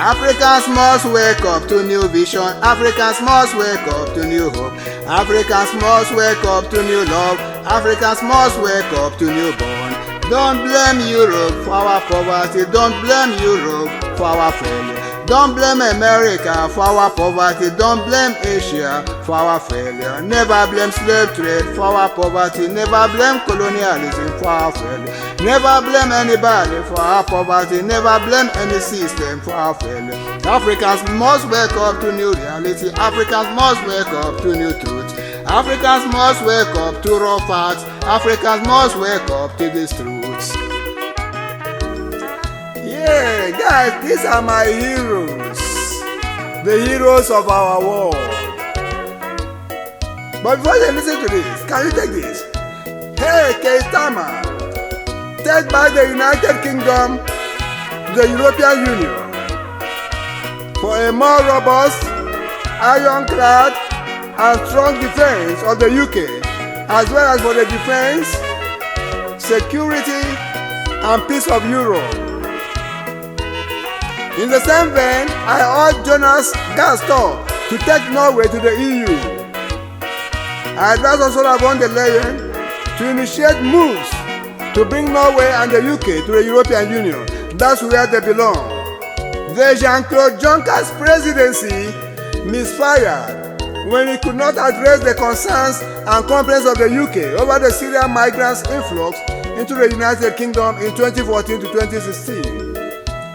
Africans must wake up to new vision. Africans must wake up to new hope. Africans must wake up to new love. Africans must wake up to new bond. Don't blame Europe for our poverty. Don't blame Europe for our failure. Don't blame America for our poverty. Don't blame Asia for our failure. Never blame slave trade for our poverty. Never blame colonialism for our failure. Never blame anybody for our poverty. Never blame any system for our failure. Africans must wake up to new reality. Africans must wake up to new truth. Africans must wake up to raw facts. Africans must wake up to these truths. Yeah, guys, these are my heroes. The heroes of our world. But before you listen to this, can you take this? Hey, Keitama, take back the United Kingdom to the European Union for a more robust, ironclad, and strong defense of the UK, as well as for the defense, security, and peace of Europe. In the same vein, I urge Jonas Gahr to take Norway to the EU. I advise Ursula von der Leyen to initiate moves to bring Norway and the UK to the European Union. That's where they belong. The Jean-Claude Juncker's presidency misfired when he could not address the concerns and complaints of the UK over the Syrian migrants' influx into the United Kingdom in 2014 to 2016.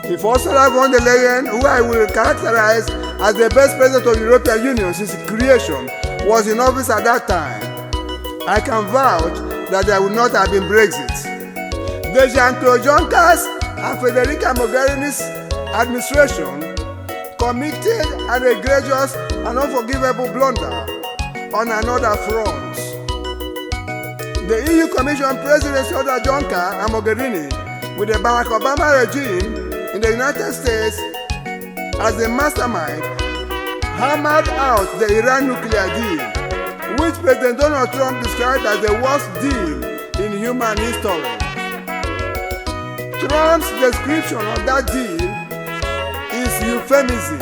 If Ursula von der Leyen, who I will characterize as the best president of the European Union since its creation, was in office at that time, I can vouch that there would not have been Brexit. The Jean-Claude Juncker's and Federica Mogherini's administration committed an egregious and unforgivable blunder on another front. The EU Commission presidency under Juncker and Mogherini, with the Barack Obama regime in the United States as the mastermind, hammered out the Iran nuclear deal, which President Donald Trump described as the worst deal in human history. Trump's description of that deal is euphemism.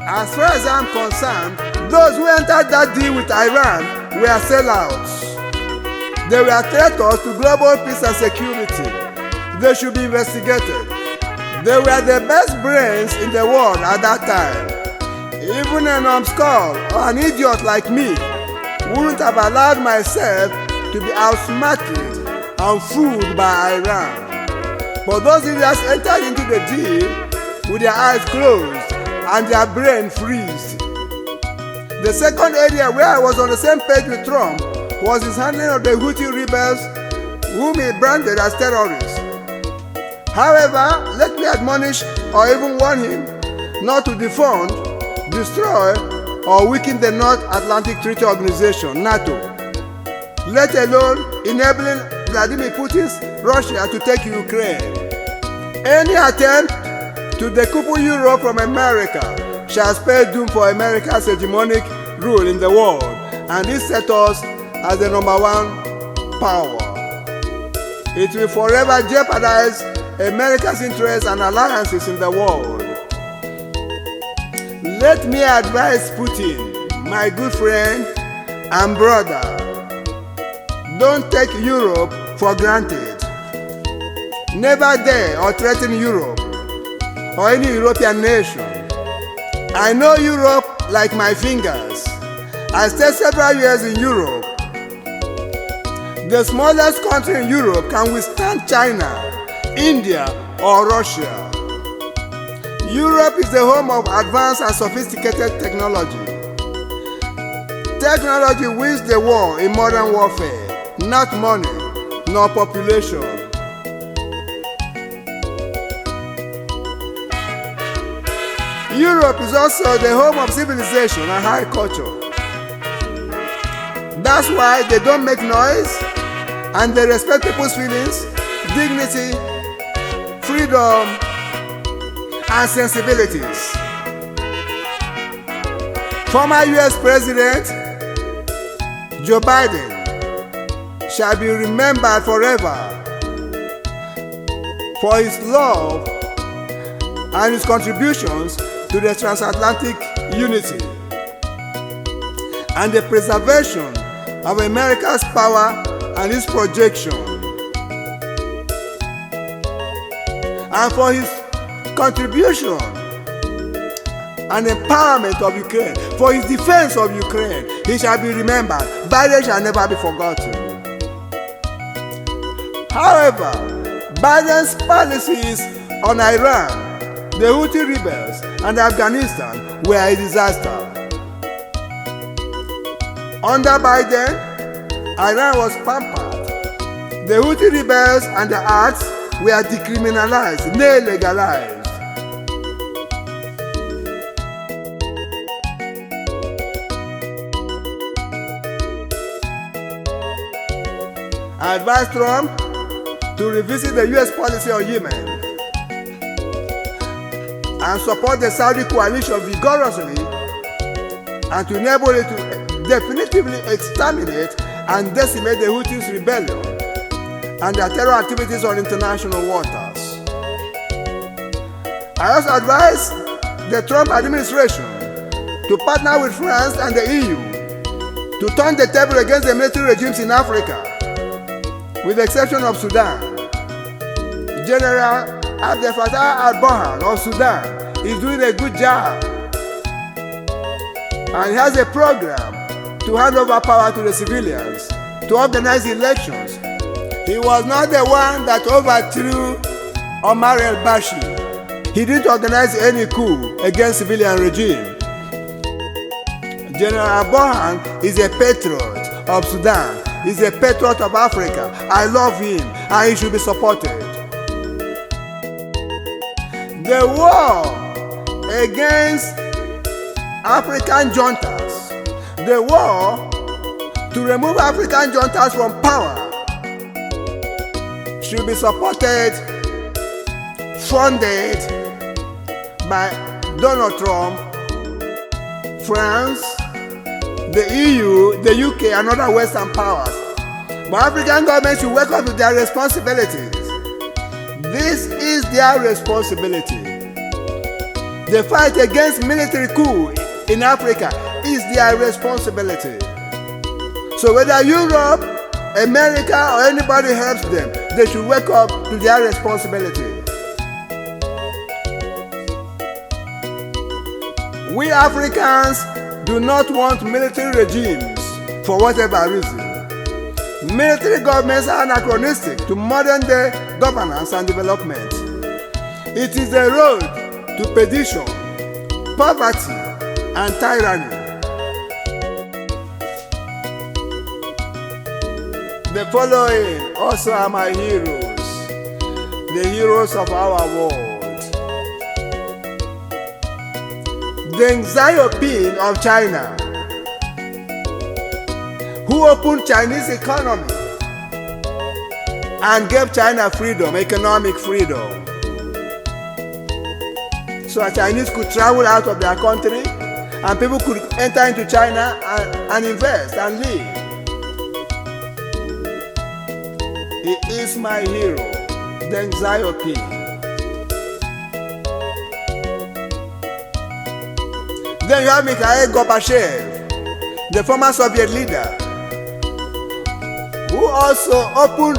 As far as I'm concerned, those who entered that deal with Iran were sellouts. They were traitors to global peace and security. They should be investigated. They were the best brains in the world at that time. Even a numbskull or an idiot like me wouldn't have allowed myself to be outsmarted and fooled by Iran. But those idiots entered into the deal with their eyes closed and their brain freezed. The second area where I was on the same page with Trump was his handling of the Houthi rebels, whom he branded as terrorists. However, let me admonish or even warn him not to defund, destroy, or weaken the North Atlantic Treaty Organization, NATO, let alone enabling Vladimir Putin's Russia to take Ukraine. Any attempt to decouple Europe from America shall spell doom for America's hegemonic rule in the world, and this sets us as the #1 power. It will forever jeopardize America's interests and alliances in the world. Let me advise Putin, my good friend and brother, don't take Europe for granted. Never dare or threaten Europe or any European nation. I know Europe like my fingers. I stayed several years in Europe. The smallest country in Europe can withstand China, India, or Russia. Europe is the home of advanced and sophisticated technology. Technology wins the war in modern warfare, not money, nor population. Europe is also the home of civilization and high culture. That's why they don't make noise and they respect people's feelings, dignity, freedom, and sensibilities. Former US President Joe Biden shall be remembered forever for his love and his contributions to the transatlantic unity and the preservation of America's power and its projection, and for his contribution and empowerment of Ukraine, for his defense of Ukraine. He shall be remembered. Biden shall never be forgotten. However, Biden's policies on Iran, the Houthi rebels, and Afghanistan were a disaster. Under Biden, Iran was pampered. The Houthi rebels and the arts were decriminalized, nay, legalized. I advised Trump to revisit the U.S. policy on Yemen and support the Saudi coalition vigorously and to enable it to definitively exterminate and decimate the Houthis' rebellion and their terror activities on international waters. I also advised the Trump administration to partner with France and the EU to turn the table against the military regimes in Africa, with the exception of Sudan. General Abdel Fattah al-Burhan of Sudan is doing a good job, and he has a program to hand over power to the civilians, to organize elections. He was not the one that overthrew Omar el-Bashir. He didn't organize any coup against civilian regime. General al-Burhan is a patriot of Sudan. He's a patriot of Africa. I love him, and he should be supported. The war against African juntas, the war to remove African juntas from power, should be supported, funded by Donald Trump, France, the EU, the UK, and other Western powers. But African governments should wake up to their responsibilities. This is their responsibility. The fight against military coup in Africa is their responsibility. So whether Europe, America, or anybody helps them, they should wake up to their responsibility. We Africans do not want military regimes for whatever reason. Military governments are anachronistic to modern day governance and development. It is the road to perdition, poverty, and tyranny. The following also are my heroes, the heroes of our world. Deng Xiaoping of China, who opened Chinese economy and gave China freedom, economic freedom, so that Chinese could travel out of their country and people could enter into China and invest and live. He is my hero, Deng Xiaoping. Then you have Mikhail Gorbachev, the former Soviet leader, who also opened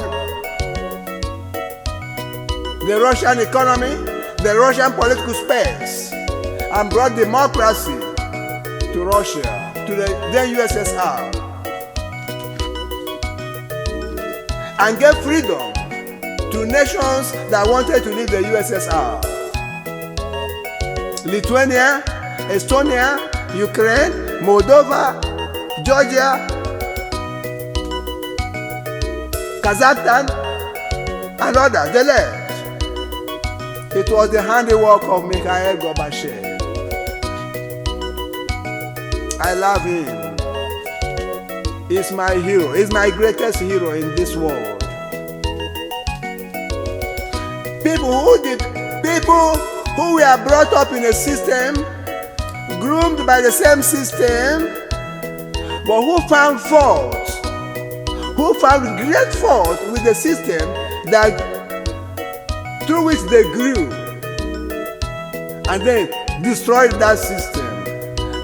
the Russian economy, the Russian political space, and brought democracy to Russia, to the then USSR, and gave freedom to nations that wanted to leave the USSR. Lithuania, Estonia, Ukraine, Moldova, Georgia, Kazakhstan, and others, they left. It was the handiwork of Mikhail Gorbachev. I love him. He's my hero. He's my greatest hero in this world. People who were brought up in a system, groomed by the same system, but who found fault, who found great fault with the system that through which they grew. and then destroyed that system.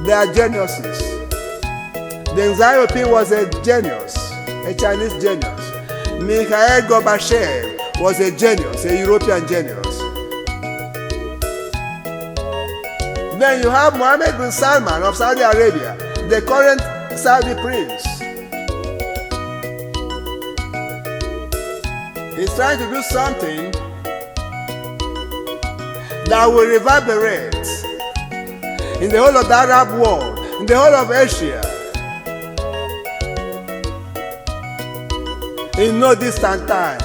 They are geniuses. Deng Xiaoping was a genius, a Chinese genius. Mikhail Gorbachev was a genius, a European genius. Then you have Mohammed bin Salman of Saudi Arabia, the current Saudi prince. He's trying to do something that will reverberate in the whole of the Arab world, in the whole of Asia, in no distant time.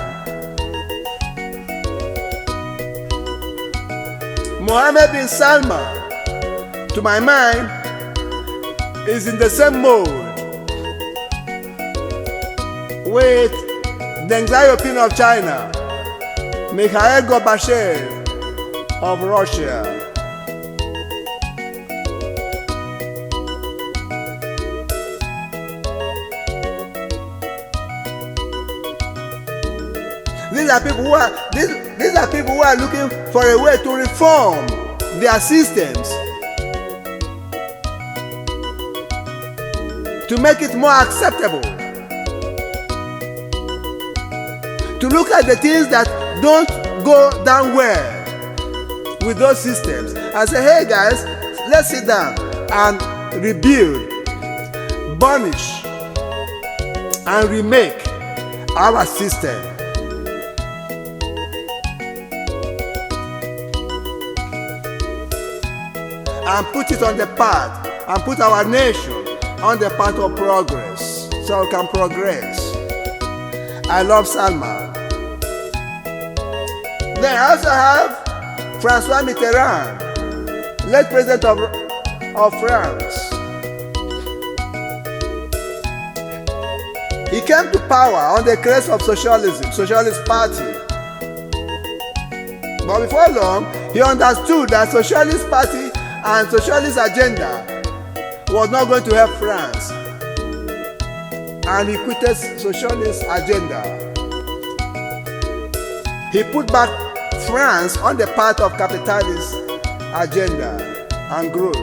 Mohammed bin Salman, to my mind, is in the same mode with Deng Xiaoping of China, Mikhail Gorbachev of Russia. These are people who are looking for a way to reform their systems, to make it more acceptable, to look at the things that don't go down well with those systems and say, hey guys, let's sit down and rebuild, burnish, and remake our system. And put it on the path, and put our nation on the path of progress, so we can progress. I love Salman. Then I also have François Mitterrand, late president of France. He came to power on the crest of socialism, Socialist Party. But before long, he understood that Socialist Party and Socialist agenda was not going to help France, and he quitted Socialist agenda. He put back France on the path of capitalist agenda and growth.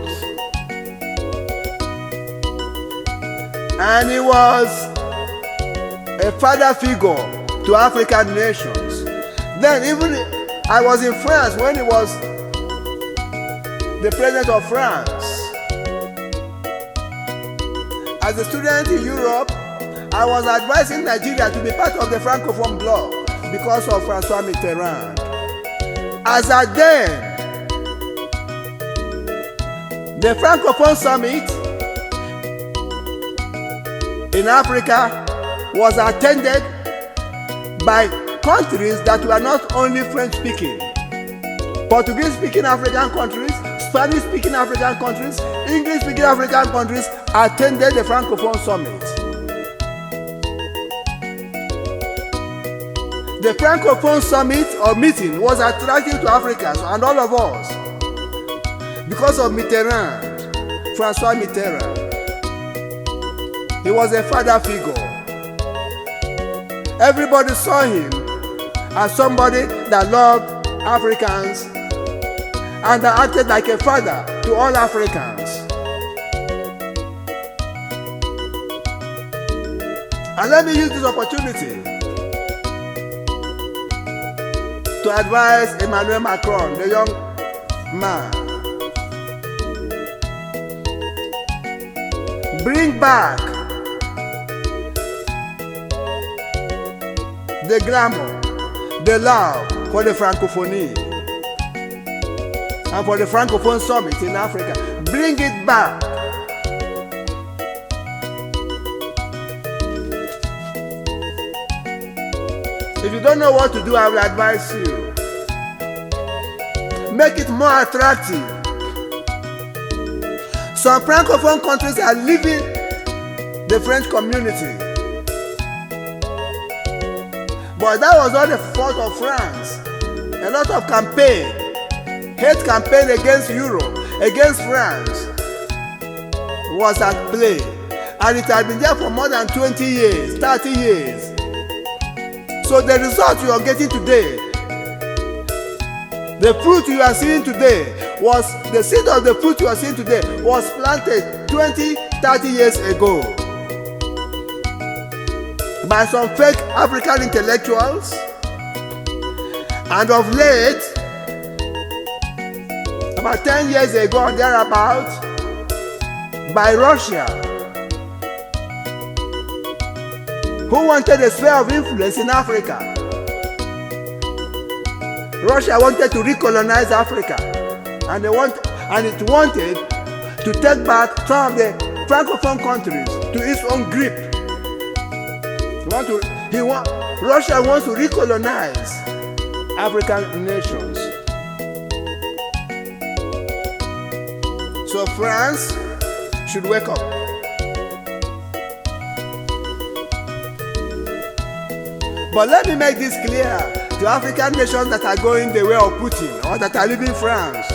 And he was a father figure to African nations. Then even I was in France when he was the president of France. As a student in Europe, I was advising Nigeria to be part of the Francophone bloc because of François Mitterrand. As at then, the Francophone summit in Africa was attended by countries that were not only French-speaking, Portuguese-speaking African countries, Spanish-speaking African countries, English-speaking African countries attended the Francophone summit. The Francophone summit or meeting was attractive to Africans and all of us because of Mitterrand, François Mitterrand. He was a father figure. Everybody saw him as somebody that loved Africans and that acted like a father to all Africans. And let me use this opportunity to advise Emmanuel Macron, the young man. Bring back the glamour, the love for the Francophonie and for the Francophone Summit in Africa. Bring it back. If you don't know what to do, I will advise you. Make it more attractive. Some Francophone countries are leaving the French community. But that was not the fault of France. A lot of hate campaign against Europe, against France was at play. And it had been there for more than 20 years, 30 years. So the result you are getting today, the fruit you are seeing today, was the seed of the fruit you are seeing today was planted 20, 30 years ago by some fake African intellectuals, and of late, about 10 years ago or thereabout, by Russia, who wanted a sphere of influence in Africa. Russia wanted to recolonize Africa, and it wanted to take back some of the Francophone countries to its own grip. Russia wants to recolonize African nations. So France should wake up. But let me make this clear to African nations that are going the way of Putin or that are leaving France.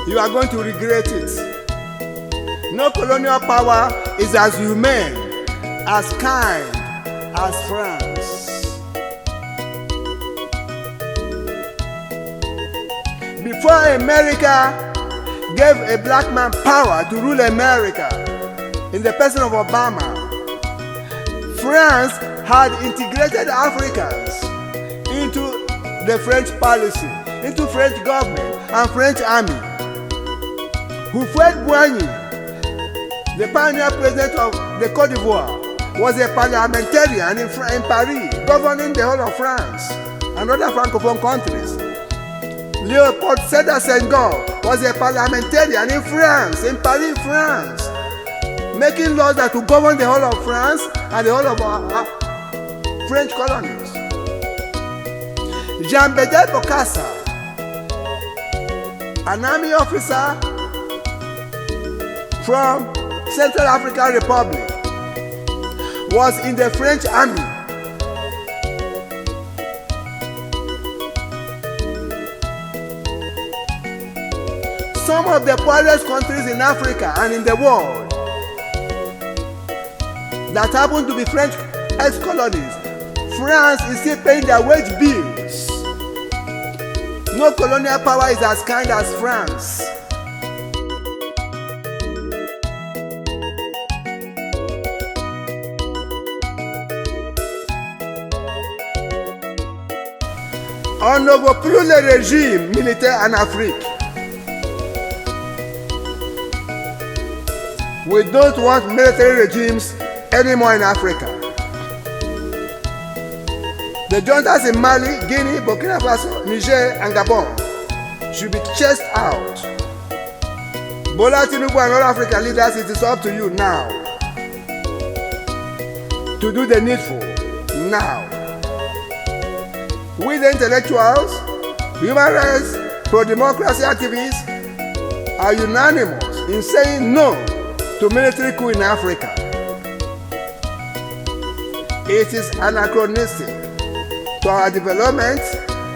You are going to regret it. No colonial power is as humane, as kind as France. Before America gave a black man power to rule America in the person of Obama, France had integrated Africans into the French policy, into French government and French army. Houphouët-Boigny, the pioneer president of the Côte d'Ivoire, was a parliamentarian in Paris, governing the whole of France and other Francophone countries. Léopold Sédar Senghor was a parliamentarian in France, in Paris, France, making laws that would govern the whole of France and the whole of our French colonies. Jean-Bédel Bokassa, an army officer from Central African Republic, was in the French army. Some of the poorest countries in Africa and in the world that happen to be French ex-colonies, France is still paying their wage bills. No colonial power is as kind as France. On ne veut plus le régime militaire en Afrique. We don't want military regimes anymore in Africa. The juntas in Mali, Guinea, Burkina Faso, Niger, and Gabon should be chased out. Bola Tinubu and other African leaders, it is up to you now to do the needful now. We the intellectuals, human rights, pro-democracy activists are unanimous in saying no to military coup in Africa. It is anachronistic to our development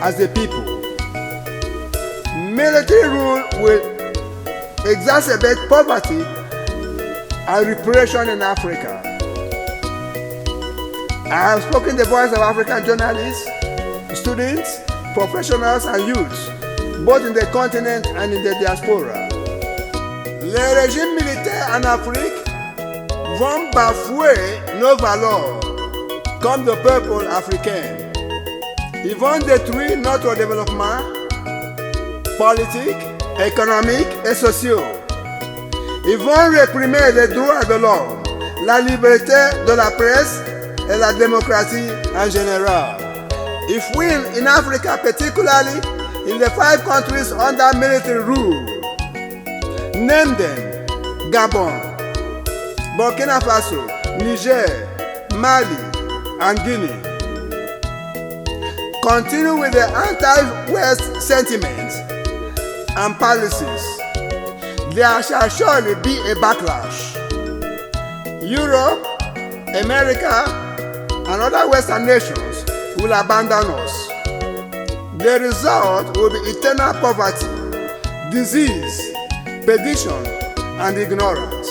as a people. Military rule will exacerbate poverty and repression in Africa. I have spoken the voice of African journalists, students, professionals and youths, both in the continent and in the diaspora. Les régimes militaires en Afrique vont bafouer nos valeurs comme le peuple africain. Ils vont détruire notre développement politique, économique et social. Ils vont réprimer les droits de l'homme, la liberté de la presse et la démocratie en général. If we in Africa, particularly in the 5 countries under military rule, name them: Gabon, Burkina Faso, Niger, Mali, and Guinea, continue with the anti-West sentiments and policies, there shall surely be a backlash. Europe, America, and other Western nations will abandon us. The result will be eternal poverty, disease, perdition, and ignorance.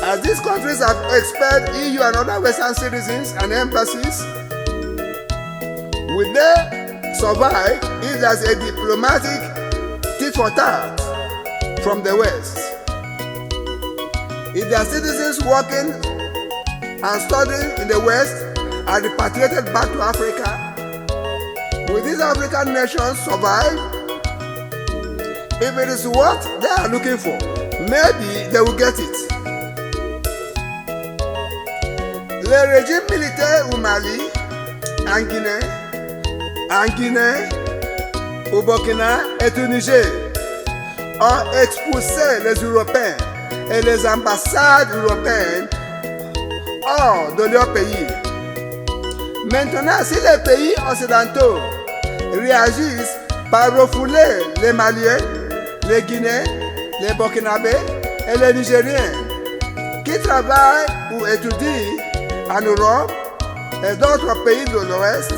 As these countries have expelled EU and other Western citizens and embassies, will they survive if there's a diplomatic for tat from the West. If their citizens working and studying in the West are repatriated back to Africa, will these African nations survive? If it is what they are looking for, maybe they will get it. Le régime militaire au Mali, en Guinée, au Burkina et au Niger ont expulsé les Européens et les ambassades européennes hors de leur pays. Maintenant, si les pays occidentaux réagissent par refouler les Maliens, les Guinéens, les Burkinabés et les Nigériens qui travaillent ou étudient en Europe et d'autres pays de l'Ouest,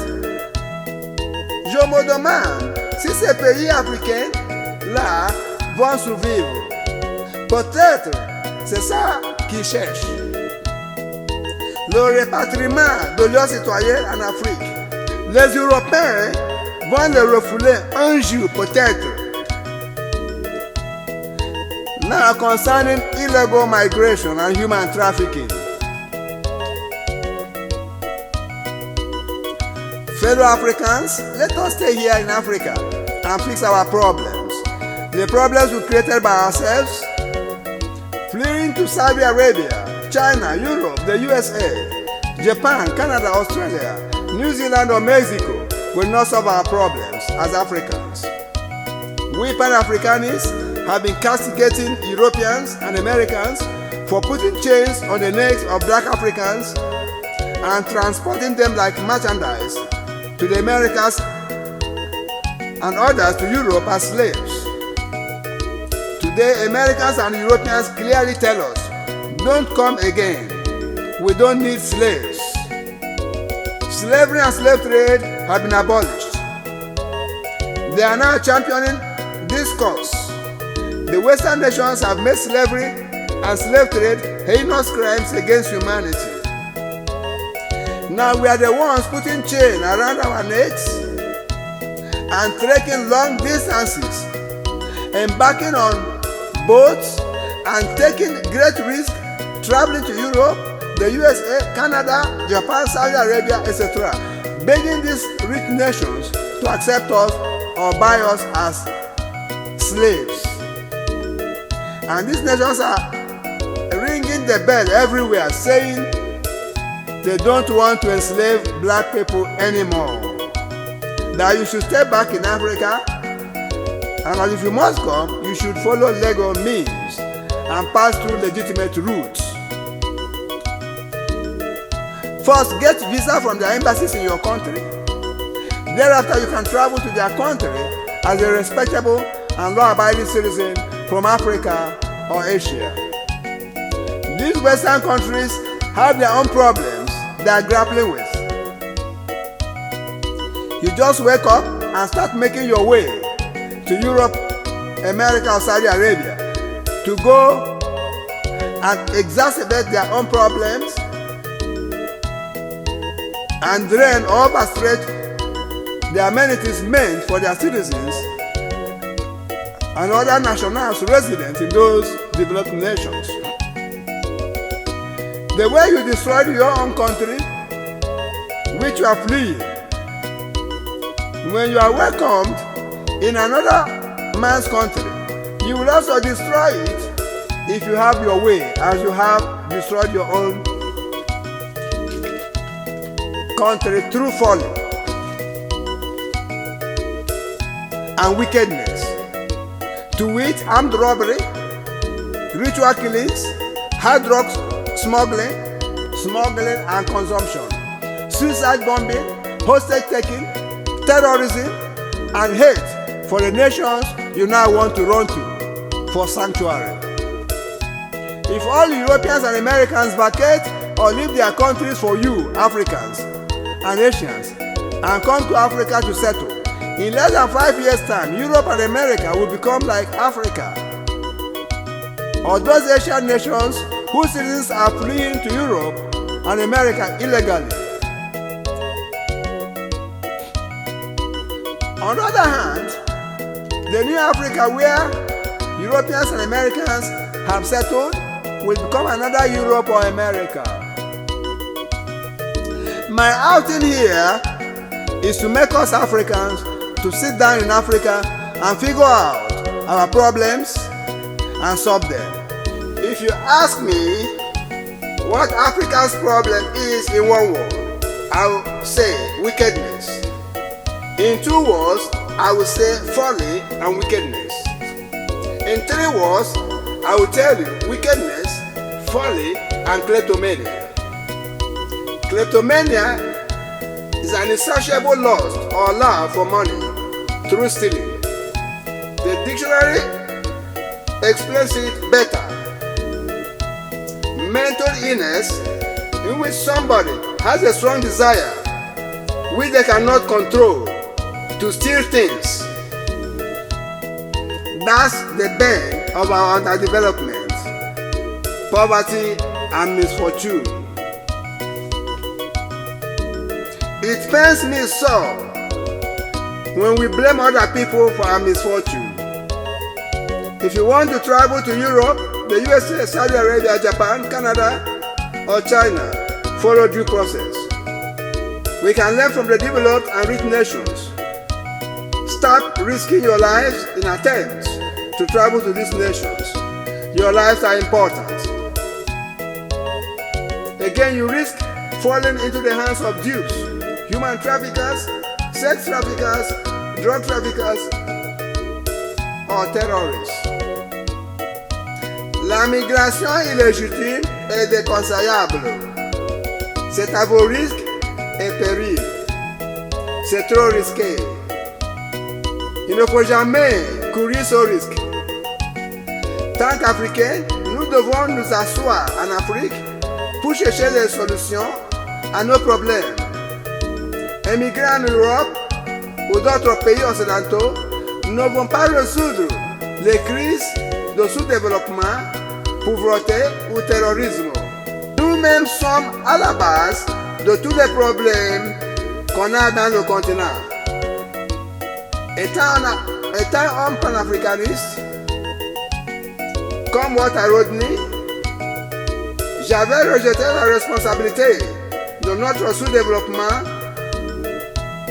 je me demande si ces pays africains-là vont survivre. Peut-être c'est ça qu'ils cherchent. Le répatriement de leurs citoyens en Afrique. Les Européens vont les refouler un jour peut-être. Now concerning illegal migration and human trafficking. Fellow Africans, let us stay here in Africa and fix our problems. The problems we created by ourselves, fleeing to Saudi Arabia, China, Europe, the USA, Japan, Canada, Australia, New Zealand or Mexico will not solve our problems as Africans. We Pan-Africanists have been castigating Europeans and Americans for putting chains on the necks of black Africans and transporting them like merchandise to the Americas and others to Europe as slaves. Today, Americans and Europeans clearly tell us, don't come again. We don't need slaves. Slavery and slave trade have been abolished. They are now championing this cause. The Western nations have made slavery and slave trade heinous crimes against humanity. Now we are the ones putting chains around our necks and trekking long distances, embarking on boats and taking great risk traveling to Europe, the USA, Canada, Japan, Saudi Arabia, etc., begging these rich nations to accept us or buy us as slaves. And these nations are ringing the bell everywhere saying they don't want to enslave black people anymore. That you should stay back in Africa, and that if you must come, you should follow legal means and pass through legitimate routes. First, get visa from their embassies in your country. Thereafter, you can travel to their country as a respectable and law-abiding citizen from Africa or Asia. These Western countries have their own problems they are grappling with. You just wake up and start making your way to Europe, America or Saudi Arabia to go and exacerbate their own problems and drain or overstretch the amenities meant for their citizens and other nationals resident in those developed nations. The way you destroyed your own country, which you are fleeing, when you are welcomed in another man's country, you will also destroy it if you have your way, as you have destroyed your own country through folly and wickedness. To wit, armed robbery, ritual killings, hard drugs smuggling and consumption, suicide bombing, hostage taking, terrorism, and hate for the nations you now want to run to for sanctuary. If all Europeans and Americans vacate or leave their countries for you, Africans and Asians, and come to Africa to settle, in less than 5 years' time, Europe and America will become like Africa. Or those Asian nations whose citizens are fleeing to Europe and America illegally. On the other hand, The new Africa where Europeans and Americans have settled will become another Europe or America. My outing here is to make us Africans to sit down in Africa and figure out our problems and solve them. If you ask me what Africa's problem is in one word, I will say wickedness. In 2 words, I will say folly and wickedness. In 3 words, I will tell you wickedness, folly, and kleptomania. Kleptomania is an insatiable lust or love for money through stealing. The dictionary explains it better. Mental illness in which somebody has a strong desire which they cannot control to steal things. That's the bane of our underdevelopment, poverty and misfortune. It pains me so when we blame other people for our misfortune. If you want to travel to Europe, the USA, Saudi Arabia, Japan, Canada, or China, follow due process. We can learn from the developed and rich nations. Stop risking your lives in attempts to travel to these nations. Your lives are important. Again, you risk falling into the hands of dupes, human traffickers, sex traffickers, drug traffickers, or terrorists. La migration illégitime est déconseillable. C'est à vos risques et périls. C'est trop risqué. Il ne faut jamais courir ce risque. Tant qu'Africains, nous devons nous asseoir en Afrique pour chercher des solutions à nos problèmes. Émigrer en Europe ou d'autres pays occidentaux ne vont pas résoudre les crises de sous-développement, pauvreté ou terrorisme. Nous-mêmes sommes à la base de tous les problèmes qu'on a dans le continent. Étant homme panafricaniste, comme Walter Rodney, j'avais rejeté la responsabilité de notre sous-développement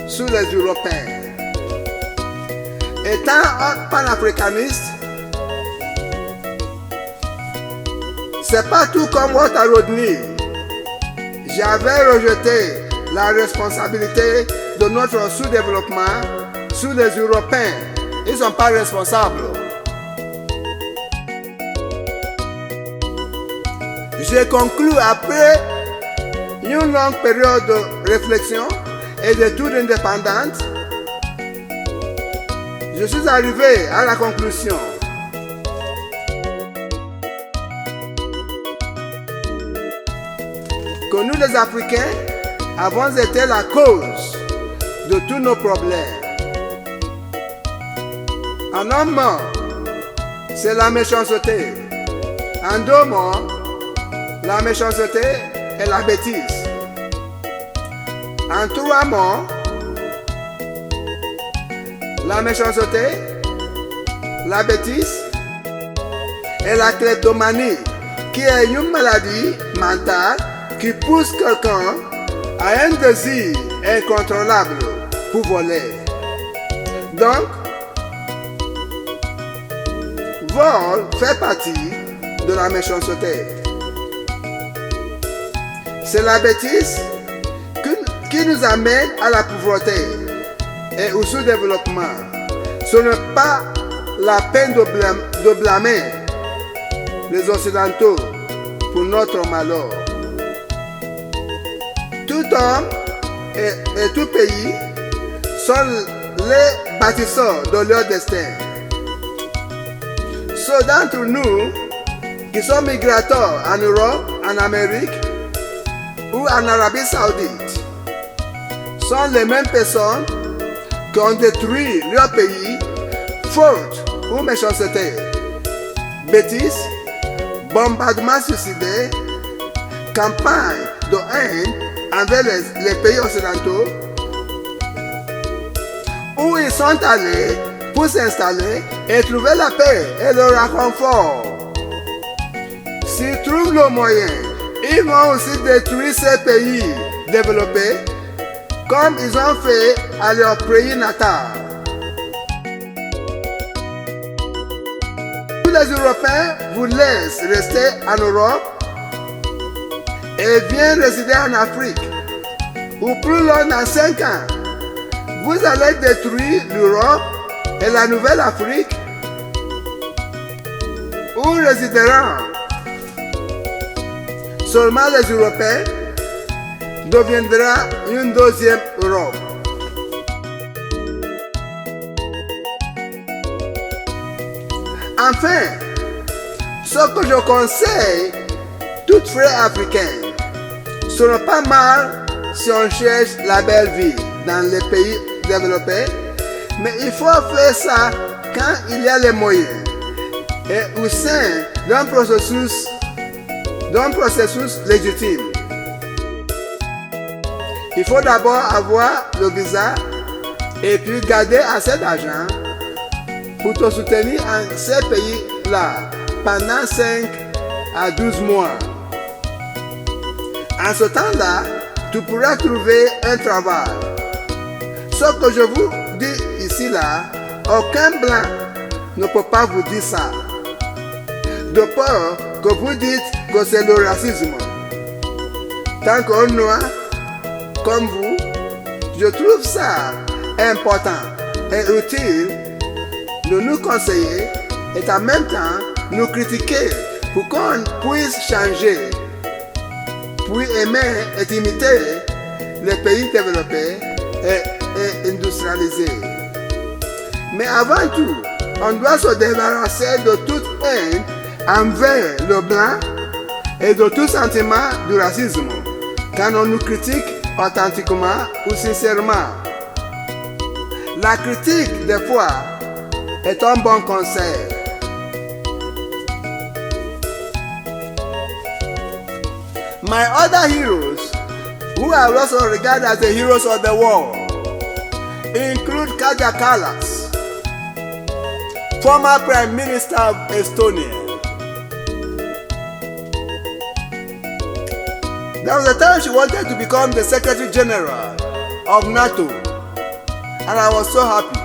sur les Européens. Étant un panafricaniste, c'est pas tout comme Walter Rodney. J'avais rejeté la responsabilité de notre sous-développement sur les Européens. Ils ne sont pas responsables. J'ai conclu après une longue période de réflexion et d'études indépendantes. Je suis arrivé à la conclusion que nous les Africains avons été la cause de tous nos problèmes. En un mot, c'est la méchanceté. En 2 mots, la méchanceté et la bêtise. En 3 mots, la méchanceté, la bêtise et la kleptomanie, qui est une maladie mentale qui pousse quelqu'un à un désir incontrôlable pour voler. Donc, vol fait partie de la méchanceté. C'est la bêtise qui nous amène à la pauvreté et au sous-développement. Ce n'est pas la peine de blâmer les Occidentaux pour notre malheur. Tout homme et tout pays sont les bâtisseurs de leur destin. Ceux d'entre nous qui sont migrateurs en Europe, en Amérique ou en Arabie Saoudite sont les mêmes personnes qui ont détruit leur pays, faute ou méchanceté, bêtises, bombardements suicidaires, campagne de haine envers les pays occidentaux, où ils sont allés pour s'installer et trouver la paix et le réconfort. S'ils trouvent le moyen, ils vont aussi détruire ces pays développés comme ils ont fait à leur pays natal. Tous les Européens vous laissent rester en Europe et viennent résider en Afrique, ou plus loin dans 5 ans, vous allez détruire l'Europe et la Nouvelle-Afrique, où résideront seulement les Européens, deviendra une deuxième Europe. Enfin, ce que je conseille, tout frère africain, ce n'est pas mal si on cherche la belle vie dans les pays développés, mais il faut faire ça quand il y a les moyens et au sein d'un processus légitime. Il faut d'abord avoir le visa et puis garder assez d'argent pour te soutenir en ces pays-là pendant 5 à 12 mois. En ce temps-là, tu pourras trouver un travail. Ce que je vous dis ici-là, aucun blanc ne peut pas vous dire ça. De peur que vous dites que c'est le racisme. Tant qu'un noir comme vous, je trouve ça important et utile de nous conseiller et en même temps nous critiquer pour qu'on puisse changer, puis aimer et imiter les pays développés et industrialisés. Mais avant tout, on doit se débarrasser de toute haine envers le blanc et de tout sentiment du racisme quand on nous critique authentiquement ou sincèrement. La critique, des fois, est un bon conseil. My other heroes, who are also regarded as the heroes of the world, include Kaja Kallas, former Prime Minister of Estonia. There was a time she wanted to become the Secretary General of NATO, and I was so happy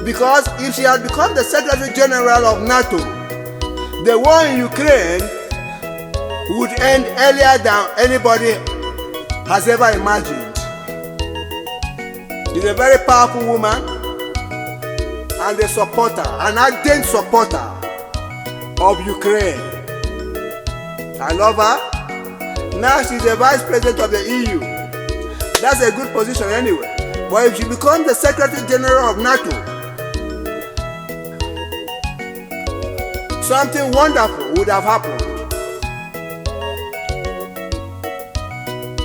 because if she had become the Secretary General of NATO, the war in Ukraine would end earlier than anybody has ever imagined. She's a very powerful woman and a supporter, an ardent supporter of Ukraine. I love her. Now she's the Vice President of the EU. That's a good position anyway. But if she becomes the Secretary General of NATO, something wonderful would have happened.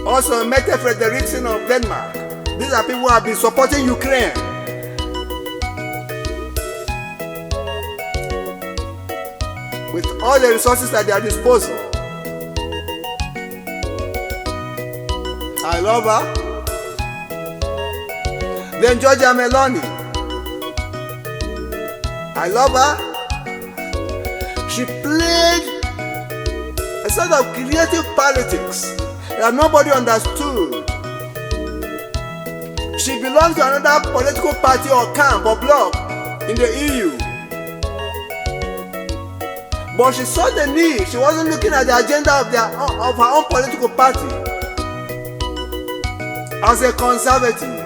Also, Mette Frederiksen of Denmark. These are people who have been supporting Ukraine. With all the resources at their disposal. I love her. Then Giorgia Meloni. I love her. She played a sort of creative politics that nobody understood. She belongs to another political party or camp or bloc in the EU. But she saw the need. She wasn't looking at the agenda of her own political party. As a conservative,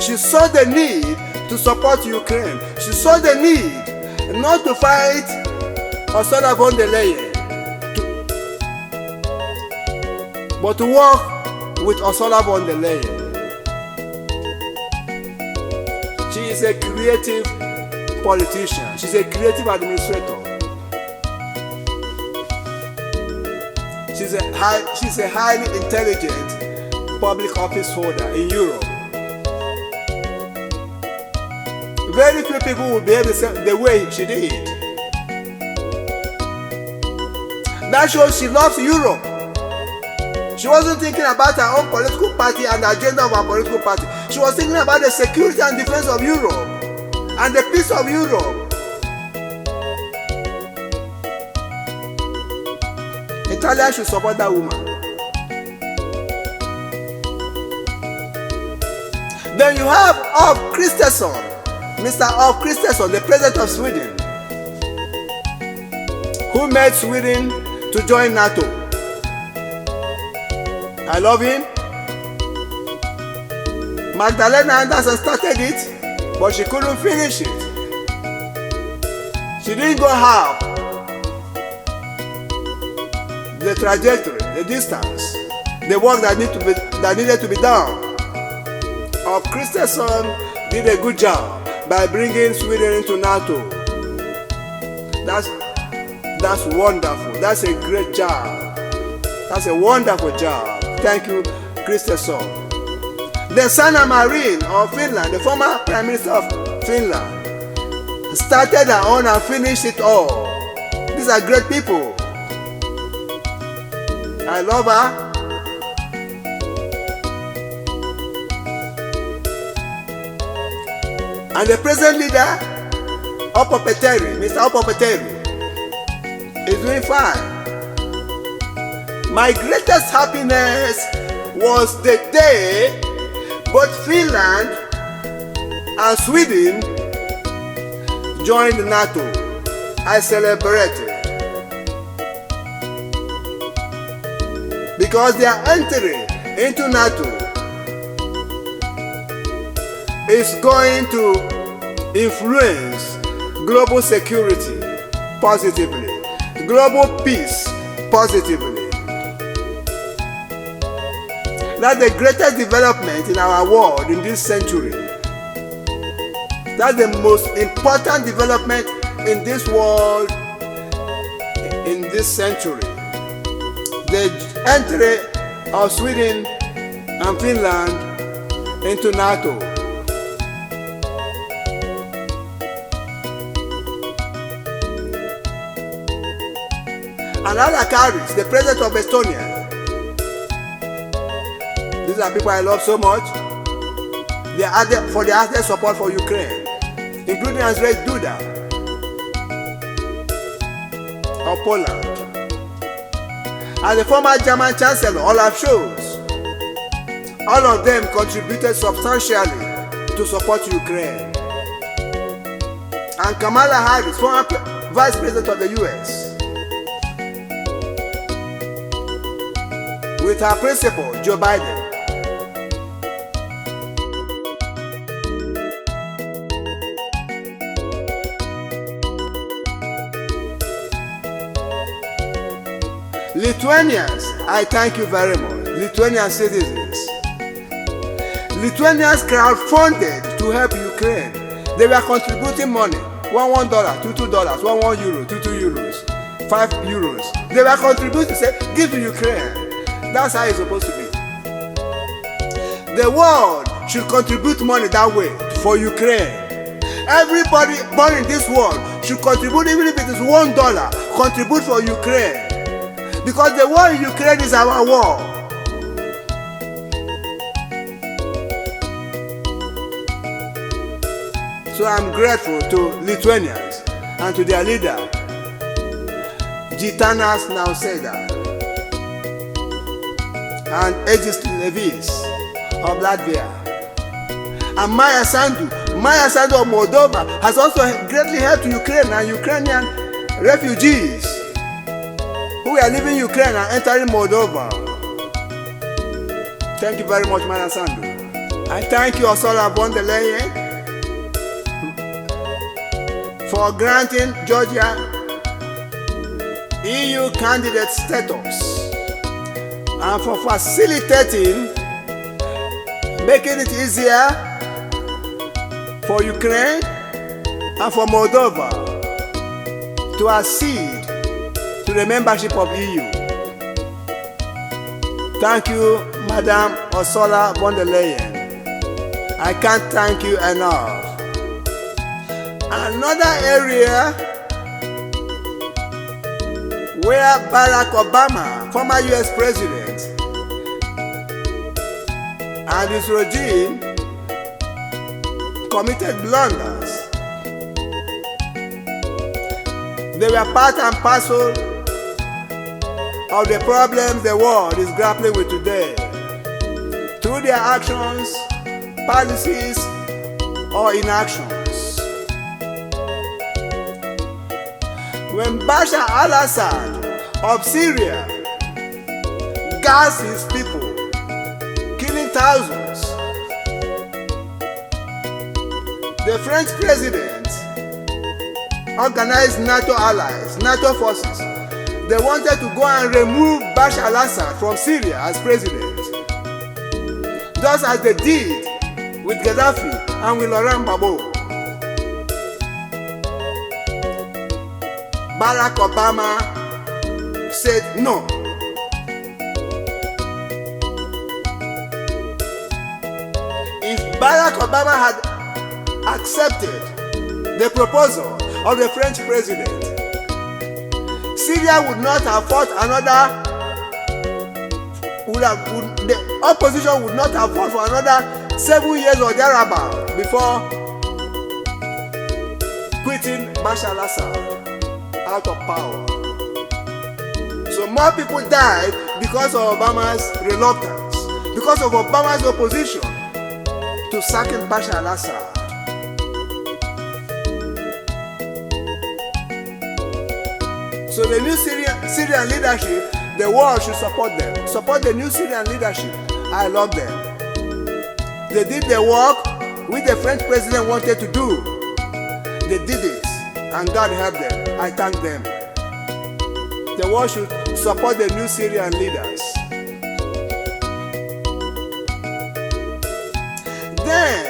she saw the need to support Ukraine. She saw the need not to fight Ursula von der Leyen, but to work with Ursula von der Leyen. She is a creative politician. She's a creative administrator. She's a highly intelligent public office holder in Europe. Very few people will behave the way she did. That shows she loves Europe. She wasn't thinking about her own political party and the agenda of her political party. She was thinking about the security and defense of Europe. and the peace of Europe. Italy should support that woman. Then you have Kristersson, Mr. Ulf Kristersson, the president of Sweden, who made Sweden to join NATO. I love him. Magdalena Andersson started it, but she couldn't finish it. She didn't go half the trajectory, the distance, the work that needed to be done. Kristersson did a good job by bringing Sweden into NATO. That's wonderful. That's a great job. That's a wonderful job. Thank you, Kristersson. The Sanna Marin of Finland, the former Prime Minister of Finland, started her own and finished it all. These are great people. I love her. And the present leader, Mr. Opopeteri, is doing fine. My greatest happiness was the day both Finland and Sweden joined NATO. I celebrated because their entry into NATO is going to influence global security positively, global peace positively. That's the greatest development in our world in this century. That's the most important development in this world in this century. The entry of Sweden and Finland into NATO. And Ala Karis, the president of Estonia. These are people I love so much. They are for the active support for Ukraine, including Andrzej Duda of Poland, and the former German Chancellor Olaf Scholz. All of them contributed substantially to support Ukraine. And Kamala Harris, former Vice President of the US, with her principal, Joe Biden. Lithuanians, I thank you very much. Lithuanian citizens. Lithuanians crowdfunded to help Ukraine. They were contributing money. $1, $2, €1, €2, €5. They were contributing, say, give to Ukraine. That's how it's supposed to be. The world should contribute money that way for Ukraine. Everybody born in this world should contribute, even if it is $1, contribute for Ukraine. Because the war in Ukraine is our war. So I'm grateful to Lithuanians and to their leader, Gitanas Nausėda, and Egis Levis of Latvia, and Maya Sandu of Moldova has also greatly helped Ukraine and Ukrainian refugees who are leaving Ukraine and entering Moldova. Thank you very much, Maya Sandu. I thank you, Ursula von der Leyen, for granting Georgia EU candidate status and for facilitating, making it easier for Ukraine and for Moldova to accede to the membership of EU. Thank you, Madam Ursula von der Leyen. I can't thank you enough. Another area where Barack Obama, former US president, and his regime committed blunders They were part and parcel of the problems the world is grappling with today. Through their actions, policies, or inactions. When Bashar al-Assad of Syria gassed his people, killing thousands, the French president organized NATO allies, NATO forces. They wanted to go and remove Bashar al-Assad from Syria as president, just as they did with Gaddafi and with Laurent Gbagbo. Barack Obama said no. If Barack Obama had accepted the proposal of the French president, Syria would not have fought another, the opposition would not have fought for another 7 years or thereabout before quitting Bashar al-Assad out of power. So more people died because of Obama's reluctance, because of Obama's opposition to sacking Bashar al-Assad. So the new Syrian leadership, the world should support them. Support the new Syrian leadership. I love them. They did the work which the French president wanted to do. They did it, and God helped them. I thank them. The world should support the new Syrian leaders. Then,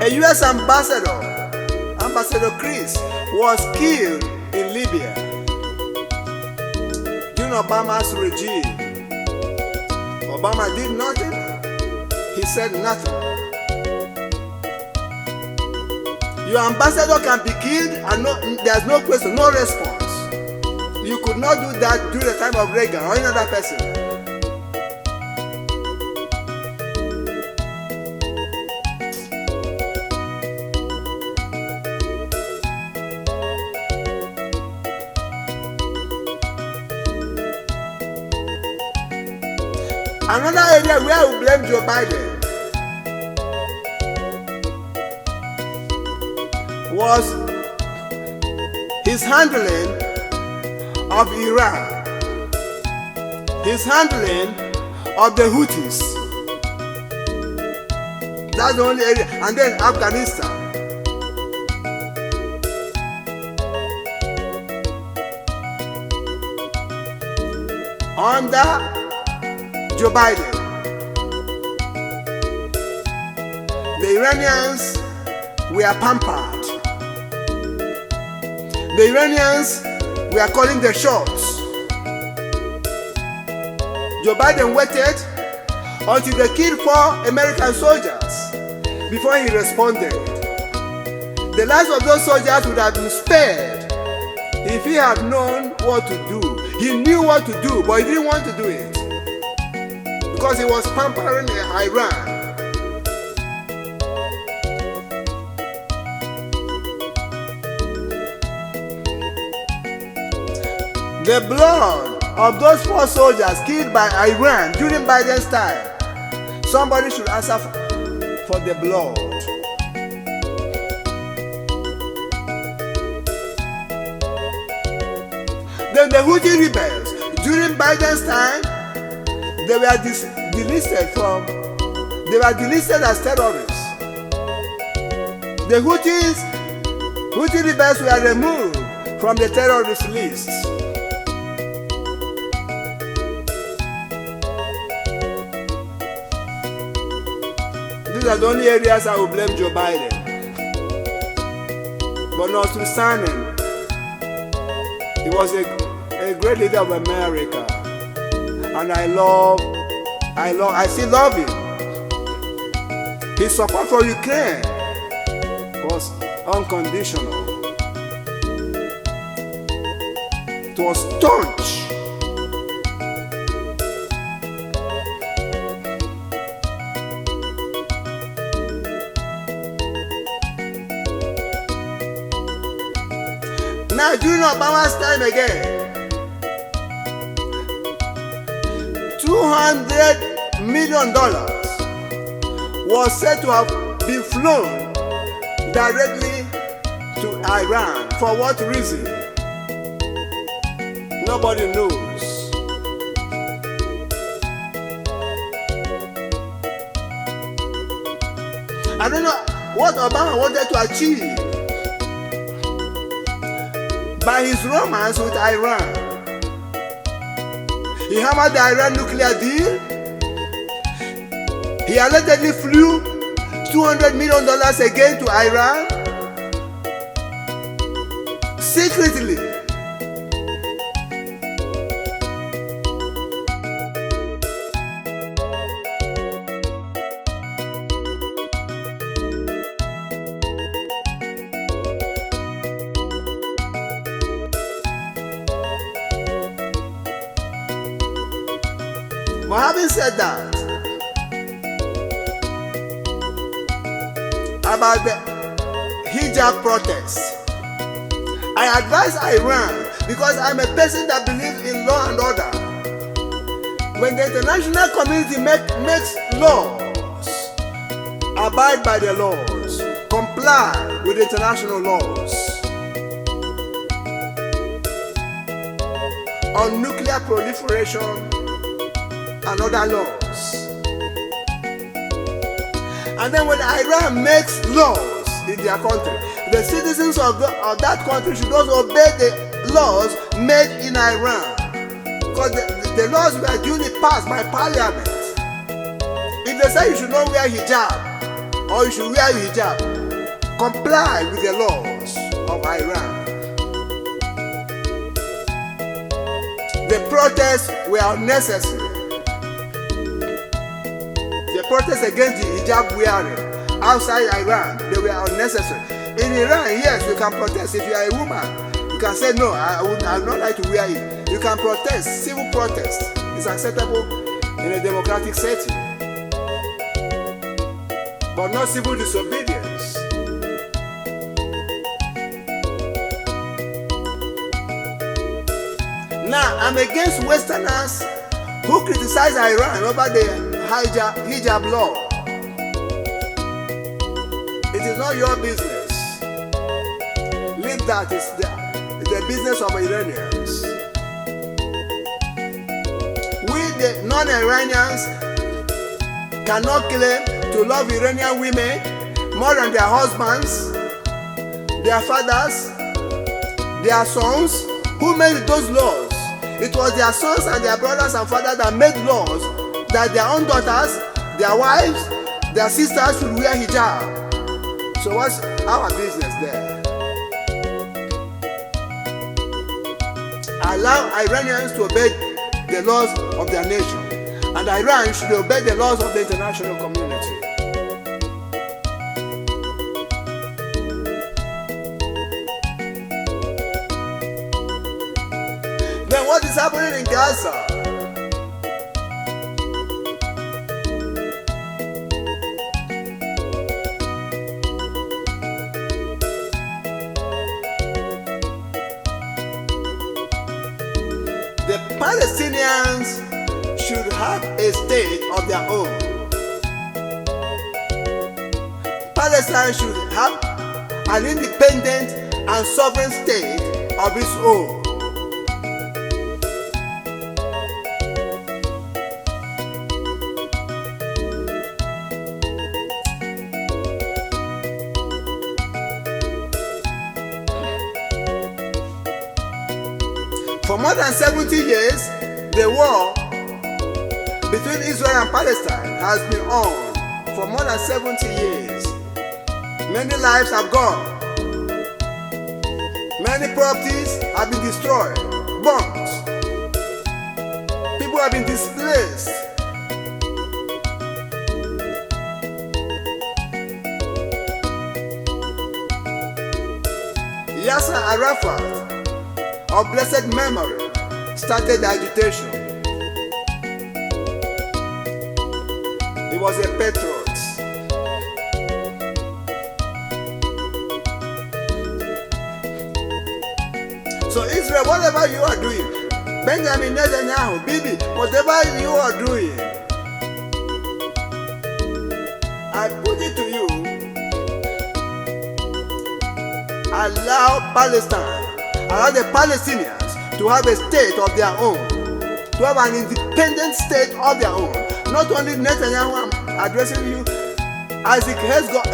a U.S. ambassador, Ambassador Chris, was killed in Libya during Obama's regime. Obama did nothing. He said nothing. Your ambassador can be killed and there's no question, no response. You could not do that during the time of Reagan or any other person. Another area where I will blame Joe Biden was his handling of Iran, his handling of the Houthis. That's the only area. And then Afghanistan. Under Joe Biden, the Iranians were pampered. The Iranians were calling the shots. Joe Biden waited until they killed 4 American soldiers before he responded. The lives of those soldiers would have been spared if he had known what to do. He knew what to do, but he didn't want to do it because he was pampering Iran. The blood of those 4 soldiers killed by Iran during Biden's time, somebody should answer for the blood. Then the Houthi rebels, during Biden's time, they were delisted as terrorists. The Houthi rebels were removed from the terrorist list. These are the only areas I will blame Joe Biden. But notwithstanding, he was a great leader of America, and I still love him. His support for Ukraine was unconditional. It was staunch. Now, during Obama's time again, $200 million was said to have been flown directly to Iran. For what reason? Nobody knows. I don't know what Obama wanted to achieve by his romance with Iran. He hammered the Iran nuclear deal. He allegedly flew $200 million again to Iran secretly. But having said that, about the hijab protests, I advise Iran, because I'm a person that believes in law and order. When the international community makes laws, abide by the laws, comply with international laws on nuclear proliferation and other laws. And then when Iran makes laws in their country, the citizens of that country should also obey the laws made in Iran, because the laws were duly passed by parliament. If they say you should not wear hijab or you should wear hijab, comply with the laws of Iran. The protests were unnecessary. The protests against the hijab wearing outside Iran, they were unnecessary. In Iran, yes, you can protest. If you are a woman, you can say, no, I would not like to wear it. You can protest. Civil protest is acceptable in a democratic setting, but not civil disobedience. Now, I'm against Westerners who criticize Iran over the hijab law. It is not your business. Leave that. It's the business of Iranians. We, the non-Iranians, cannot claim to love Iranian women more than their husbands, their fathers, their sons. Who made those laws? It was their sons and their brothers and fathers that made laws that their own daughters, their wives, their sisters should wear hijab. So what's our business there? Allow Iranians to obey the laws of their nation, and Iran should obey the laws of the international community. Then what is happening in Gaza? The Palestinians should have a state of their own. Palestine should have an independent and sovereign state of its own. For more than 70 years, the war between Israel and Palestine has been on. For more than 70 years. Many lives have gone. Many properties have been destroyed, burnt. People have been displaced. Yasser Arafat, of blessed memory, started the agitation. He was a patriot. So Israel, whatever you are doing, Benjamin Netanyahu, Bibi, whatever you are doing, I put it to you, allow Palestine, allow the Palestinians to have a state of their own, to have an independent state of their own. Not only Netanyahu, I'm addressing you, Isaac Herzog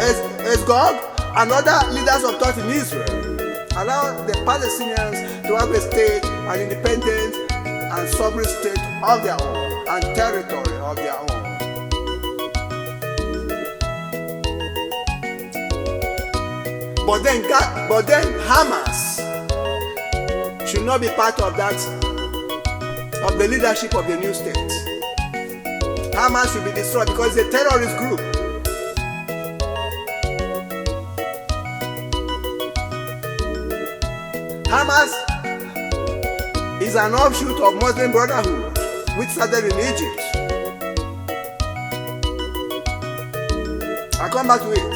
and other leaders of thought in Israel. Allow the Palestinians to have a state, an independent and sovereign state of their own and territory of their own. But then Hamas should not be part of that, of the leadership of the new state. Hamas should be destroyed because it's a terrorist group. Hamas is an offshoot of Muslim Brotherhood, which started in Egypt. I'll come back to it.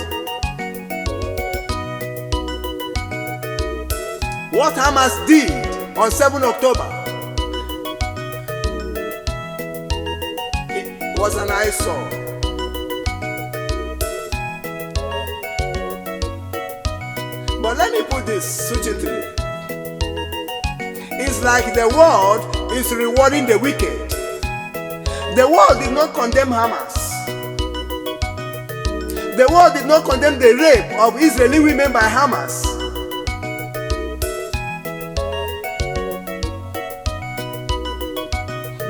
What Hamas did on 7 October it was an eyesore. But let me put this succinctly. It's like the world is rewarding the wicked. The world did not condemn Hamas. The world did not condemn the rape of Israeli women by Hamas.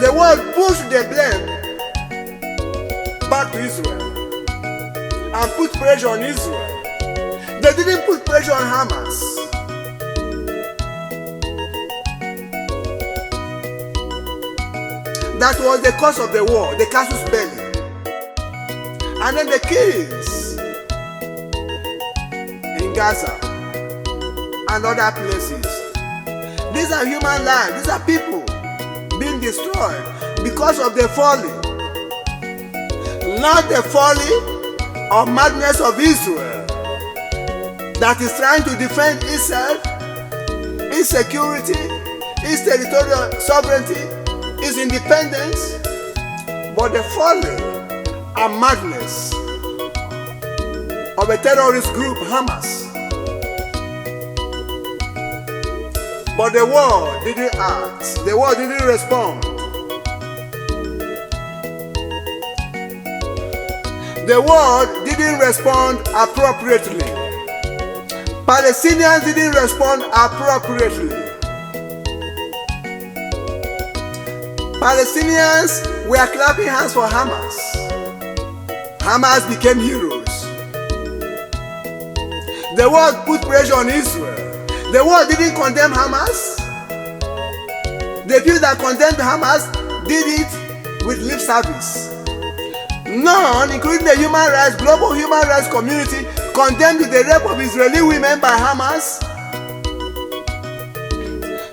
The world pushed the blame back to Israel and put pressure on Israel. They didn't put pressure on Hamas. That was the cause of the war, the casus belli. And then the killings in Gaza and other places. These are human lives, these are people being destroyed because of the folly. Not the folly or madness of Israel that is trying to defend itself, its security, its territorial sovereignty, its independence, but the folly and madness of a terrorist group, Hamas. But the world didn't act, the world didn't respond. The world didn't respond appropriately. Palestinians didn't respond appropriately. Palestinians were clapping hands for Hamas. Hamas became heroes. The world put pressure on Israel. The world didn't condemn Hamas. The people that condemned Hamas did it with lip service. None, including the human rights, global human rights community, condemned the rape of Israeli women by Hamas.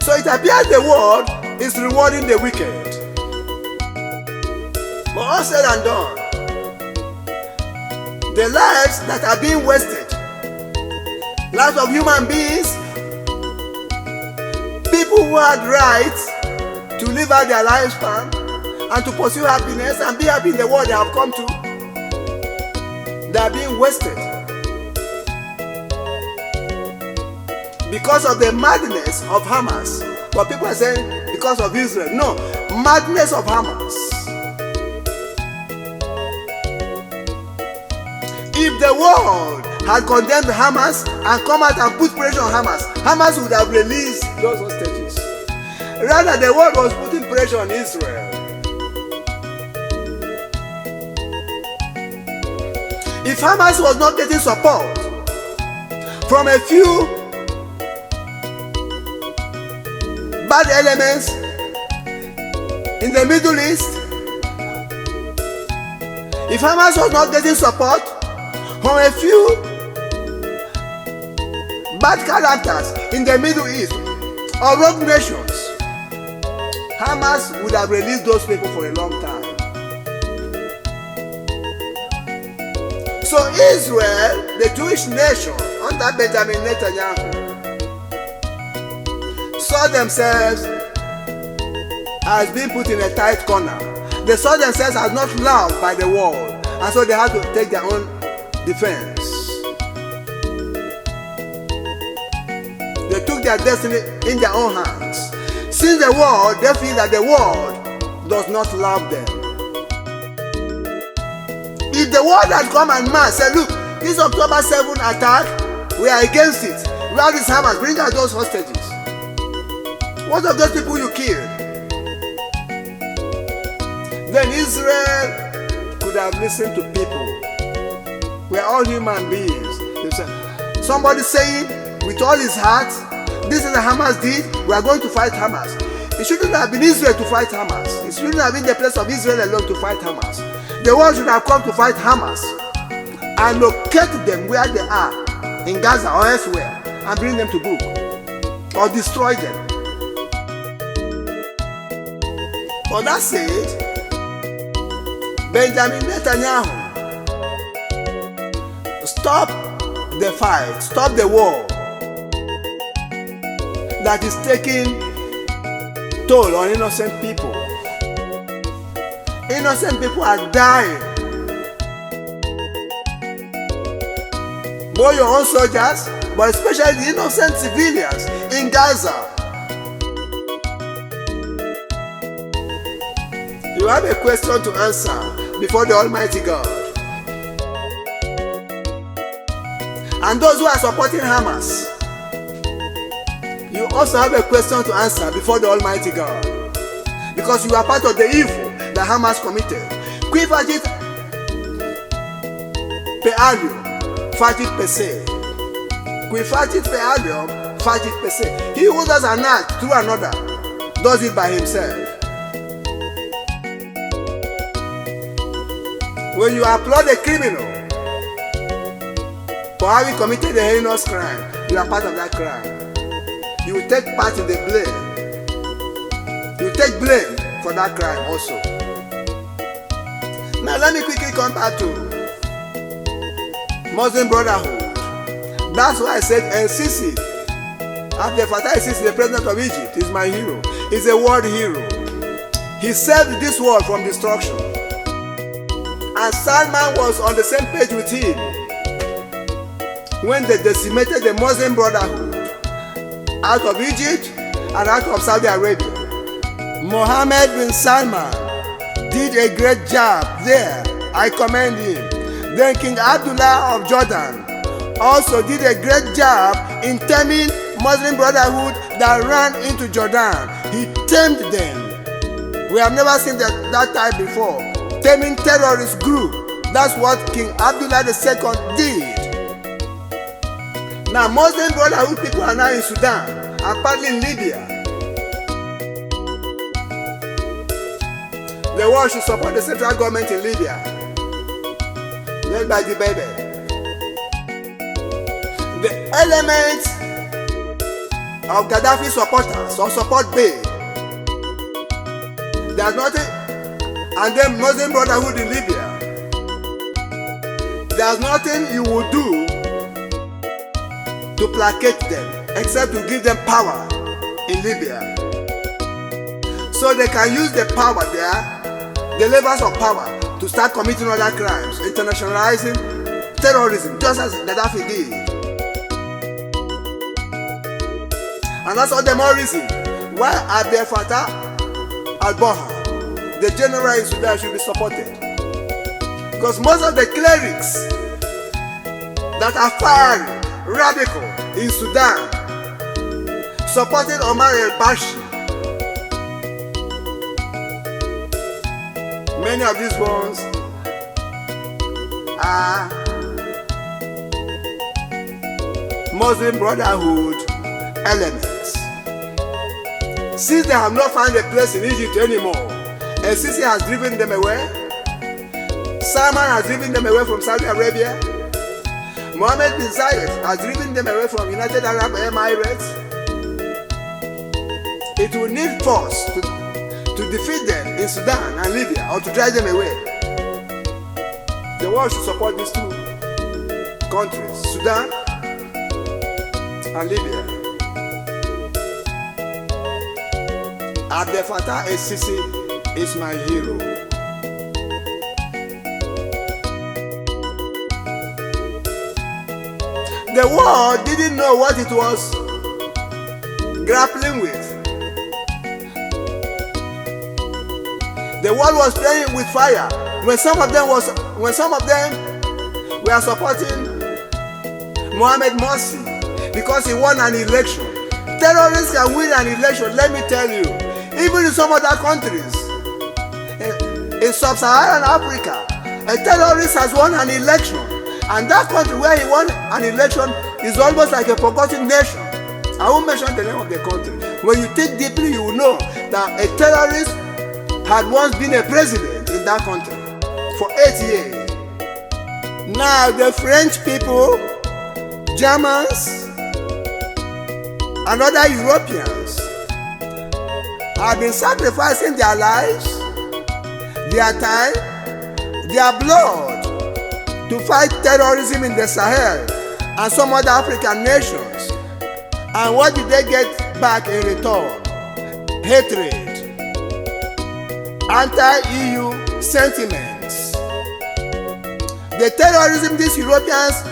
So it appears the world is rewarding the wicked. But all said and done, the lives that are being wasted, lives of human beings, people who had rights to live out their lifespan and to pursue happiness and be happy in the world they have come to, they are being wasted because of the madness of Hamas. But people are saying because of Israel. No, madness of Hamas. If the world had condemned Hamas and come out and put pressure on Hamas, Hamas would have released those hostages. Rather, the world was putting pressure on Israel. If Hamas was not getting support from a few bad elements in the Middle East, if Hamas was not getting support from a few bad characters in the Middle East or rogue nations, Hamas would have released those people for a long time. So Israel, the Jewish nation under Benjamin Netanyahu, saw themselves as being put in a tight corner. They saw themselves as not loved by the world, and so they had to take their own defense. They took their destiny in their own hands. Since the world, they feel that the world does not love them. If the world had come and mass said, look, this October 7 attack, we are against it. We have this hammers, bring out those hostages. What of those people you killed? Then Israel could have listened to people. We are all human beings. Somebody saying with all his heart, this is the Hamas did, we are going to fight Hamas. It shouldn't have been Israel to fight Hamas. It shouldn't have been the place of Israel alone to fight Hamas. The world should have come to fight Hamas and locate them where they are, in Gaza or elsewhere, and bring them to book or destroy them. For that said, Benjamin Netanyahu, stop the fight, stop the war that is taking toll on innocent people. Innocent people are dying. Both your own soldiers, but especially the innocent civilians in Gaza. You have a question to answer before the Almighty God. And those who are supporting Hamas, you also have a question to answer before the Almighty God. Because you are part of the evil that Hamas committed. Qui facit per alium, facit per se. Qui facit per alium, facit per se. He who does an act through another does it by himself. When you applaud a criminal for having committed a heinous crime, you are part of that crime. You will take part in the blame. You will take blame for that crime also. Now let me quickly come back to Muslim Brotherhood. That's why I said NCC, Abdel Fattah al-Sisi, the president of Egypt, is my hero. He's a world hero. He saved this world from destruction. And Salman was on the same page with him when they decimated the Muslim Brotherhood out of Egypt and out of Saudi Arabia. Mohammed bin Salman did a great job there. I commend him. Then King Abdullah of Jordan also did a great job in taming Muslim Brotherhood that ran into Jordan. He tamed them. We have never seen that type before. Taming terrorist group. That's what King Abdullah II did. Now Muslim Brotherhood people are now in Sudan and partly in Libya. The world should support the central government in Libya, led by the baby. The elements of Gaddafi supporters or support Bay, there's nothing, and then Muslim Brotherhood in Libya, there's nothing you will do to placate them except to give them power in Libya, so they can use the power there, the levers of power, to start committing other crimes, internationalizing terrorism, just as Gaddafi did. And that's all the more reason why Abdel Fattah al-Burhan, the general in Sudan, should be supported. Because most of the clerics that are fiery, radical in Sudan supported Omar el-Bashir. Many of these ones are Muslim Brotherhood elements. Since they have not found a place in Egypt anymore, ISSUES has driven them away. Salman has driven them away from Saudi Arabia. Mohammed bin Zayed has driven them away from United Arab Emirates. It will need force to defeat them in Sudan and Libya, or to drive them away. The world should support these two countries, Sudan and Libya. Abdel Fattah el-Sisi is my hero. The world didn't know what it was grappling with. The world was playing with fire when some of them were supporting Mohamed Morsi because he won an election. Terrorists can win an election, let me tell you. Even in some other countries, in sub-Saharan Africa, a terrorist has won an election, and that country where he won an election is almost like a forgotten nation. I won't mention the name of the country. When you think deeply, you will know that a terrorist had once been a president in that country for 8 years. Now the French people, Germans, and other Europeans have been sacrificing their lives, their time, their blood to fight terrorism in the Sahel and some other African nations. And what did they get back in return? Hatred, anti-EU sentiments. The terrorism these Europeans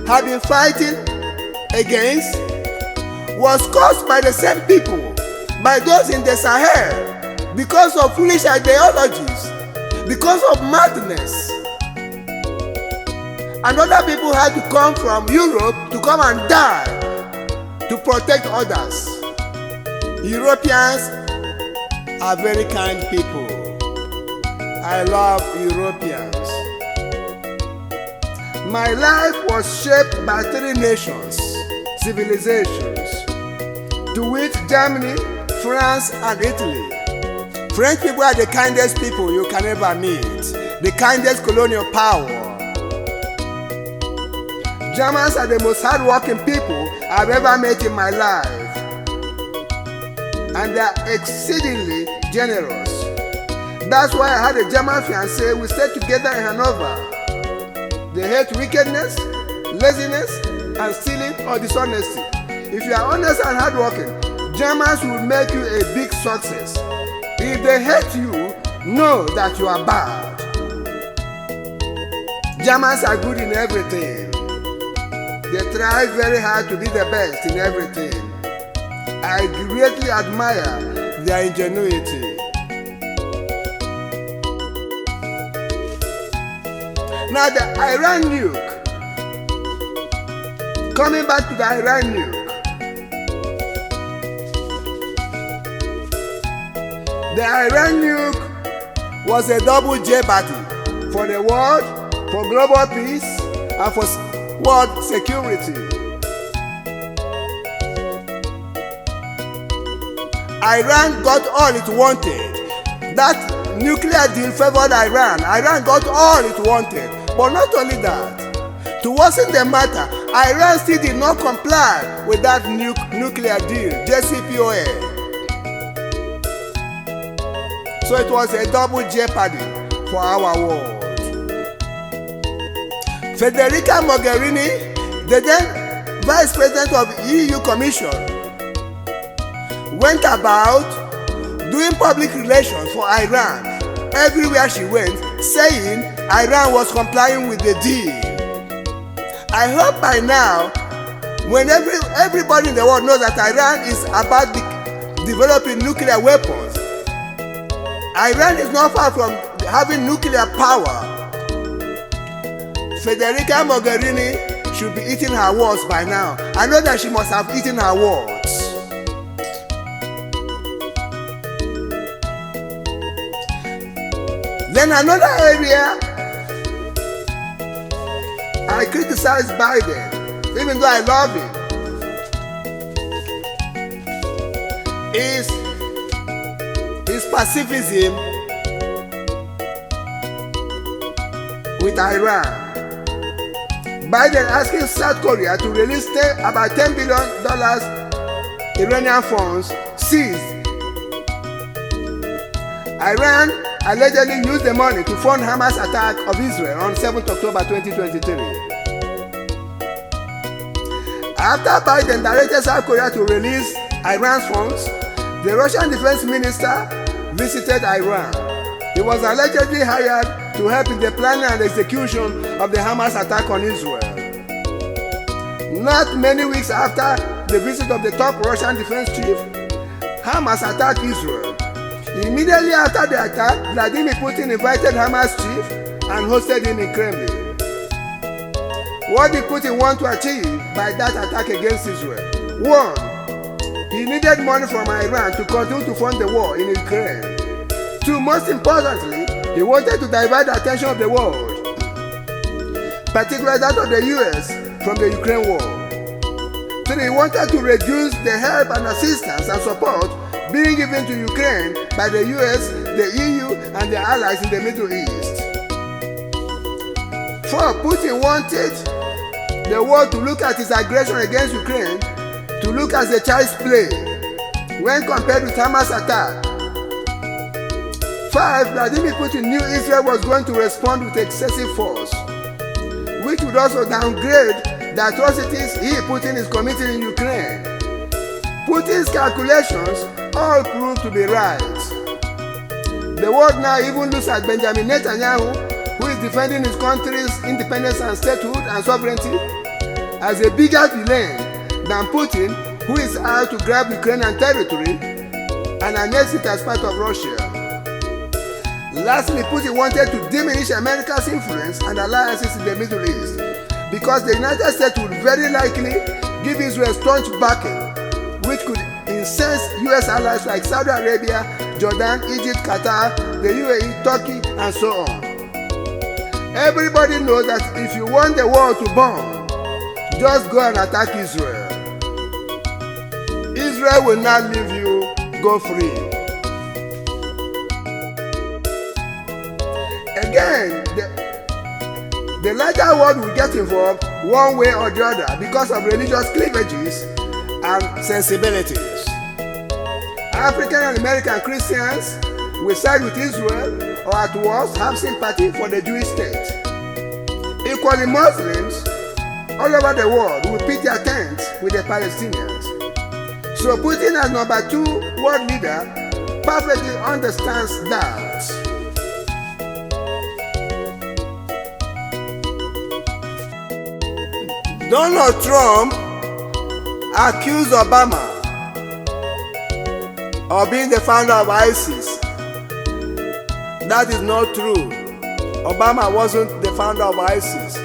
have been fighting against was caused by the same people, by those in the Sahel, because of foolish ideologies, because of madness. And other people had to come from Europe to come and die to protect others. Europeans are very kind people. I love Europeans. My life was shaped by 3 nations, civilizations, to wit Germany, France, and Italy. French people are the kindest people you can ever meet, the kindest colonial power. Germans are the most hardworking people I've ever met in my life, and they are exceedingly generous. That's why I had a German fiancé. We stayed together in Hanover. They hate wickedness, laziness, and stealing or dishonesty. If you are honest and hardworking, Germans will make you a big success. If they hate you, know that you are bad. Germans are good in everything. They try very hard to be the best in everything. I greatly admire their ingenuity. Now the Iran nuke. Coming back to the Iran nuke. The Iran nuke was a double jeopardy for the world, for global peace, and for world security. Iran got all it wanted. That nuclear deal favored Iran. Iran got all it wanted. But not only that, to worsen the matter, Iran still did not comply with that nuclear deal, JCPOA. So it was a double jeopardy for our world. Federica Mogherini, the then Vice President of the EU Commission, went about doing public relations for Iran everywhere she went, saying Iran was complying with the deal. I hope by now, when everybody in the world knows that Iran is about developing nuclear weapons, Iran is not far from having nuclear power. Federica Mogherini should be eating her words by now. I know that she must have eaten her words. Then another area I criticize Biden, even though I love him, is his pacifism with Iran. Biden asking South Korea to release about $10 billion Iranian funds seized. Iran allegedly used the money to fund Hamas attack of Israel on 7th October 2023. After Biden directed South Korea to release Iran's funds, the Russian defense minister visited Iran. He was allegedly hired to help in the planning and execution of the Hamas attack on Israel. Not many weeks after the visit of the top Russian defense chief, Hamas attacked Israel. Immediately after the attack, Vladimir Putin invited Hamas chief and hosted him in Kremlin. What did Putin want to achieve by that attack against Israel? 1. He needed money from Iran to continue to fund the war in Ukraine. 2. Most importantly, he wanted to divert the attention of the world, particularly that of the US, from the Ukraine war. 3. He wanted to reduce the help and assistance and support being given to Ukraine by the US, the EU, and their allies in the Middle East. 4. Putin wanted the world to look at his aggression against Ukraine to look as a child's play when compared with Hamas' attack. 5. Vladimir Putin knew Israel was going to respond with excessive force, which would also downgrade the atrocities Putin is committing in Ukraine. Putin's calculations all proved to be right. The world now even looks at Benjamin Netanyahu, who is defending his country's independence and statehood and sovereignty, as a bigger villain than Putin, who is out to grab Ukrainian territory and annex it as part of Russia. Lastly, Putin wanted to diminish America's influence and alliances in the Middle East because the United States would very likely give Israel staunch backing, which could incense US allies like Saudi Arabia, Jordan, Egypt, Qatar, the UAE, Turkey, and so on. Everybody knows that if you want the world to burn, just go and attack Israel. Israel will not leave you go free. Again, the larger world will get involved one way or the other because of religious cleavages and sensibilities. African and American Christians will side with Israel or at worst have sympathy for the Jewish state. Equally, Muslims all over the world will pitch their tents with the Palestinians. So Putin, as number 2 world leader, perfectly understands that. Donald Trump accused Obama of being the founder of ISIS. That is not true. Obama wasn't the founder of ISIS.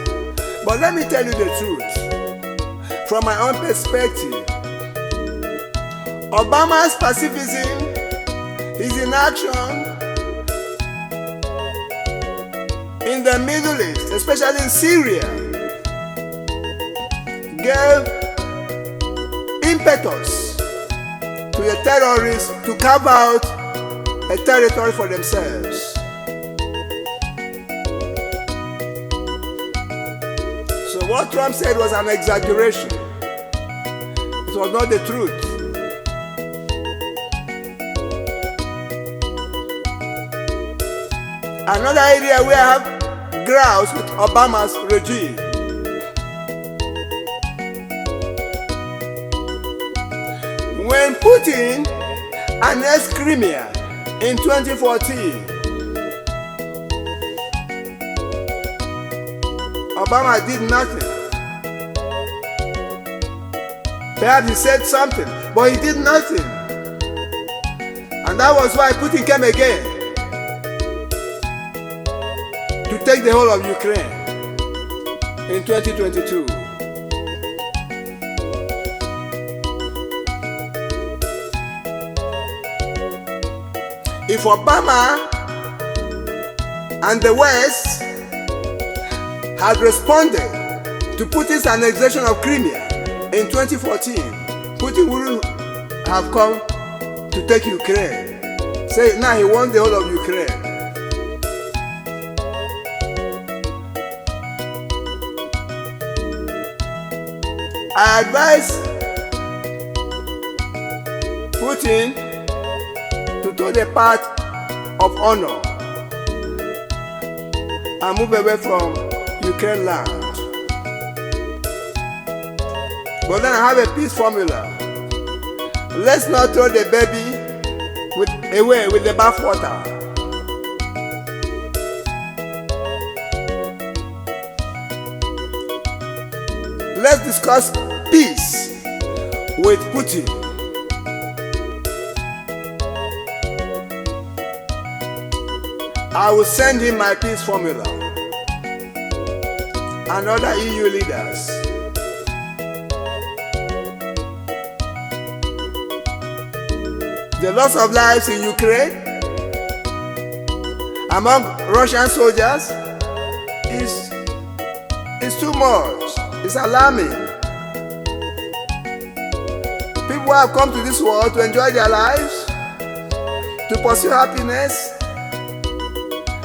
But let me tell you the truth. From my own perspective, Obama's pacifism, his inaction in the Middle East, especially in Syria, gave impetus to the terrorists to carve out a territory for themselves. So what Trump said was an exaggeration. It was not the truth. Another area where I have grouse with Obama's regime. When Putin annexed Crimea in 2014, Obama did nothing. Perhaps he said something, but he did nothing. And that was why Putin came again to take the whole of Ukraine in 2022. If Obama and the West had responded to Putin's annexation of Crimea in 2014, Putin wouldn't have come to take Ukraine. Say now he wants the whole of Ukraine. I advise Putin to toe the path of honor and move away from Ukraine land. But then I have a peace formula. Let's not throw the baby away with the bathwater. Let's discuss peace with Putin. I will send him my peace formula and other EU leaders. The loss of lives in Ukraine among Russian soldiers is too much. It's alarming. People have come to this world to enjoy their lives, to pursue happiness,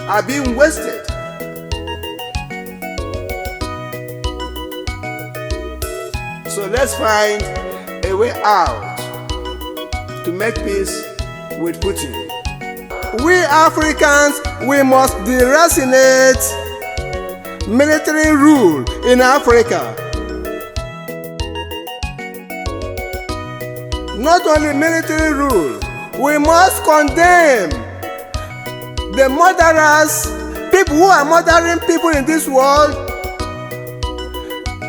are being wasted. So let's find a way out to make peace with Putin. We Africans, we must deracinate military rule in Africa. Not only military rule, we must condemn the murderers, people who are murdering people in this world.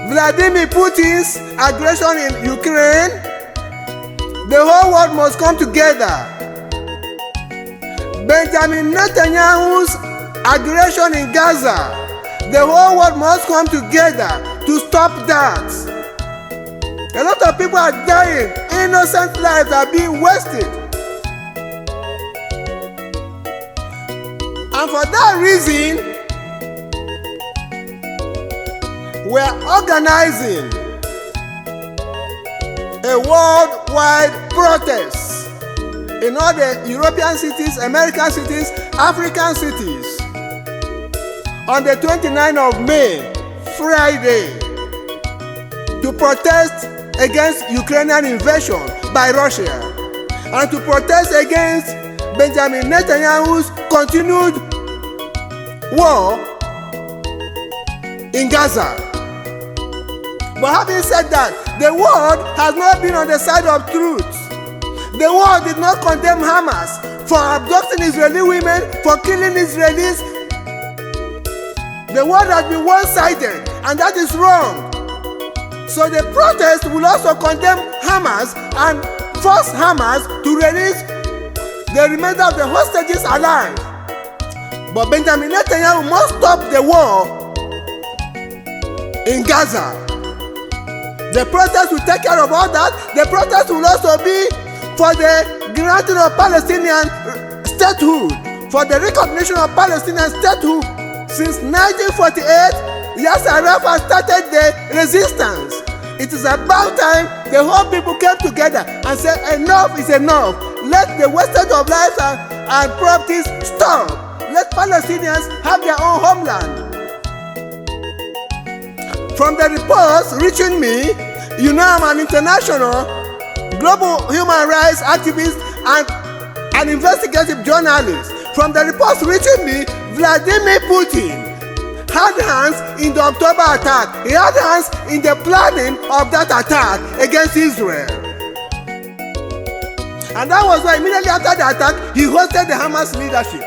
Vladimir Putin's aggression in Ukraine. The whole world must come together. Benjamin Netanyahu's aggression in Gaza. The whole world must come together to stop that. A lot of people are dying. Innocent lives are being wasted. And for that reason, we are organizing a worldwide protest in all the European cities, American cities, African cities on the 29th of May, Friday, to protest against Ukrainian invasion by Russia and to protest against Benjamin Netanyahu's continued war in Gaza. But having said that, the world has not been on the side of truth. The world did not condemn Hamas for abducting Israeli women, for killing Israelis. The world has been one-sided, and that is wrong. So the protest will also condemn Hamas and force Hamas to release the remainder of the hostages alive. But Benjamin Netanyahu must stop the war in Gaza. The protest will take care of all that. The protest will also be for the granting of Palestinian statehood, for the recognition of Palestinian statehood. Since 1948, Yasser Arafat started the resistance. It is about time the whole people came together and said enough is enough. Let the wastage of lives and properties stop. Let Palestinians have their own homeland. From the reports reaching me, you know I'm an international global human rights activist and an investigative journalist. From the reports reaching me, Vladimir Putin had hands in the October attack. He had hands in the planning of that attack against Israel. And that was why immediately after the attack, he hosted the Hamas leadership.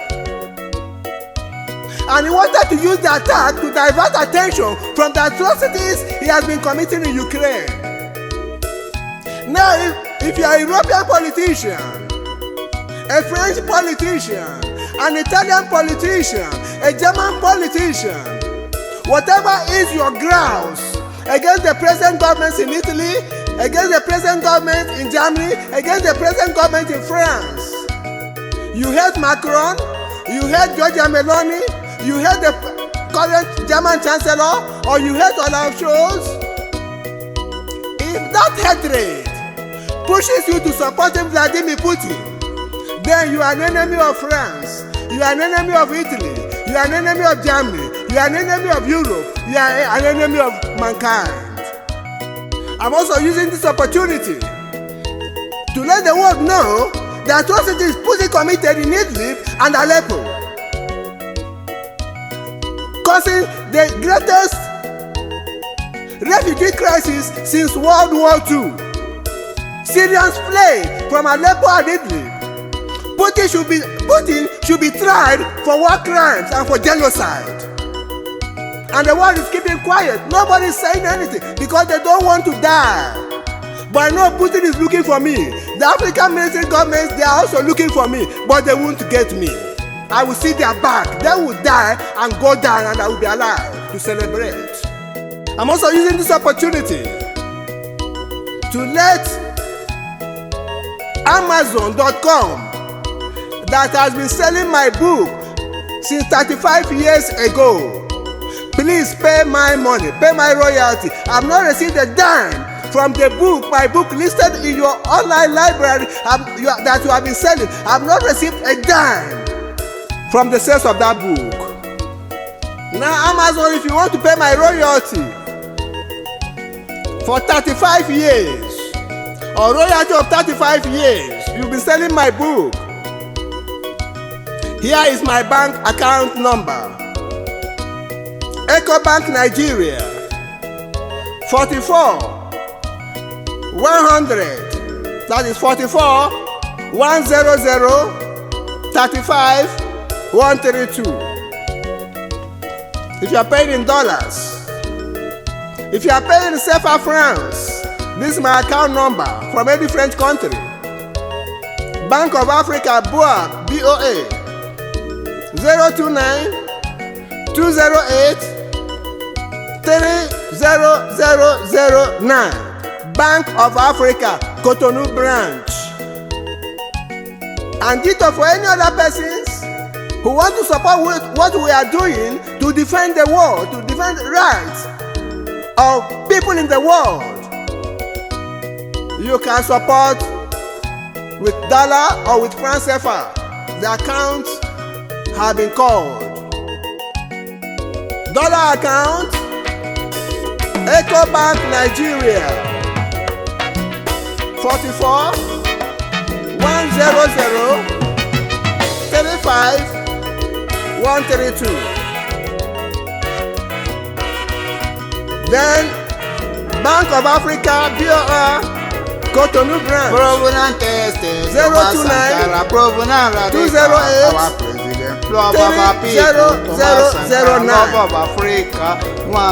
And he wanted to use the attack to divert attention from the atrocities he has been committing in Ukraine. Now, if you are a European politician, a French politician, an Italian politician, a German politician, whatever is your grounds against the present governments in Italy, against the present government in Germany, against the present government in France, you hate Macron, you hate Giorgia Meloni, you hate the current German Chancellor, or you hate Olaf Scholz, if that hatred pushes you to supporting Vladimir Putin, then you are an enemy of France, you are an enemy of Italy, you are an enemy of Germany, you are an enemy of Europe, you are an enemy of mankind. I'm also using this opportunity to let the world know the atrocities Putin committed in Idlib and Aleppo, causing the greatest refugee crisis since World War II. Syrians fled from Aleppo and Idlib Putin should be tried for war crimes and for genocide. And the world is keeping quiet. Nobody is saying anything because they don't want to die. But I know Putin is looking for me. The African military governments, they are also looking for me, but they won't get me. I will see their back. They will die and go down, and I will be alive to celebrate. I'm also using this opportunity to let Amazon.com, that has been selling my book since 35 years ago, please pay my money, pay my royalty. I've not received a dime from the book, my book listed in your online library that you have been selling. I've not received a dime from the sales of that book. Now Amazon, if you want to pay my royalty for 35 years, or royalty of 35 years, you've been selling my book. Here is my bank account number. EcoBank Nigeria 44 100, that is 44 100 35 132. If you are paying in dollars, if you are paying in CFA francs, this is my account number from any French country. Bank of Africa, BOA 029 208 30009. Bank of Africa, Cotonou branch. And ditto for any other persons who want to support what we are doing to defend the world, to defend the rights of people in the world. You can support with dollar or with franc CFA. The accounts have been called. Dollar account, EcoBank Nigeria 44 100 35 132. Then Bank of Africa, BOA Cotonou branch 029 208 Love of our people, love of Africa,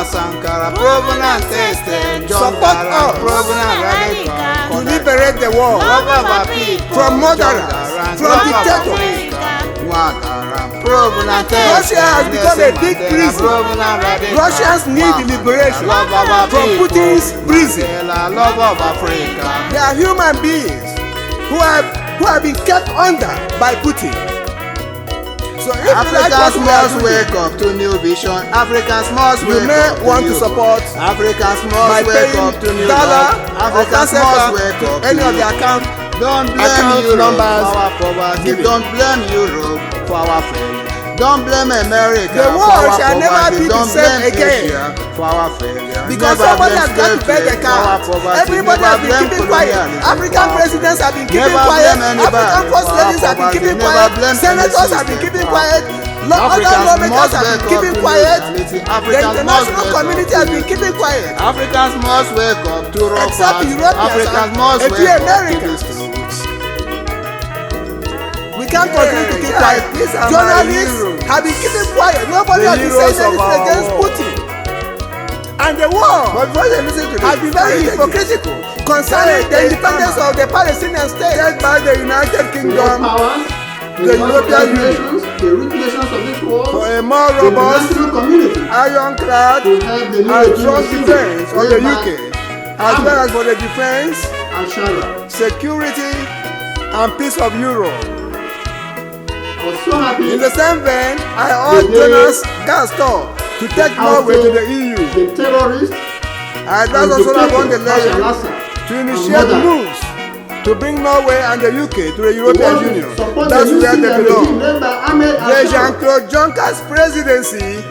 Sankara, provenant tested, support us to liberate the world from murderers, from dictators. Russia has become a big prison. Russians need liberation from Putin's prison. They are human beings who have been kept under by Putin. So if Africans must wake up to new vision. Africans must wake up to new. You may want to support Africans must wake up to new dollar. Africans must wake up to any of the account. Don't blame Europe for our poverty. Don't blame Europe for our failure. Don't blame America the for our world shall never be the same again for our failure. Because somebody has got to pay the count. Everybody has been keeping quiet. African presidents have been keeping quiet. African first ladies have been keeping quiet. Senators have been keeping quiet. Other lawmakers have been keeping quiet. The international community has been keeping quiet. Africans must wake up to rock. Except Europeans Africans must and a few Americans. We can't continue to keep quiet. Journalists have been keeping quiet. Nobody has been saying anything against Putin. And the world has been very hypocritical concerning the independence of the Palestinian state led by the United Kingdom, the European Union, the rich nations of this world, for a more robust, ironclad, and strong defense of the UK, as well as for the defense, security, and peace of Europe. In the same vein, I urge Jonas Gastor to take Norway to the EU. The terrorists, I advise Ursula von der Leyen to initiate moves to bring Norway and the UK to the European Union. That's where they belong. The Jean-Claude Juncker's presidency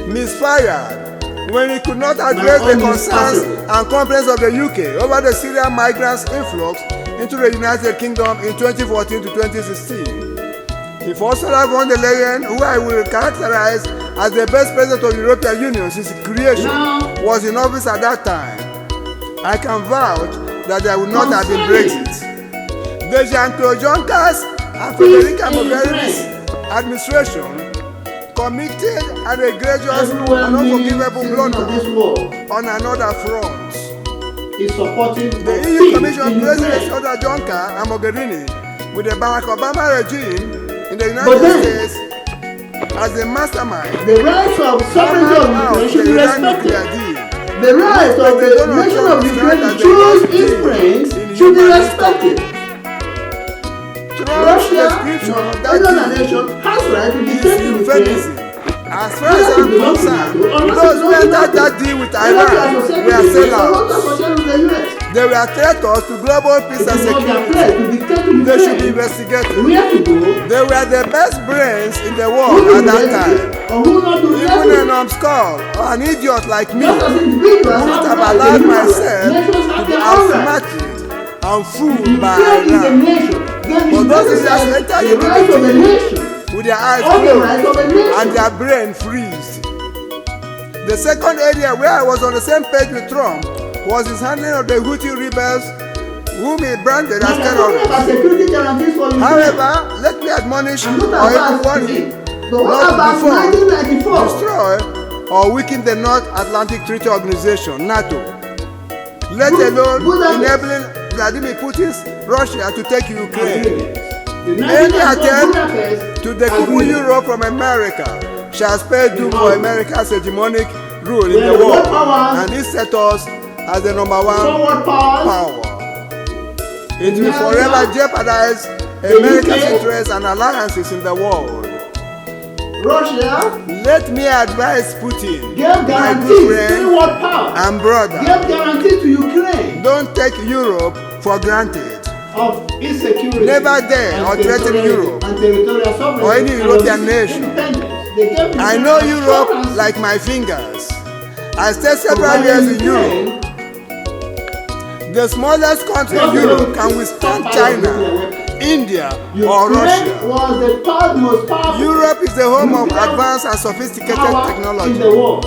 misfired when he could not address the concerns and complaints of the UK over the Syrian migrants' influx into the United Kingdom in 2014 to 2016. If Ursula von der Leyen, who I will characterize as the best president of the European Union since its creation, was in office at that time, I can vouch that there would not have been Brexit. The Jean-Claude Juncker's and peace Federica in Mogherini's Ukraine. administration committed an egregious Everywhere and unforgivable citizen of this blunder world on another front. is supporting The of EU peace Commission in Presidents Ukraine. under Junta and Mogherini with the Barack Obama regime in the But United then- States as the mastermind The rights of sovereignty of Ukraine should be respected. The right of the nation of Ukraine to choose its prince should be respected. Russia, any other nation, has right to dictate to Ukraine. As far as I'm concerned, those who entered that deal with Iran were sellouts. They were traitors to global peace and security. They should be investigated. Where to go? They were the best brains in the world at that time. Or who not to Even let an numbskull or an idiot like me just as individuals would have have rights, allowed they myself nations to have be their own rights. outsmarted and fooled by Ukraine is a Iran nation. Then But it's those who necessary just enter the rights of a unity nation. with their eyes All the closed rights of a nation. and their brain freezed. The second area where I was on the same page with Trump was his handling of the Houthi rebels whom he branded as Now, they're talking terrorists. about security guarantees for Ukraine. However, let me admonish I'm or not even about warn today. you But what not about to before 1994? destroy or weaken the North Atlantic Treaty Organization, NATO, let alone Budapest. enabling Vladimir Putin's Russia to take Ukraine. The Any 1994 attempt Budapest to decouple agreement. Europe from America shall spell doom for America's hegemonic rule in Where the the world, world powers- and this set us as the number one Forward powers. power. It will America, forever jeopardize the America's UK, interests and alliances in the world. Russia Let me advise Putin, gave my guarantees good to friend world power. and brother, Gave guarantees to Ukraine don't take Europe for granted. of its security. Never dare and or threaten territorial- Europe and territorial sovereignty or any and European of nation. independence. They gave I Ukraine know Europe assurance like my fingers. I stayed several provided years in Europe. Ukraine The smallest country in just Europe to can withstand stop our nuclear China, weapons. India, or Ukraine Russia. was the third most powerful Europe is the home of nuclear advanced and sophisticated power in the technology. world.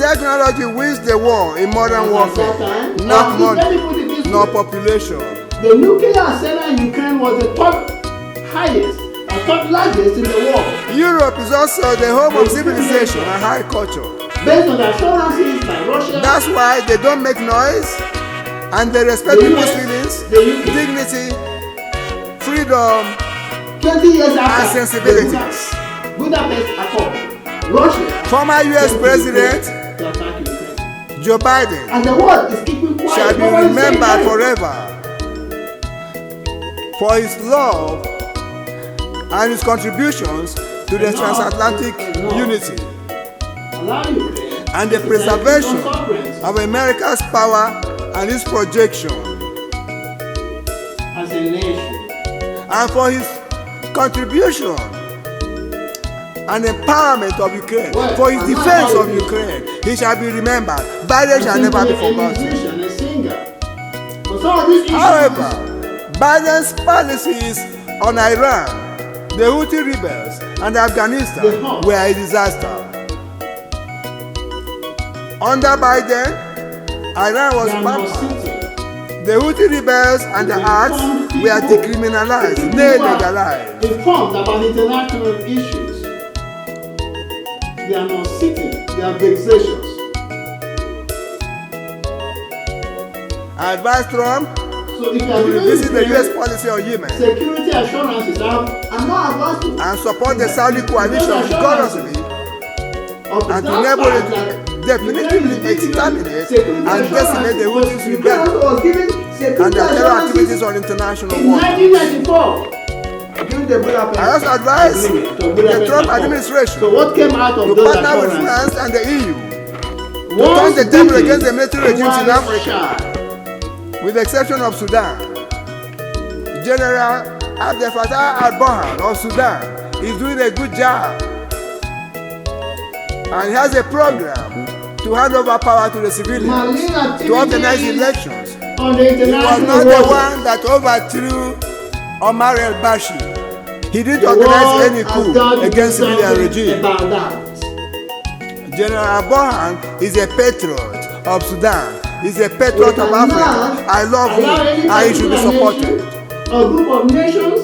Technology wins the war in modern And at warfare, that time, not let me money, put it this nor way. population. The nuclear arsenal in Ukraine was the third highest and third largest in the world. Europe is also the home of civilization and high culture. Based on the assurances by Russia, That's why they don't make noise and they respect The people's US, feelings, the UK. dignity, freedom, 20 years and after sensibilities. the Budapest Accord, Russia Former US came to President Ukraine to attack Ukraine. Joe Biden And the world is keeping quiet. shall be Nobody is saying remembered anything. forever for his love and his contributions to the transatlantic unity Allow Ukraine and the to preservation exercise its own sovereignty of America's power and its projection, as a nation. and for his contribution and empowerment of Ukraine, Well, for his I'm not defense of about it. Ukraine. He shall be remembered. Biden shall never be A forgotten. musician, a singer. But some of these issues, However, Biden's policies on Iran, the Houthi rebels, and Afghanistan were a disaster. Under Biden, Iran was they are not pampered. sitting. The Houthi rebels and the acts were decriminalized, they legalized. Informed about international issues. They are not sitting. They are vexatious. I advised Trump So if you are to giving revisit the Ukraine US policy on Yemen security assurances, I'm not advanced to and support the Saudi coalition vigorously of and to that enable fact it that definitively Ukraine is giving exterminate security and decimate the assurances. Houthis Ukraine rebellion was given and security their terror activities assurances on international in waters. 1994 during the Budapest I also advise Agreement, the Trump Accord. administration So what came out of to those partner with assurances? France and the EU to Once turn the table beaten, against the military regimes in once Africa, shy. with the exception of Sudan. General Abdel Fattah al-Burhan of Sudan is doing a good job and he has a program to hand over power to the civilians, Malign to organize activities elections. on the He was international not the waters. one that overthrew Omar el-Bashir. He didn't The organize world any has coup done against civilian something regime. about that. General al-Burhan is a patriot of Sudan. He's a patriot of We cannot Africa. I love allow any him and he should be particular supported. nation or group of nations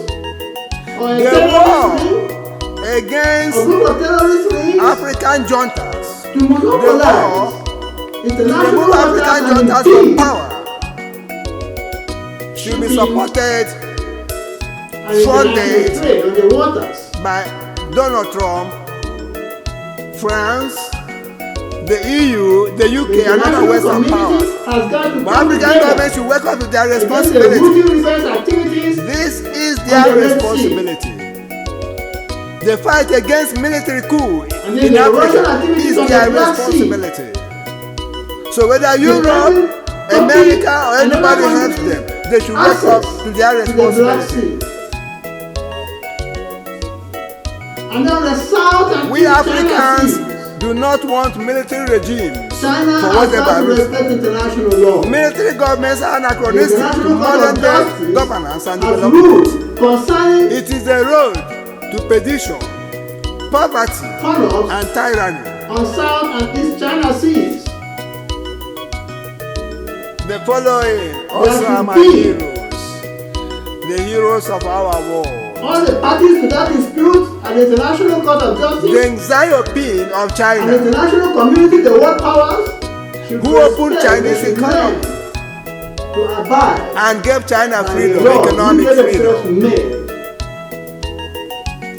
or a The terrorist ring, war a against group of terrorist rings African juntas, to monopolize to international remove waters African and juntas from impede power, should be supported and funded international trade on the waters. by Donald Trump, France, the EU, the UK, The and other international Western powers. community has got to But come African together governments should wake up to their against the responsibility. Houthi rebels activities. This is On their the Red Sea. responsibility. The fight against military coup And then in the Russian Africa activities is on the their Black Sea. responsibility. So whether Europe, Turkey, America, or and anybody other helps countries them, they should wake up access to their to the Black responsibility. Sea. And then the South and We East China Africans Seas. do not want military regimes. China For has whatever got to reason. respect international law. Military governments are anachronistic to International Court modern of day Justice governance and has development. ruled concerning It is a road to perdition, poverty, follow-ups and tyranny. on South and East China Seas. The following also are my heroes, the heroes of our war. All the parties to that dispute at the International Court of Justice Deng Xiaoping of and the China, international community, the world powers, should who opened respect Chinese the economy men to abide and gave China by freedom, the law economic which they themselves freedom, made.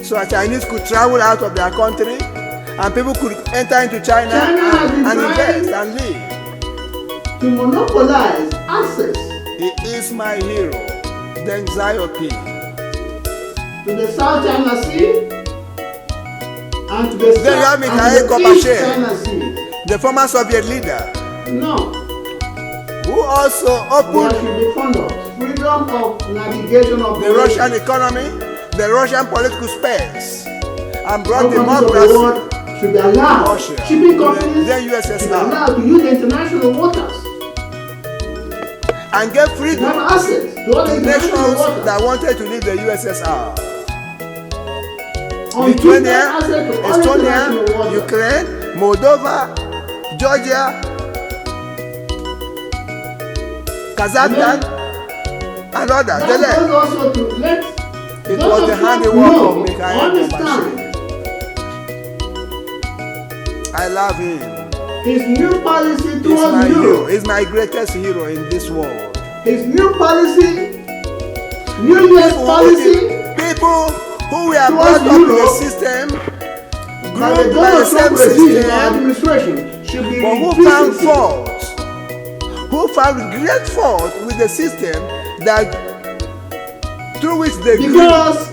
so that Chinese could travel out of their country and people could enter into China, China has been and trying invest and live. to monopolize access He is my hero, Deng Xiaoping. to the South China Sea and to the Then you have South Mikhail and the East Gorbachev. China Sea. The former Soviet leader, No, who also there opened should be funded freedom of navigation of the Russian economy, the Russian political space, and brought All countries of the democracy world should be allowed. Russia, Shipping companies then should be USSR, allowed to use the international waters. and gave They freedom have access to all the to international nations waters. that wanted to leave the USSR. Until they Lithuania, have access to all Estonia, international waters. Ukraine, Moldova, Georgia, Kazakhstan, and others. They That left. goes also to let It those was of the us handiwork know, of Mikhail understand I love him. his new policy He's towards my hero. Europe. He's my greatest hero in this world. His new policy, New Year's policy, People who were towards brought up in a Europe system, by the groomed by the Donald same Trump regime or system, administration should be but who found revisited. fault, who found great fault with the system that through which they grew Because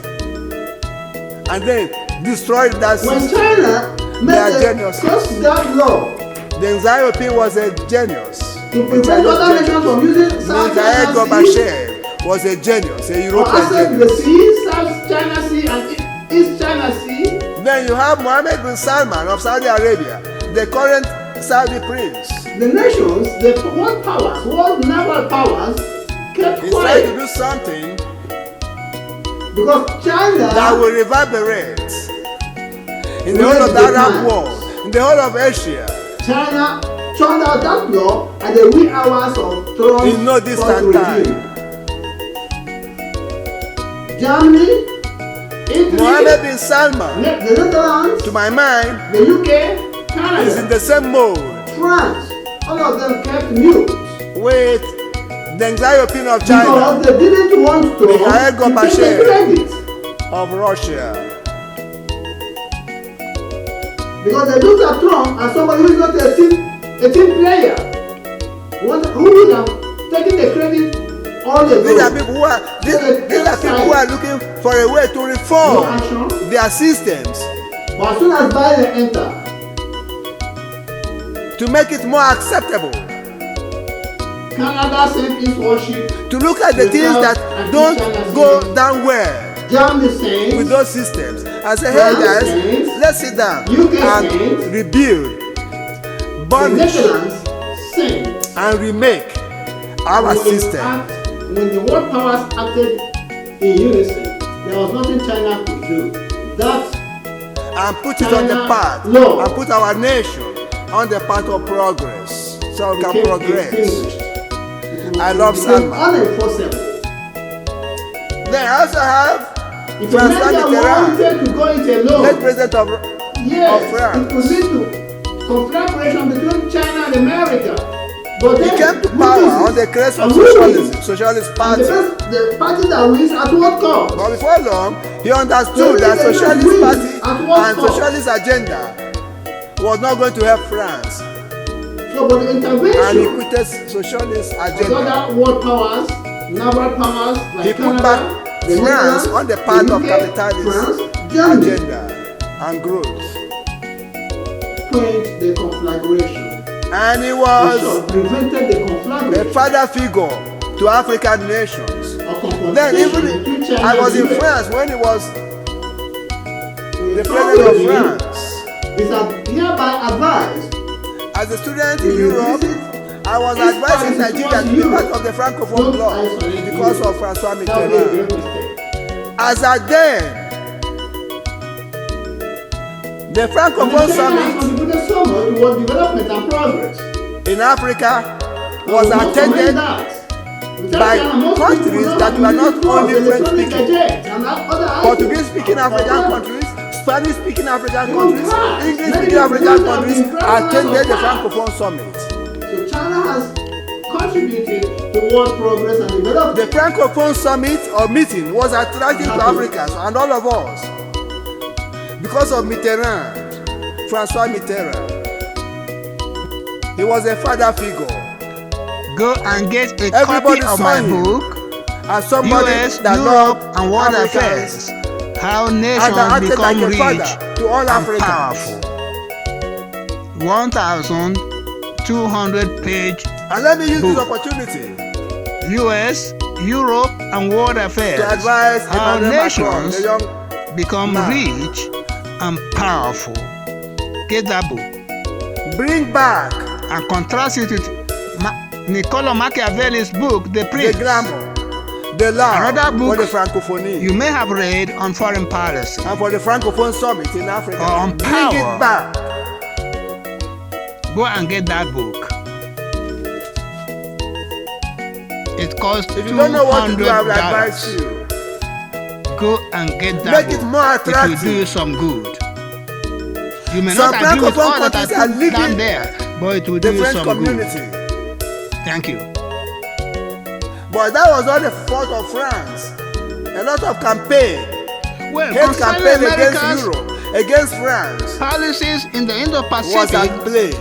and then destroyed that when system. China They are made a geniuses. cross-guard law Deng Xiaoping was a genius. to prevent other nations from using South Mikhail China Sea Gorbachev was a genius, a or European access to the genius. sea, South China Sea and East China Sea. Then you have Mohammed bin Salman of Saudi Arabia, the current Saudi prince. The nations, the world powers, world naval powers kept He's trying to quiet do something because China that will reverberate in the Will whole of the take Arab time. world, in the whole of Asia, China turned out that law at the wee hours of Trump's in no distant first time. regime. Germany, Italy, Mohammed bin Salman, the Netherlands, to my mind, the UK, is in Canada, the same mode France, all of them kept mute with Deng Xiaoping of China, because they didn't want to Mikhail take the Gorbachev. credit. of Russia. Because they looked at Trump as somebody who is not a team player. Who would have taken the credit all the These are way. people who are looking for a way to No reform action. their systems But as soon as Biden enter, to make it more acceptable, Canada sent its warship. to look at the things that don't go down well Germany sent. with those systems and say, hey guys, let's sit down and rebuild, The burnish, Netherlands sent. and remake our When system. when the world powers acted in unison, there was nothing China could do. That And put it on the China path, law and put our nation on the path of progress, so we can became progress. extinguished. I love It became Salman. unenforceable. Then I also have If François America Mitterrand, wanted to go it alone, late president of yes, France. it could lead to conflagration between China and America. But He then, came to who power is it? on the crest of And who is socialism, it? socialist And party. the party that wins at what cost? But before long, he understood The that reason socialist wins party at what and cost? socialist agenda was not going to help France, So, but the and he intervention quitted socialist of agenda. other world powers, naval powers like He put Canada, back the France Netherlands, on the path the of UK, capitalist France, Germany, agenda and growth. quenched the conflagration. And he Bishop was prevented the a conflagration father figure to African nations. of confrontation Then between even China I was and in the US. France when he was the Probably president of France. is that hereby advised As a student in to Europe, visit I was East advising Paris Nigeria towards to be part Europe. of the Francophone Don't bloc isolate because Europe. of François That would be a Mitterrand. great mistake. As at then, the And Francophone China has summit contributed so much towards development and progress. in Africa was We must commend attended that. Without by China, most people countries don't that have were not used only phones, French electronic speaking, gadgets, and other items. Portuguese-speaking African However, countries, Spanish-speaking African In countries, fact, English-speaking many African countries countries have been presidents attended of the that. Francophone summit. So China has contributed toward progress and development. The Francophone summit or meeting was attractive to Africans and all of us because of Mitterrand, François Mitterrand. He was a father figure Go and get a Everybody copy of saw my him book, as somebody US, that Europe, loved and World Africans Affairs. How and that nations acted become like a rich father to all and Africans. powerful. 1,200-page And let me use this book. opportunity US, Europe, and World to Affairs. advise How Emmanuel Macron, nations the young become man. rich and powerful. Get that book bring back and contrast it with Niccolo Machiavelli's book, The the Prince. glamour, the love Another for book the Francophonie You may have read on foreign policy and for the Francophone summit in Africa. or on Bring power. it back. Go and get that book. It costs If you don't know what to do, I will advise $200. you. Go and get that Make book. it more It will attractive. do you some good. You may Some not agree with Francophone all that I countries are put leaving down there, but it will The do you French some community. good. Thank you. But that was not the fault of France. A lot of campaign, Well, hate concerning campaign against America's Europe, against France policies in the was Indo-Pacific, at play.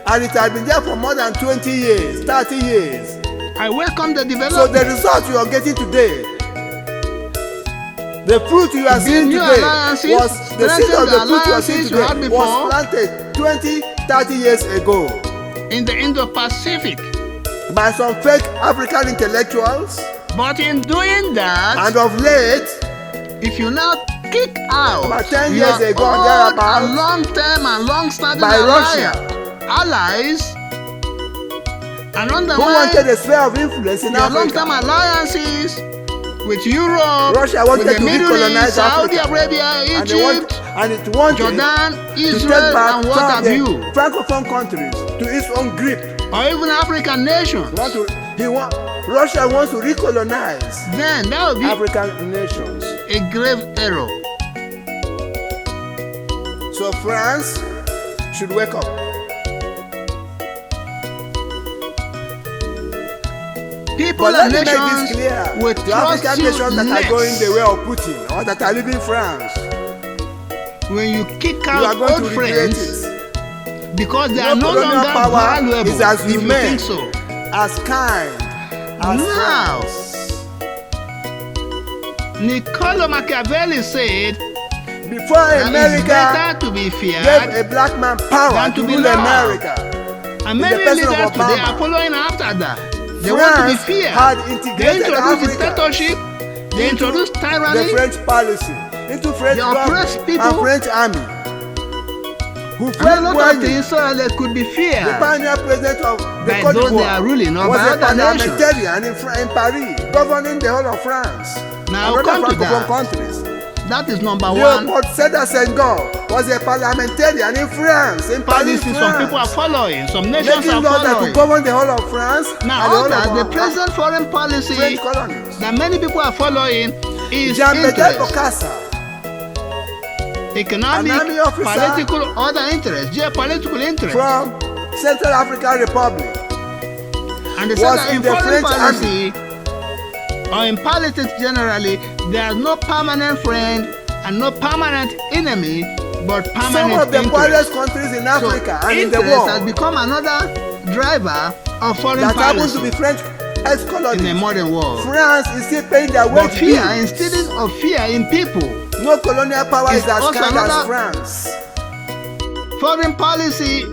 And it had been there for more than 20 years, 30 years. I welcome the So development. the result you are getting today, the fruit you are seeing new today, alliances, was the seed of the strengthen the fruit you are seeing alliances you had today before. was planted 20, 30 years ago in the Indo-Pacific. by some fake African intellectuals. But in doing that, And of late, if you now kick out About 10 your years ago, old thereabout, and long-term and long-standing by Russia, allies and who undermine wanted a sphere of influence in your long-term Africa, alliances with Europe, Russia wanted with the to Middle recolonize East, Saudi Africa. Arabia, and, they want, Egypt, and it wanted Jordan, to take Israel, back and what some of have the you, Francophone countries to its own grip. or even African nations. Russia wants to recolonize Then that would be African nations. a grave error. So France should wake up. People But and let me make nations this clear. will The trust African you nations that less are going the way of Putin or that are leaving France, when you kick you are out going old to regret friends it. because they are no colonial longer power valuable. is as if you humane, think so. as kind, as Now, France. Niccolo Machiavelli said Before that it's America better to be gave feared, a black man power than to to be rule loved. America, and in many the person of leaders today Obama, are following after that. They want to be France feared. had They integrated introduced Africa dictatorship. They introduced the tyranny. French policy into French They oppressed government people. and French army. Who And a Fred lot of Boigny, things so they could be the feared pioneer president of the by Côte those they are d'Ivoire, ruling or was by a other nations. parliamentarian in Paris, governing the whole of France. Now, and come other to Francophone that. countries. That is number one. Leopold Sédar Senghor was a parliamentarian in France, in Paris, Policy some people are France, following. Some nations making are laws that following. could govern the whole of France Now, and the all whole that, of the our present foreign policy French colonies. that many people are following His Jean-Pierre interest, Bokassa, economic, an army officer political, other interests, geopolitical interests. from Central African Republic, And they was said that in in the foreign French policy or in politics generally, there is no permanent friend and no permanent enemy, but some permanent of the interest. poorest countries in Africa So and in the interest has world become another driver of foreign that happens to policy be French in ex-colonies. the modern world. France is still paying their But wage fear, bills. instead of fear in people, No colonial power It's is as also kind as another- France. foreign policy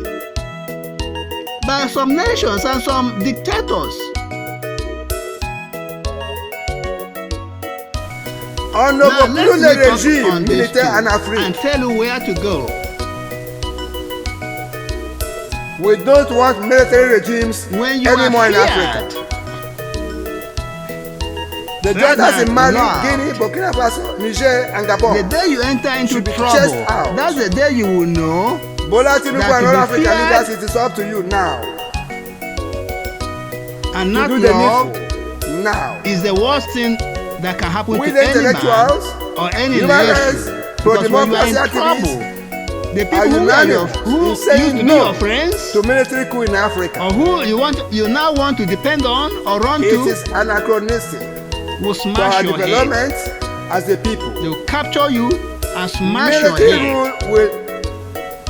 by some nations and some dictators. On Now, overthrew let the me talk regime, on this militaire too and Afrique. and tell you where to go. We don't want military regimes When you anymore are in Africa. feared, The Right Juntas now, in Mali, now. Guinea, Burkina Faso, Niger, and the Gabon. day you enter into Should be trouble, chased out. that's the day you will know Bola Tinubu that and to all be African feared leaders, it is up to you now and to not do the love needful. Now. is the worst thing that can happen With to the any man intellectuals, or any human nation. rights, Because when you are in pro-democracy trouble, activists the are people who are unanimous who in used saying to be no your friends to military coup in Africa. or who you now want to depend on or run It to is anachronistic will to our smash your head. development as a people. They will capture you and smash your Military head rule will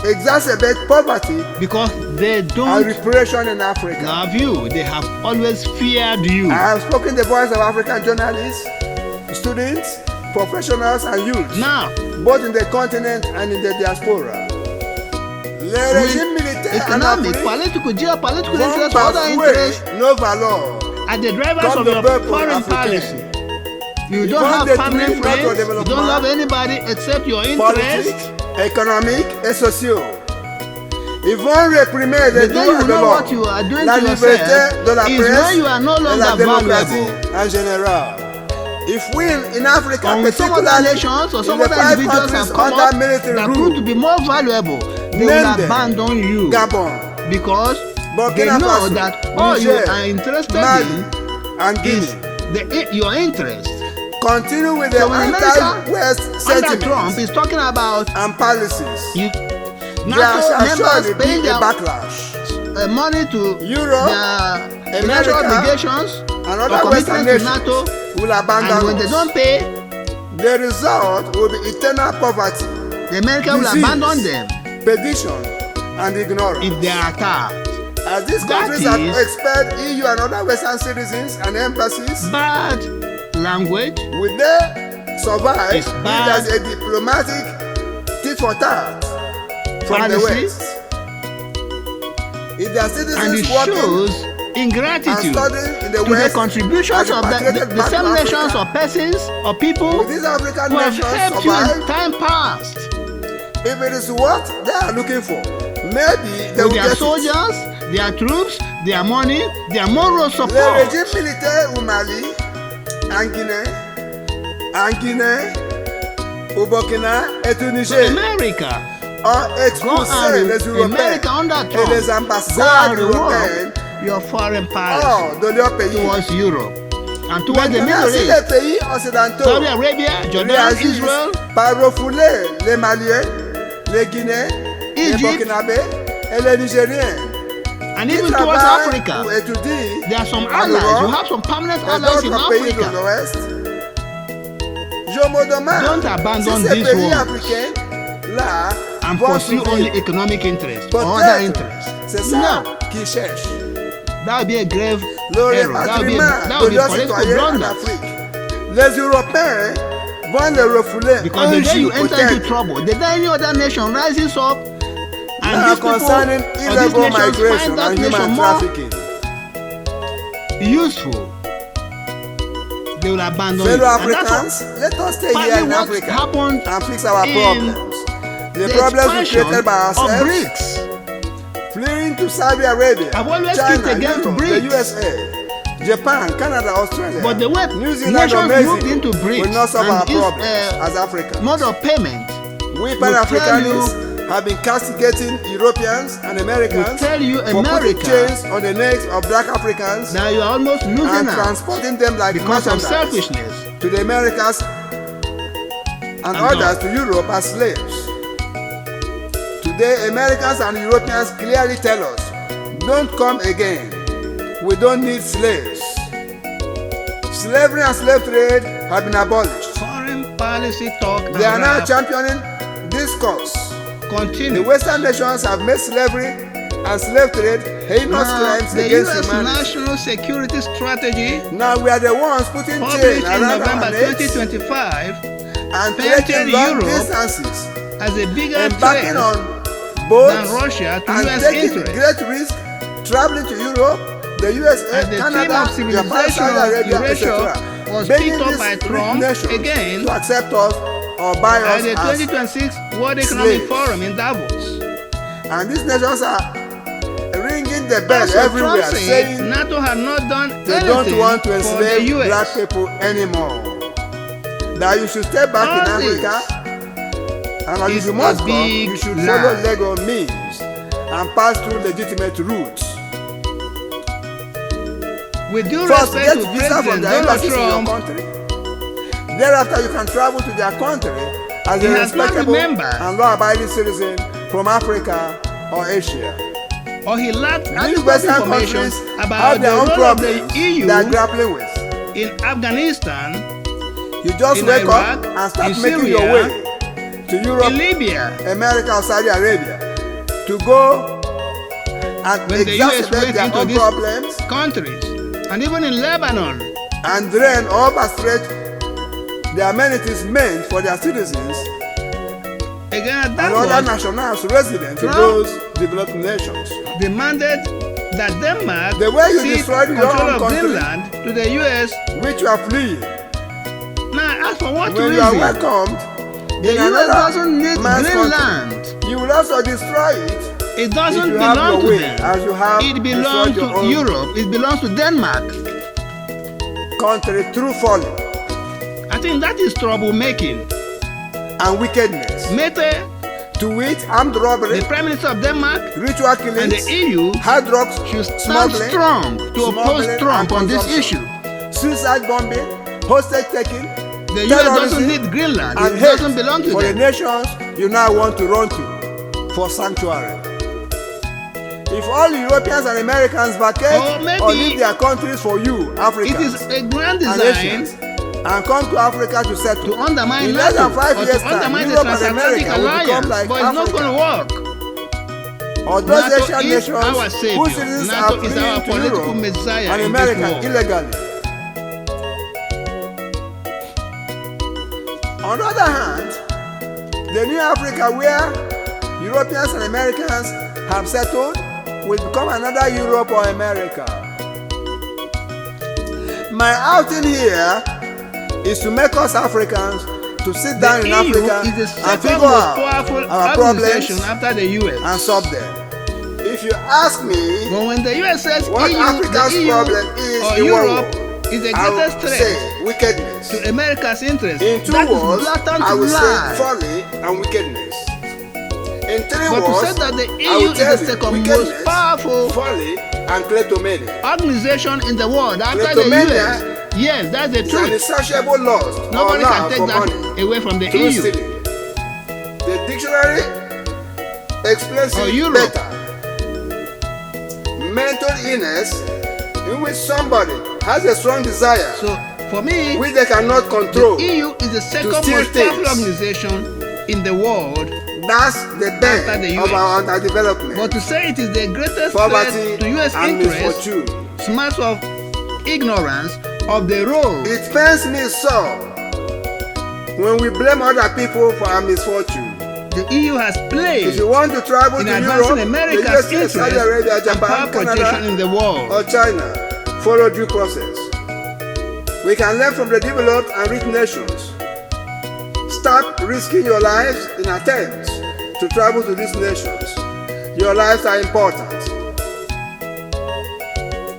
exacerbate poverty because they and don't repression in Africa. love you. They have always feared you. I have spoken the voice of African journalists, students, professionals, and youth, Now, both in the continent and in the diaspora. Le régime militaire en economic, Afrique political, geopolitical vont interests, other bafouer interests nos valeurs. are the drivers Comme of le your peuple foreign africain. policy. You Ils don't vont have détruire permanent notre friends. You développement don't love anybody except your politiques, interests. économiques et sociaux. Ils vont réprimer les The day droits you de know what you l'homme, are doing la to liberté yourself de la is presse when you are no et la longer démocratie valuable. en général. If we in Africa, Or with some other particularly nations or in some the other 5 individuals countries have come under up military that prove to rule, be more valuable, they will Name them. abandon you Gabon, because they Burkina know Faso, that all you Niger, are interested Mali, in and is Guinea, your interest. continue with the So when anti-West Under Trump sentiments is talking about and policies. you, There shall NATO members surely paying be a their backlash. money to Europe, their America, financial obligations And or other Western commitments to nations NATO, will abandon and when they us. don't pay, The result will be eternal poverty, the America will disease, abandon them perdition, and ignorance. if they are attacked. As these That countries have is- expelled EU and other Western citizens and embassies, Bad language will they survive It's if bad. there's a diplomatic tit for tat from the policy, West? If their and citizens it working shows and ingratitude studying in the to the West contributions are of repatriated the back to same nations Africa, or persons or people will these African who have nations helped you in survive? time past If it is what they are looking for, maybe they with will their get it. soldiers, their troops, their money, their moral Le support. régime militaire au Mali, en Guinée, au Burkina et au Niger America, ont go expulsé les and Européens America under et Trump, les go ambassades and européennes rework your foreign policy hors de leur pays. towards Europe and towards the Maintenant, Middle si East. les pays occidentaux Saudi Arabia, Jordan, réagissent Israel, par refouler les Maliens, les Guinéens, les Egypt, Burkinabés et les Nigériens and qui even towards travaillent Africa. pour étudier There are some en allies. You Europe have some permanent et allies in d'autres pays de Africa. l'Ouest. Je me demande Don't abandon si ces these pays ones africains-là and vont pursue survivre. only economic interest or other Peut-être interests. c'est ça No, qu'ils cherchent. that would be a grave Le error. That would be répatriement a de leurs political citoyens en blunder. Afrique. Les Européens vont les refouler Because un the day you jour enter into peut-être. trouble, the day any other nation rises up, and Now these people or concerning these illegal nations migration find that and nation human more trafficking. useful, they will abandon Fellow it. And that's Africans, let us stay partly here in what Africa happened and fix our in problems. The the problems we expansion created by of ourselves, BRICS. fleeing to Saudi Arabia, I've always China, kicked against Europe, BRICS. the USA, Japan, Canada, Australia, But the way New Zealand nations or Mexico moved into BRICS will not solve our and its problems as Africans. mode of payment We will tell Pan-Africanists have been castigating Europeans and Americans tell you for putting America chains on the necks of black Africans now you are almost losing and out transporting them like because of merchandise selfishness. to the Americas and others to Europe as slaves. Today, Americans and Europeans clearly tell us, don't come again. We don't need slaves. Slavery and slave trade have been abolished. Foreign policy talk They are and now rap championing this cause. The continue. Western nations have made slavery and slave trade heinous Now, crimes the against U.S. humanity. National Security Strategy, Now we are the ones putting chains published in around November our necks 2025, and painted taking long Europe distances, as a bigger embarking threat on than boats Russia to and U.S. taking interests. great risk traveling to Europe, the USA, As the theme Canada, of Japan, civilization Saudi of Arabia, Eurasia etc. was begging picked up these by rich Trump nations again to accept us or buy at us the as 2026 World Economic slaves. Forum in Davos. And these nations are ringing the bell Also, everywhere Trump said saying NATO had not done they anything don't want to for the enslave U.S. black people anymore. That you should stay back All in this Africa, and if is you must a come, big you should lie. follow legal means and pass through legitimate routes. With due First, respect get to visa from President the Donald embassies in your Trump, country. Thereafter, you can travel to their country as He a has not respectable remembered. and law-abiding citizen from Africa or Asia. or he lacked These adequate Western information countries about have the their own role of the problems EU they are grappling with. in Afghanistan, You just in wake Iraq, up and start in making your Syria, way to Europe, in Libya, America, or Saudi Arabia to go and when the US exacerbate went their into own these problems countries, and even in Lebanon, and drain or overstretch the amenities meant for their citizens again at and that other was nationals residents in Trump those developed nations. demanded that Denmark The way you cede destroyed your control own of country, Greenland to the US. which you are fleeing, Now, as for what when you are reason? welcomed The in US another doesn't need man's Greenland. country, you will also destroy it It if doesn't you have belong your to way, them. as you have It destroyed belongs your to own Europe. It belongs to Denmark. country through folly I think that is troublemaking. and wickedness. Mete, To wit, armed robbery, the Prime Minister of Denmark, ritual and killings, the EU hard drugs, should stand smuggling, strong to oppose smuggling Trump and on this consumption, issue. suicide bombing, hostage taking, The US doesn't terrorism, need Greenland. and It hate doesn't belong to for the them. nations you now want to run to for sanctuary. If all Europeans and Americans vacate Or maybe or leave their countries for you, It Africans is a grand and design Asians, and come to Africa to settle, to undermine in less NATO than 5 or years to time, undermine the Europe and transatlantic America will alliance, become like but it's not going to Africa. work. Or those NATO Asian is nations our savior. whose citizens NATO are is fleeing our to political Europe messiah and in this America war. illegally. On the other hand, the new Africa where Europeans and Americans have settled will become another Europe or America. My outing here is to make us Africans to sit down The in EU Africa is the and second figure most out powerful our problems organization after the US. and solve them. If you ask me But when the US says what EU, Africa's the EU problem is or in one Europe word, is the I will greatest threat say wickedness. to America's interest, In 2 that words, is blatant I will say lie. folly and wickedness. In 3 But to words, say that the I EU will is tell the you second most wickedness, powerful folly, and kleptomania. organization in the world after the Kleptomania US, yes, that's the It's an truth. insatiable lust or Nobody can love take for that money away from the through EU. stealing. The dictionary explains Or it Europe. better. Mental illness in which somebody has a strong desire So for me, which they cannot control. the EU is the second most steal powerful things. organization in the world. That's the After the bane US. of our underdevelopment, But to say it is the greatest poverty, threat to US and interests, misfortune. smarts of ignorance of the role It pains me so when we blame other people for our misfortune. the EU has If played you want to travel in to advancing Europe, the America's USA, interests Saudi Arabia, and power Japan, projection in Canada, the world. or China, follow due process. We can learn from the developed and rich nations. Stop risking your lives in attempts to travel to these nations. Your lives are important.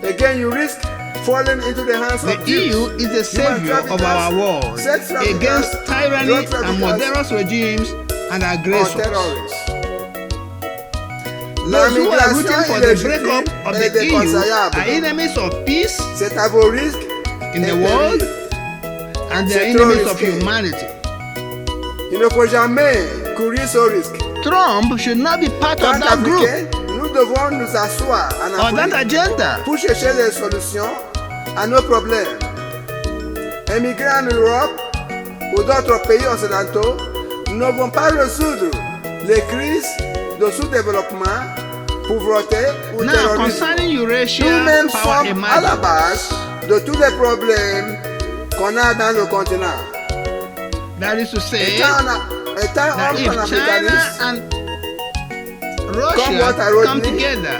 Again, you risk falling into the hands The of Jews, EU is the savior of our world sex traffickers, against tyranny drug and traffickers, murderous regimes and or aggressors. terrorists. Those who are rooting migration for the illégitime breakup of est the EU déconseillable. are enemies of peace C'est à vos risques in et the world périls. and they are C'est trop enemies of risqué. humanity. Il ne faut jamais courir ce risque. Trump should not be part Tant of that group qu'Africains, nous devons nous asseoir en or that Afrique agenda. pour chercher les solutions à nos problèmes. Émigrer en Europe ou d'autres pays occidentaux ne vont pas résoudre les crises de sous-développement, pauvreté ou Now, terrorisme. concerning Eurasia Nous-mêmes power sommes à la emergence, base de tous les problèmes qu'on a dans le continent. that is to say, Étant that homme if China panafricaniste, and Comme what I Russia wrote come me, together,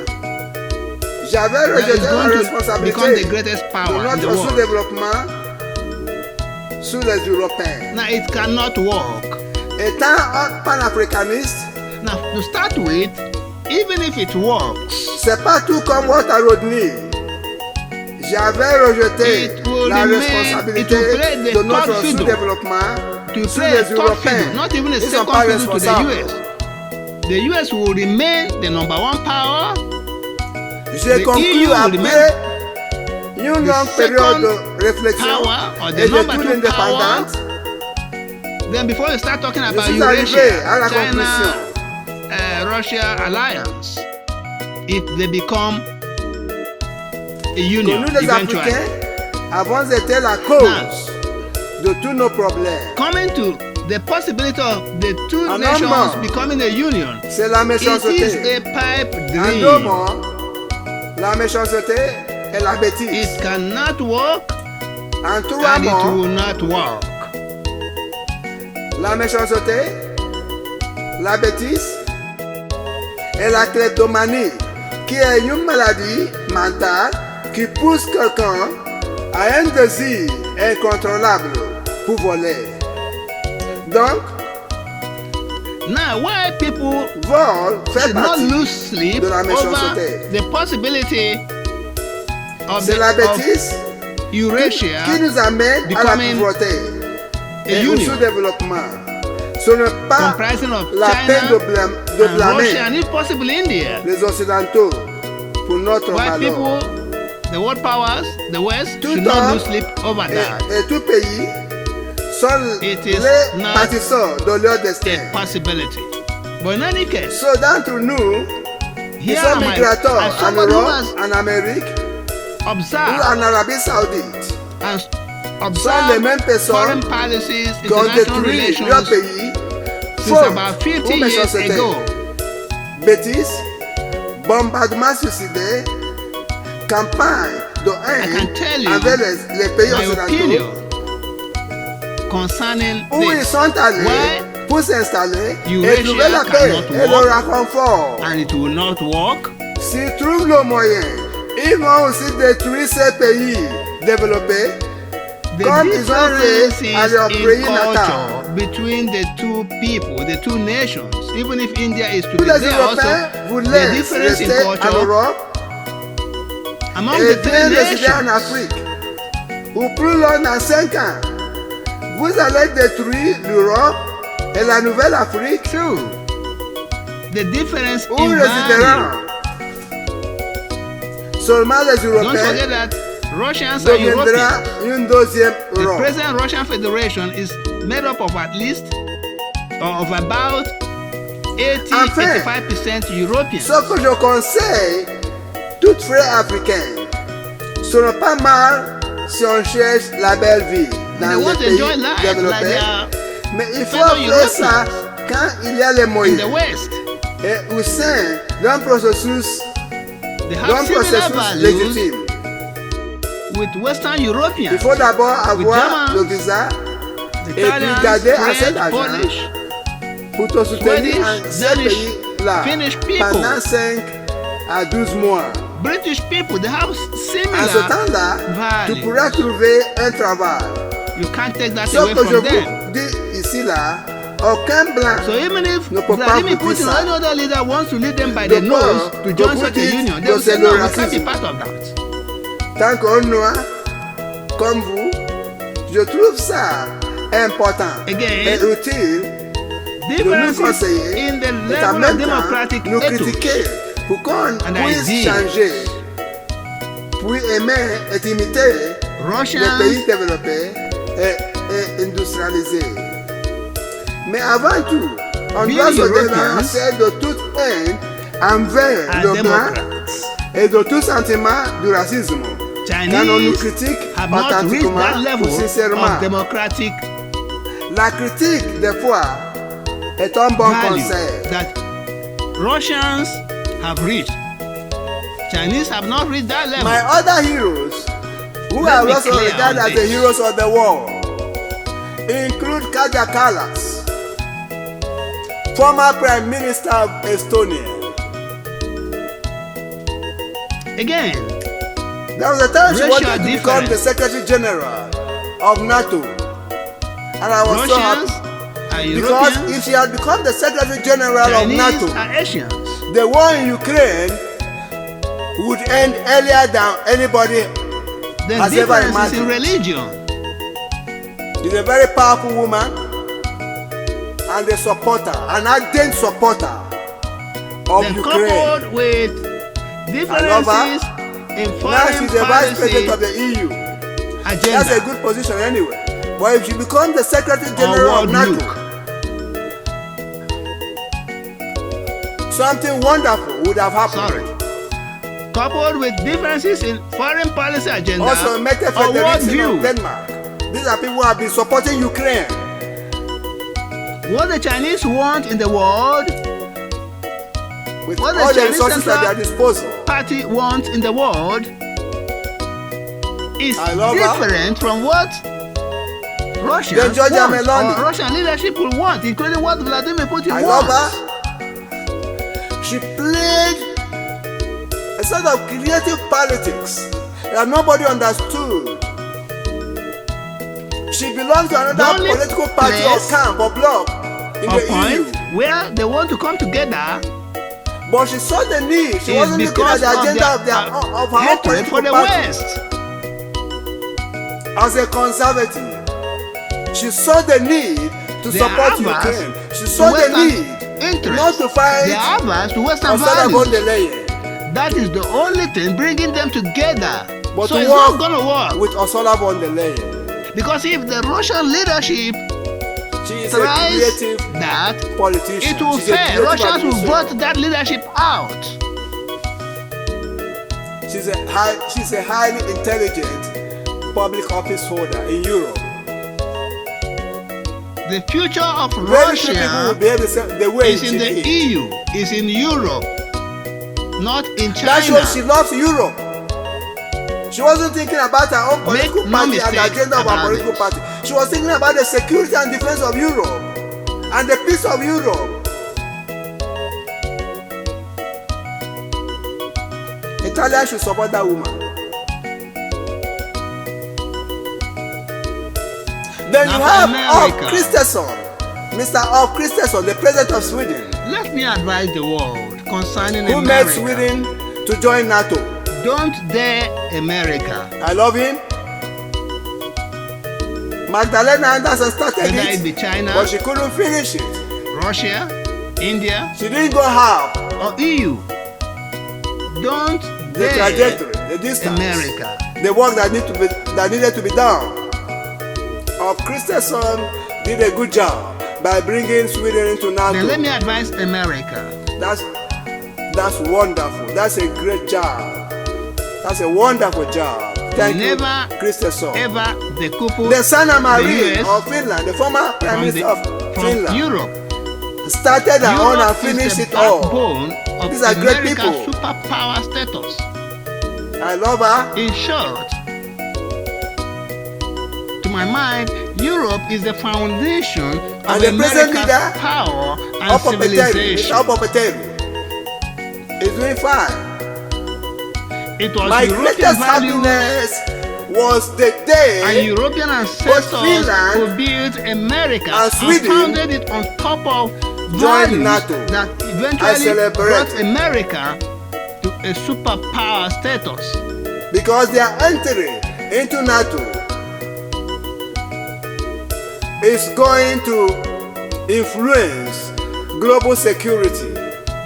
j'avais that is rejeté la going to become responsabilité the greatest de power in the notre world. sous-développement sur les Européens. Now, it cannot work. Étant panafricaniste, Now, to start with, even if it works, c'est pas tout comme Walter Rodney. J'avais rejeté It will la remain- responsabilité it will play the de notre third fiddle. sous-développement to sur play a les third Européens. fiddle, not even a Ils sont second pas fiddle to the responsables. US. The US will remain the number one power. J'ai The conclu EU will après une longue période second de réflexion power or the et number d'études two power. indépendantes. Then before you start talking Je about suis arrivé Eurasia, à la China, conclusion. Russia alliance, if they become a Que union nous les eventually. Africains avons été la cause de tous nos problèmes. Coming to the possibility of the two En nations homme, becoming a union, C'est la it is méchanceté. a pipe En deux dream. mots, la méchanceté et la bêtise. It cannot work En trois and it mots, will not work. la méchanceté, la bêtise et la kleptomanie, qui est une maladie mentale qui pousse quelqu'un à un désir incontrôlable pour voler. Donc, Now, why people vol fait should not partie lose sleep de la over méchanceté. the possibility of, C'est la of bêtise Eurasia qui nous amène à la becoming pauvreté a et au union sous-développement. Ce n'est pas comprising of la peine China de and blâmer Russia and if possible India. les Occidentaux pour notre Why malheur. people, the world powers, the West, Tout should not homme lose sleep over that. Et tout pays sont It is les not pâtisseurs de leur destin. A possibility. But in any case, Ceux d'entre nous qui here sont am I, migrateurs as en somebody who Europe, has en Amérique ou observed en Arabie Saoudite and sont les mêmes observed foreign personnes policies, qui ont international détruit leur relations pays since faute about 50 ou years méchanceté, ago. bêtises, bombardements suicidaires, campagne de can tell haine you envers les pays My occidentaux opinion concerning où ils this, sont allés Why pour s'installer et Eurasia trouver la paix cannot et le work. réconfort. and it will not work. S'ils trouvent le moyen, ils vont aussi détruire ces pays développés The comme ils ont fait differences à leur in pays natal. culture between the two people, the two nations, even if India is to Tous be les there Européens also, vous the laissent difference in rester en culture Europe among et the viennent three résider en nations. Afrique. Ou plus loin dans 5 ans, vous allez détruire l'Europe et la Nouvelle-Afrique True. The difference où in résideront value. seulement les Don't Européens forget that Russians are deviendra Europeans. une deuxième The Europe. present Russian Federation is made up of at least or of about 80-85% Europeans. Ce que je conseille, tout frère africain, ce n'est pas mal si on cherche la belle vie They dans want les to pays enjoy life like développés, they are mais il faut fellow faire ça Europeans quand il y a les in moyens the West. et au sein d'un processus They have similar values légitime. with Western Europeans. Il faut d'abord avoir Germans, le visa The et puis Italians, garder assez French, d'argent Polish, pour te soutenir en Swedish, ces Danish, pays-là Finnish people. pendant 5 à 12 mois. British people, they have En ce similar temps-là, tu values. pourras trouver un travail. You can't take that Ce away que je from them. vous dis ici là, aucun blanc So even if ne peut pas Vladimir vous dire Putin or ça. any other leader wants to lead them by De the nose peur to que join vous such a dites union, they que will say c'est no, le we can't be racisme. part of that. Tant qu'un noir comme vous, je trouve ça important Again, et utile de nous Differences conseiller in the et en level of même temps democratic nous ethics critiquer Pour qu'on and puisse ideas. changer, puis aimer et imiter les Russians pays développés et industrialisés. Mais avant tout, on Being doit se Europeans débarrasser de toute haine envers are le blanc Democrats. et de tout sentiment du racisme. Quand on nous Chinese critique have not reached authentiquement that ou level sincèrement, of democratic la critique des fois est un bon value conseil. that Russians have reached. Chinese have not reached that level. My other heroes, who Let are me also clear regarded on as the this. heroes of the world, include Kaja Kallas, former Prime Minister of Estonia. Again, There was a time she Racial wanted to become the difference. Secretary General of NATO. And I was so Russians happy. are Because Europeans, if she had become the Secretary General of Chinese NATO, are Asians. the war in Ukraine would end earlier than anybody The has ever difference is in imagined. religion. She's a very powerful woman and a supporter, an ardent supporter of Then Ukraine. coupled with differences in Now foreign she's the Vice policy President of the EU. That's a agenda good position anyway. But if she becomes the Secretary or General of world NATO, look. something wonderful would have happened. Sorry. Coupled with differences in foreign policy agenda Also, Mette or world Frederiksen view. of Denmark. These are people who have been supporting Ukraine. What the Chinese want in the world, With What the all the Chinese resources at their Central disposal. party wants in the world is I love her. different from what Russians Then Giorgia want Meloni. or Russian leadership will want, including what Vladimir Putin I love wants. her. She played a sort of creative politics that nobody understood. She belongs to another The only political party or place camp or bloc in A the point EU. where they want to come together But she saw the need. She is wasn't looking at because the agenda of of her own hatred political for the party. West. As a conservative, she saw the need to They support are averse Ukraine. She to saw the Western need interests. not to fight They are averse to Western Ursula von values. der Leyen, That is the only thing bringing them together. but So to it's work not going to work. with Ursula von der Leyen. Because if the Russian leadership She is a tries creative that, politician. it will She's a fail. creative Russians will administrator. vote that leadership out. She's a highly intelligent public office holder in Europe. The future of Very few people will Russia behave the way is in she the did. EU, is in Europe, not in That shows she China. loves Europe. She wasn't thinking about her own Make political no party and the mistake agenda of her about political it. party. She was thinking about the security and defense of Europe and the peace of Europe. Italians should support that woman. Then Now you for have America. Mr. Ulf Kristersson, the president of Sweden, Let me advise the world concerning who made America. Sweden to join NATO. Don't dare America. I love him. Magdalena Anderson started Whether it be it, China, but she couldn't finish it. Russia, India, She didn't go half or EU. Don't the dare trajectory, the distance, America. the work that needed to be done. Ulf Kristersson did a good job by bringing Sweden into NATO. Then let me advise America. That's wonderful. That's a great job. That's a wonderful job. Thank you, Never, Kristersson. Ever the couple The Sanna Marin US of Finland, the former Prime from, Minister of from Finland, Europe. started her own and Europe finished is the it all. backbone of These are great America's people. superpower status. I love her. In short, to my mind, Europe is the foundation of And the present America's leader, power and Opopeteri, civilization. Mr. Opopeteri, is doing fine. It was My European greatest value happiness was the day and European ancestors Finland who built America and and Sweden founded it on top of joined values NATO. that I eventually celebrate. brought America to a superpower status. because their entry into NATO is going to influence global security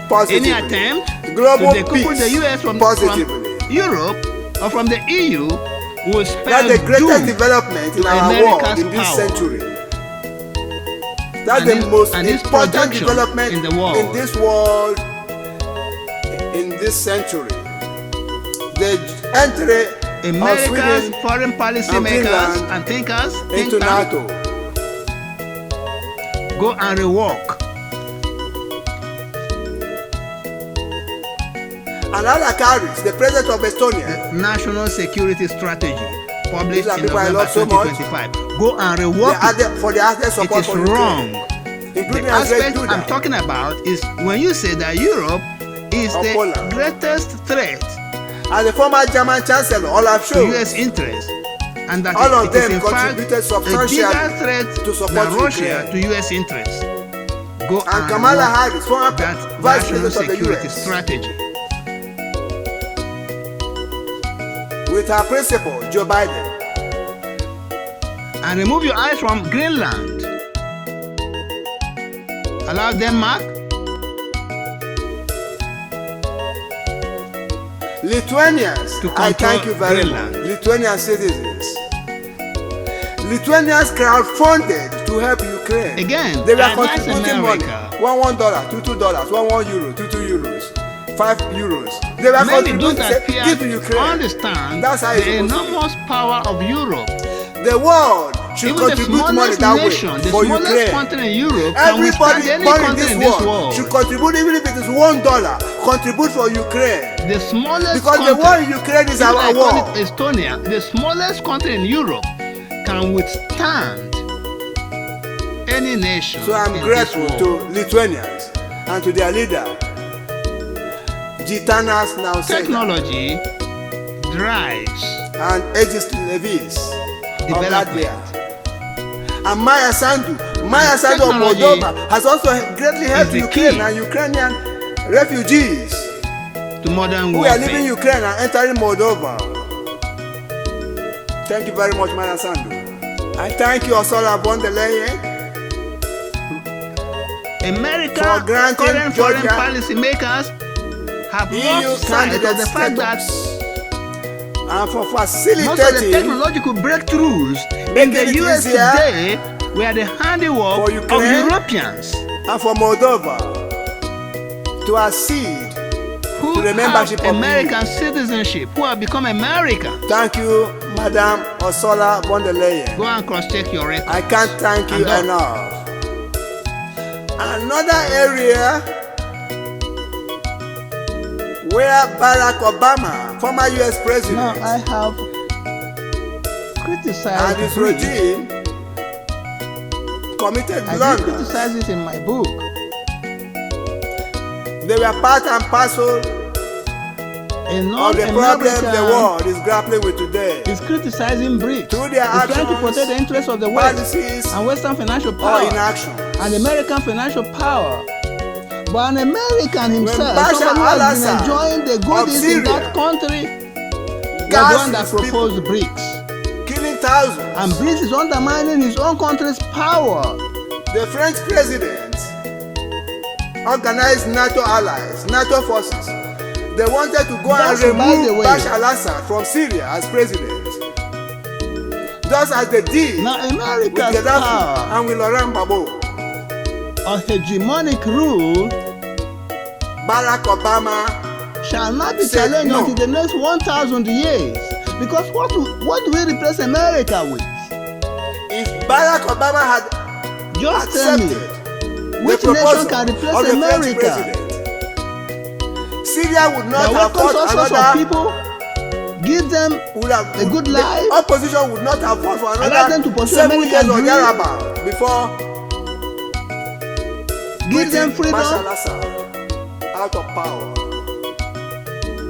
positively. Any attempt Global to decouple peace the US from positively. Europe or from the EU will spell That's the greatest doom development in to our America's world in this power. century. That's And the this- most and this important projection development in the world. in this world, in this century. The entry of America's Sweden foreign policy and makers Finland and thinkers think into tank, NATO. go and rework And Ala Karis, the president of Estonia, national security strategy published These are in people I November love so much. 2025. Go and rework it. for the added It support is for wrong. Ukraine, The including Andrzej aspect I'm Duda. talking about is when you say that Europe is Or the Poland. greatest threat As the former German Chancellor, Olaf to Scholz, U.S. interests, and that all of it is them in fact contributed a substantially bigger threat to support than Russia Ukraine. to U.S. interests. Go and Kamala rework Harris, former that Vice national President of the security US, strategy. with her principal, Joe Biden. And remove your eyes from Greenland. Allow Denmark, Lithuanians, to I control thank you very much. Greenland. Lithuanian citizens. Lithuanians crowdfunded to help Ukraine. Again, They were I advise contributing money. America. $1, $2, €1, €2, €5. They were maybe contributing those to that say, give to fear Ukraine. understand That's how it's the supposed to be. enormous power of Europe. The world should Even the contribute money smallest that nation, way the for smallest Ukraine. country in Europe can Everybody withstand any born in country in this this world world. should contribute, even if it is $1, contribute for Ukraine. The smallest Because country, the war in Ukraine is even our I call war. it Estonia, the smallest country in Europe can withstand any nation. So I'm in grateful this to world. Lithuanians and to their leader, Gitanas Nausėda Technology drives and Egis Levis of development. Latvia. And Maya Sandu. Maya Sandu of Technology Moldova has also greatly helped the Ukraine key and Ukrainian refugees to modern who are warfare. leaving Ukraine and entering Moldova. Thank you very much, Maya Sandu. I thank you, Ursula von der Leyen, America, for granting current foreign Georgia policy makers have EU lost sight of candidate the fact that status and for most of the facilitating technological breakthroughs in Making the it US easier today were the handiwork for of Ukraine Europeans and for Moldova to accede who to the have membership of American citizenship, who have become Americans. Thank you, Madam Ursula von der Leyen. Go and cross-check your record. I can't thank you And enough. Another area where Barack Obama, former US Now president, I have criticized and his the brief. regime committed I did blunders. criticize it in my book. They were part and parcel A of the problems the non-American world is grappling with today. is criticizing BRICS. Through their He's trying to actions, protect the interests of the West policies, and Western financial or power inaction. and American financial power. But an American himself, Bashar somebody who has been al-Assad enjoying the of goodies in Syria that country, was gassed the one that his people, proposed BRICS. killing thousands. And BRICS is undermining his own country's power. The French president organized NATO allies, NATO forces. They wanted to go That's and by the remove way. Bashar al-Assad from Syria as president. Just as they did Now with America's Gaddafi power and with Laurent Gbagbo. of hegemonic rule Barack Obama shall not be said challenged no. until the next 1,000 years. Because what do we replace America with? If Barack Obama had Just tell me, accepted which the nation proposal can of replace the French America? president, Syria would The not have welcome fought sources of another. people, give them Would have, a good the life, opposition would not have fought for allow them to another pursue 7 American years or dream. thereabout before give them putting Bashar freedom. al-Assad out of power.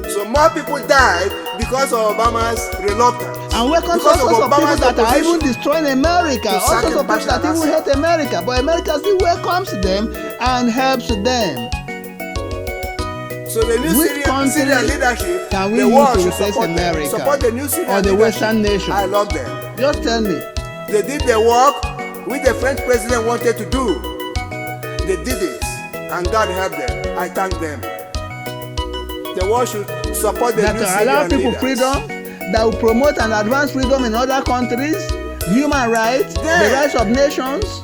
So more people died because of Obama's reluctance. And welcome because sources of people Obama's that are even opposition. destroying America, to all sorts of people Bashar that even al-Assad. hate America, but America still welcomes them and helps them. So the new Which country Syrian leadership, can we the use world to should replace support them. America Support the new Syrian or the leadership. Western nation? I love them. Just tell me. They did the work which the French president wanted to do. They did it. and God help them. I thank them. The world should support the that new will allow Syrian people leaders. freedom, that will promote and advance freedom in other countries, human rights, the Yeah. rights of nations.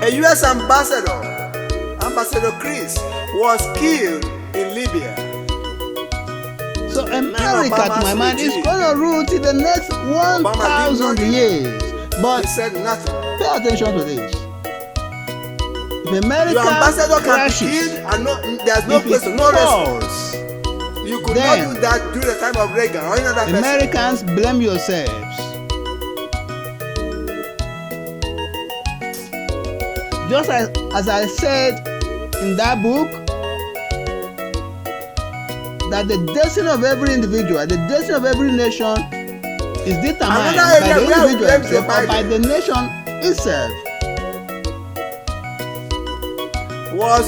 A U.S. ambassador, Ambassador Chris, was killed in Libya. So America, to my mind, is regime. going to rule till the next 1,000 nothing. years. But He said nothing. pay attention to this. If America Your ambassador can be crashes, killed and there's no if place it to no response. falls, You could then not do that during the time of Reagan or any other person. Americans, blame yourselves. Just as I said in that book, that the destiny of every individual, the destiny of every nation is determined Another by area the where we individual blame itself or by Biden. the nation itself. Was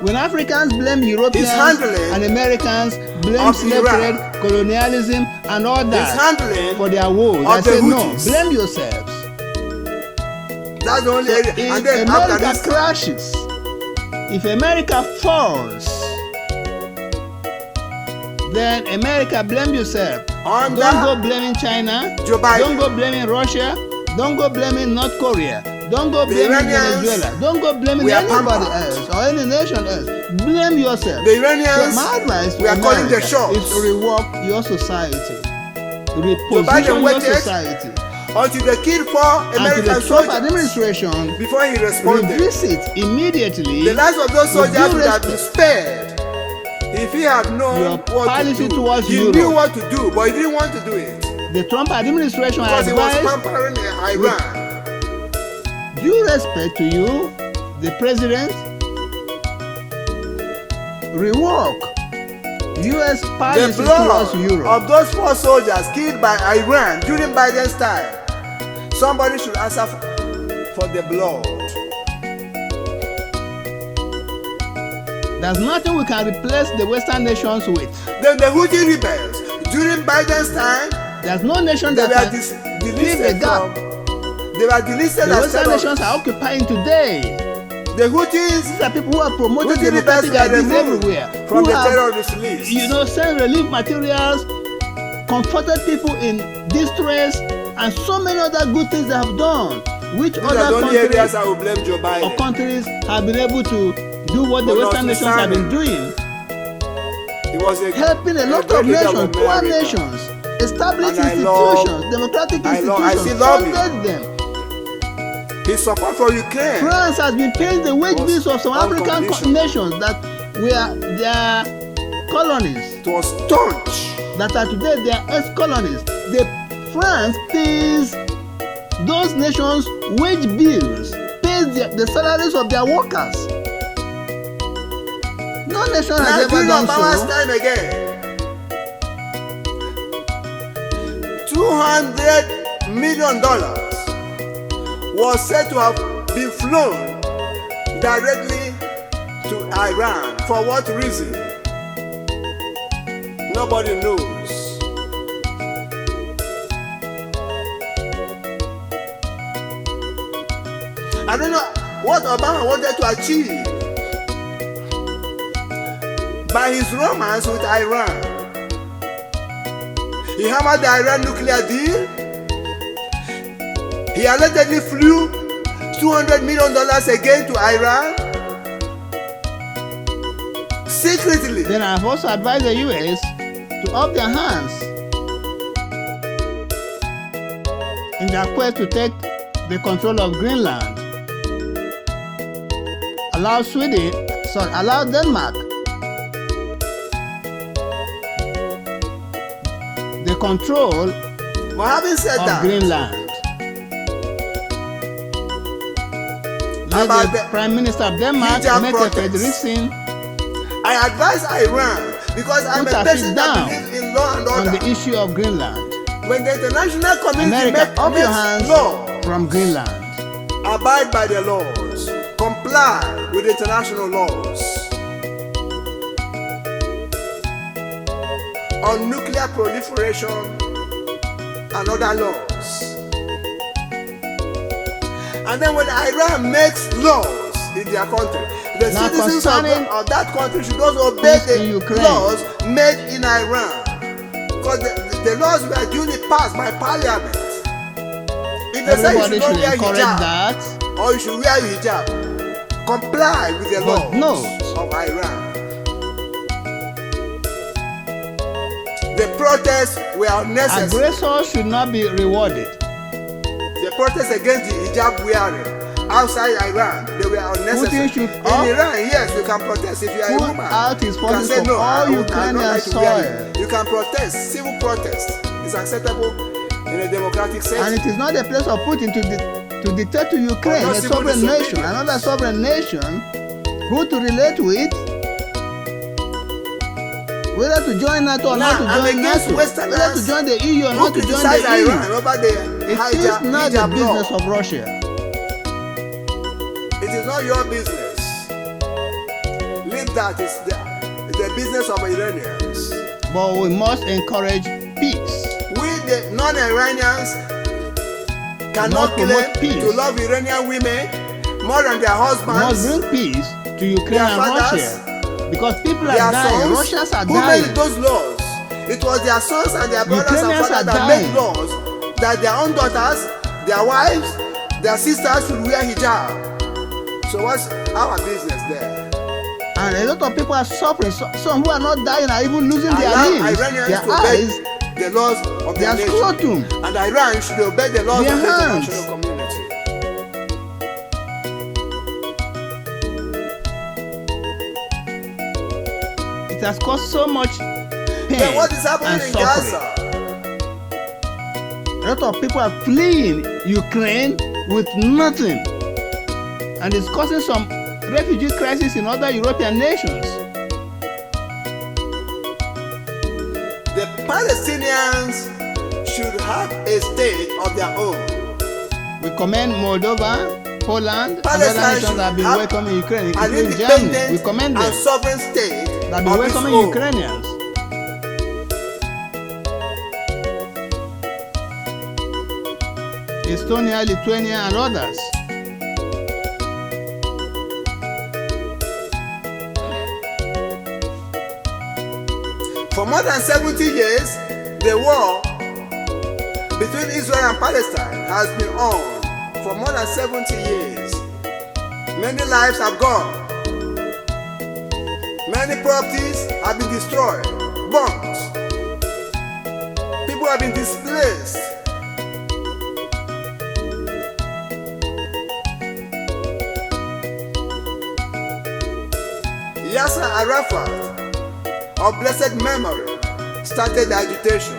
When Africans blame Europeans handling and Americans blame of slave Iraq. trade, colonialism, and all his that handling for their woes, of I the say no, Houthis. blame yourselves. that's the only area. If And then America Afghanistan. crashes, if America falls, then America blame yourself. Under Don't go blaming China. Joe Biden. Don't go blaming Russia. Don't go blaming North Korea. Don't go The blaming Iranians, Venezuela. Don't go blaming we are anybody pampered. else or any nation else. Blame yourself. The Iranians, So my advice to we are calling the America shots. is to rework your society. Biden Reposition your waited society. until they killed 4 And to American the Trump soldiers administration, before he responded. revisit immediately The lives of those with soldiers due would have been respect spared if he had known your what to policy do. towards He Europe. knew what to do, but he didn't want to do it the Trump administration because he was advised pampering Iran. due respect to you, the president, rework U.S. The policy blood towards Europe. of those 4 soldiers killed by Iran during Biden's time, somebody should answer for the blood. There's nothing we can replace the Western nations with. Then the Houthi rebels during Biden's time, There's no nation they that were can fill the delisted gap. from. They were delisted The as Western nations terrorists. are occupying today. The Houthis, These are people who are promoting Houthi rebels democratic were ideas removed everywhere. from who the have, terrorist list. send relief materials, comforted people in distress, and so many other good things they have done, which These are the other only areas countries I will blame Joe or Biden. countries have been able to do what the But Western nations have been notwithstanding, doing, He was helping a lot great of leader nations, poor America. nations, establish And I love- institutions, democratic I institutions, still love him. funded them. His support for Ukraine. France has been paying the wage Was bills of some African unconditional. nations that were their colonies, It was staunch. that are today their ex-colonies. France pays those nations wage bills, pays the salaries of their workers. No nation has Now ever during done Obama's so. time again, $200 million was said to have been flown directly to Iran. For what reason? Nobody knows. I don't know what Obama wanted to achieve by his romance with Iran. He hammered the Iran nuclear deal. He allegedly flew $200 million again to Iran. Secretly. Then I have also advised the US to up their hands in their quest to take the control of Greenland. Allow Denmark the control But having said of that, Greenland. Let About the the Prime Minister of Denmark hijab make a protest. federation I advise Iran because I'm Put a her person feet that down believes in law and on order. the issue of Greenland. When the international community America, up your hands makes law, from Greenland. abide by the laws, comply with international laws on nuclear proliferation and other laws. And then when Iran makes laws in their country, the Now, citizens concerning of that country should also obey peace in the Ukraine. laws made in Iran. Because the laws were duly passed by parliament. If they say you Everybody should not should wear encourage hijab, that. or you should wear hijab, comply with the But laws no. of Iran. The protests were unnecessary. Aggressors should not be rewarded. The protests against the hijab wearing outside Iran, they were unnecessary. Putin should In up- Iran, yes, you can protest if you are a Put woman. out his You can forces say from no, all I don't Ukrainian like to wear soil. it. You can protest, civil protest is acceptable in a democratic And setting. it is not the place of Putin to dictate to Ukraine, Or a not civil sovereign nation, disobedience. another sovereign nation, who to relate with, whether to join NATO or not to Now, I'm join against NATO, Westerners whether to join the EU or who not to join criticize the EU. Iran over the It hijab, is not the hijab business law. of Russia. It is not your business. Leave that. It's the business of Iranians. But we must encourage peace. We, the non-Iranians, cannot Must promote claim peace. to love Iranian women more than their We must husbands, bring peace to Ukraine Their and fathers, Russia. Because people are their dying, sons. Russians are Who dying. made those laws? It was their sons and their brothers Ukrainians and are fathers that dying. made laws that their own daughters, their wives, their sisters should wear hijab. So what's our business there? And a lot of people are suffering. Some who are not dying are even losing their Allow limbs, Iranians their to obey eyes, the laws of their their nation. scrotum. And Iran should obey the laws Their of the hands. international community. It has caused so much pain Then what is happening and in suffering. Gaza? A lot of people are fleeing Ukraine with nothing, and it's causing some refugee crisis in other European nations. The Palestinians should have a state of their own. We commend Moldova, Poland, and other Palestine nations should that have been have welcoming Ukraine, an including Germany. We independent commend and them sovereign state that have been of its welcoming own. Ukrainians. Estonia, Lithuania, and others. For more than 70 years, the war between Israel and Palestine has been on for more than 70 years. Many lives have gone. Many properties have been destroyed, burnt. People have been displaced. Yasser Arafat, of blessed memory, started the agitation.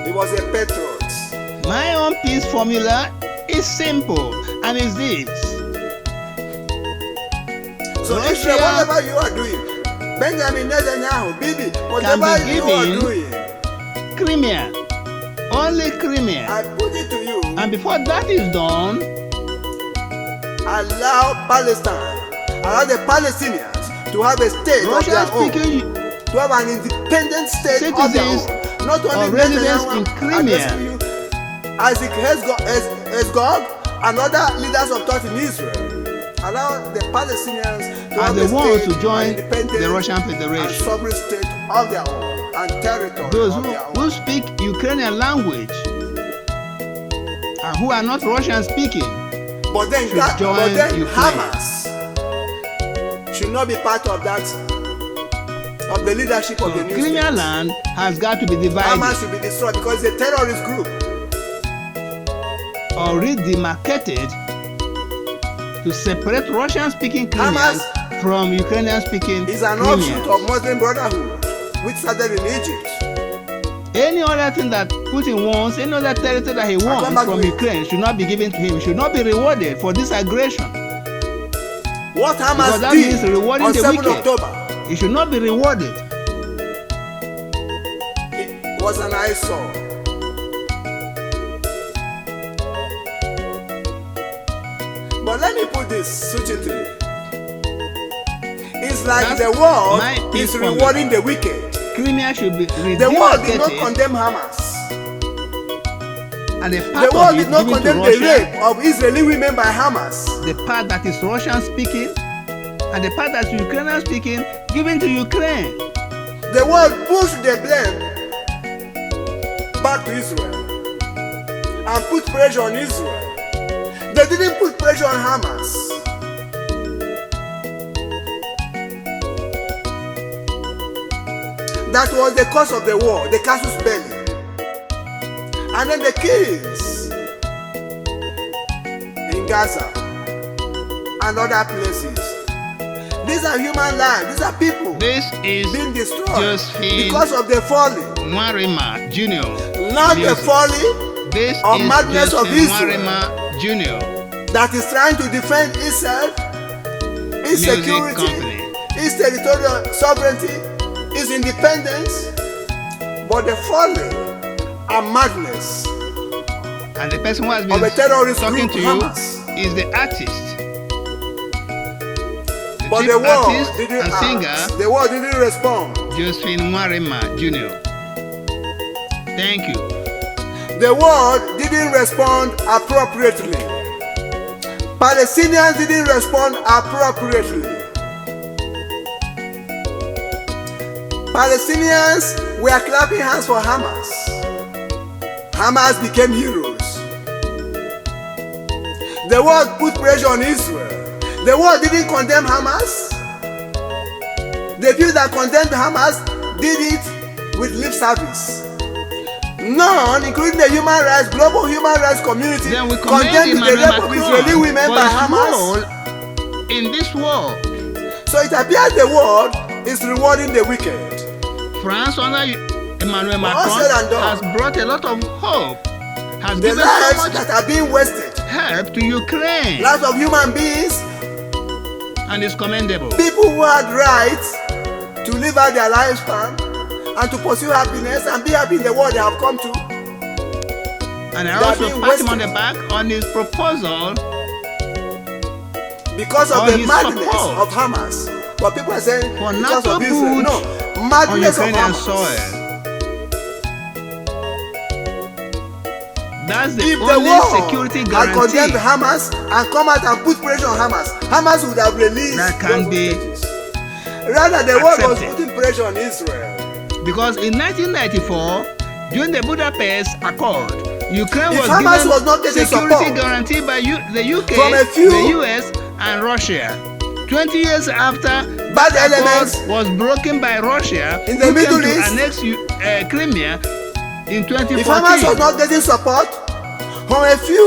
He was a patriot. My own peace formula is simple and is this. So Russia Israel, whatever you are doing, Benjamin Netanyahu, Bibi, whatever can be you are given doing, Crimea, only Crimea. I put it to you, And before that is done, allow Palestine, allow the Palestinians to have a state of Russia their own, speaking to have an independent state of their citizens own. Not only or residents Netanyahu in Crimea. addressing you, Isaac Herzog and other leaders of thought in Israel. Allow the Palestinians to are have the a ones state, to join an independent the Russian and Federation. sovereign state of their own and territory Those of their own. who speak Ukrainian language and who are not Russian speaking But then, should join Ukraine. Hamas should not be part of that, of the leadership of So the new Crimea state. land has got to be divided Hamas should be destroyed because it's a terrorist group. or redemarcated to separate Russian-speaking Crimeans Hamas from Ukrainian-speaking It's an offshoot of Crimeans. Muslim Brotherhood, which started in Egypt. Any other thing that Putin wants, any other territory that he come wants back from to it. Ukraine should not be given to him. He should not be rewarded for this aggression. What Because Hamas that did means rewarding on the 7 wicked. October He should not be rewarded. it was an eyesore. But let me put this succinctly. It's like That's the world my is peace formula. rewarding the wicked. Crimea should be The world did not redemarcated. condemn Hamas. And a The part world of it did not given to condemn the Russia, rape of Israeli women by Hamas. the part that is Russian speaking, and the part that is Ukrainian speaking, given to Ukraine. The world pushed the blame back to Israel and put pressure on Israel. They didn't put pressure on Hamas. That was the cause of the war, the casus belli. And then the killings in Gaza and other places. These are human lives. These are people This is being destroyed Josephine because of the folly, NWARIMA Jr. not the music. folly This of is madness of Josephine Israel NWARIMA Jr. that is trying to defend itself, its Music security, company. its territorial sovereignty, its independence, but the folly and madness And the person who has of a been terrorist talking group, to you Hamas. is the artist. The But chief the world artist didn't and act. singer, The world didn't respond. Josephine NWARIMA Jr. Thank you. The world didn't respond appropriately. Palestinians didn't respond appropriately. Palestinians were clapping hands for Hamas. Hamas became heroes. The world put pressure on Israel. The world didn't condemn Hamas. The people that condemned Hamas did it with lip service. None, including the human rights, global human rights community, Then we commend condemned the Emmanuel rape of Macron Israeli women for by his Hamas. role in this war. So it appears the world is rewarding the wicked. France under Emmanuel All Macron said and done. has brought a lot of hope, has The given so lives much that are being wasted, help to Ukraine, lives of human beings, and is commendable. people who had rights to live out their lifespan and to pursue happiness and be happy in the world they have come to. And I They are also being pat him on wasted. the back on his proposal Because of Or the his madness support. of Hamas. But people are saying for because NATO of Israel. boots No, on madness of Ukrainian Hamas. soil. That's the If the only world security had condemned guarantee Hamas and come out and put pressure on Hamas, Hamas would have released that can those be hostages. Rather, the world was accepted. putting pressure on Israel. because in 1994, during the Budapest Accord, Ukraine If was Hamas given was not getting security support guarantee by the UK, from a few the US, and Russia. 20 years after bad the elements accord was broken by Russia, in the who Middle came to East, annex Crimea in if Hamas 2014. was not getting support from a few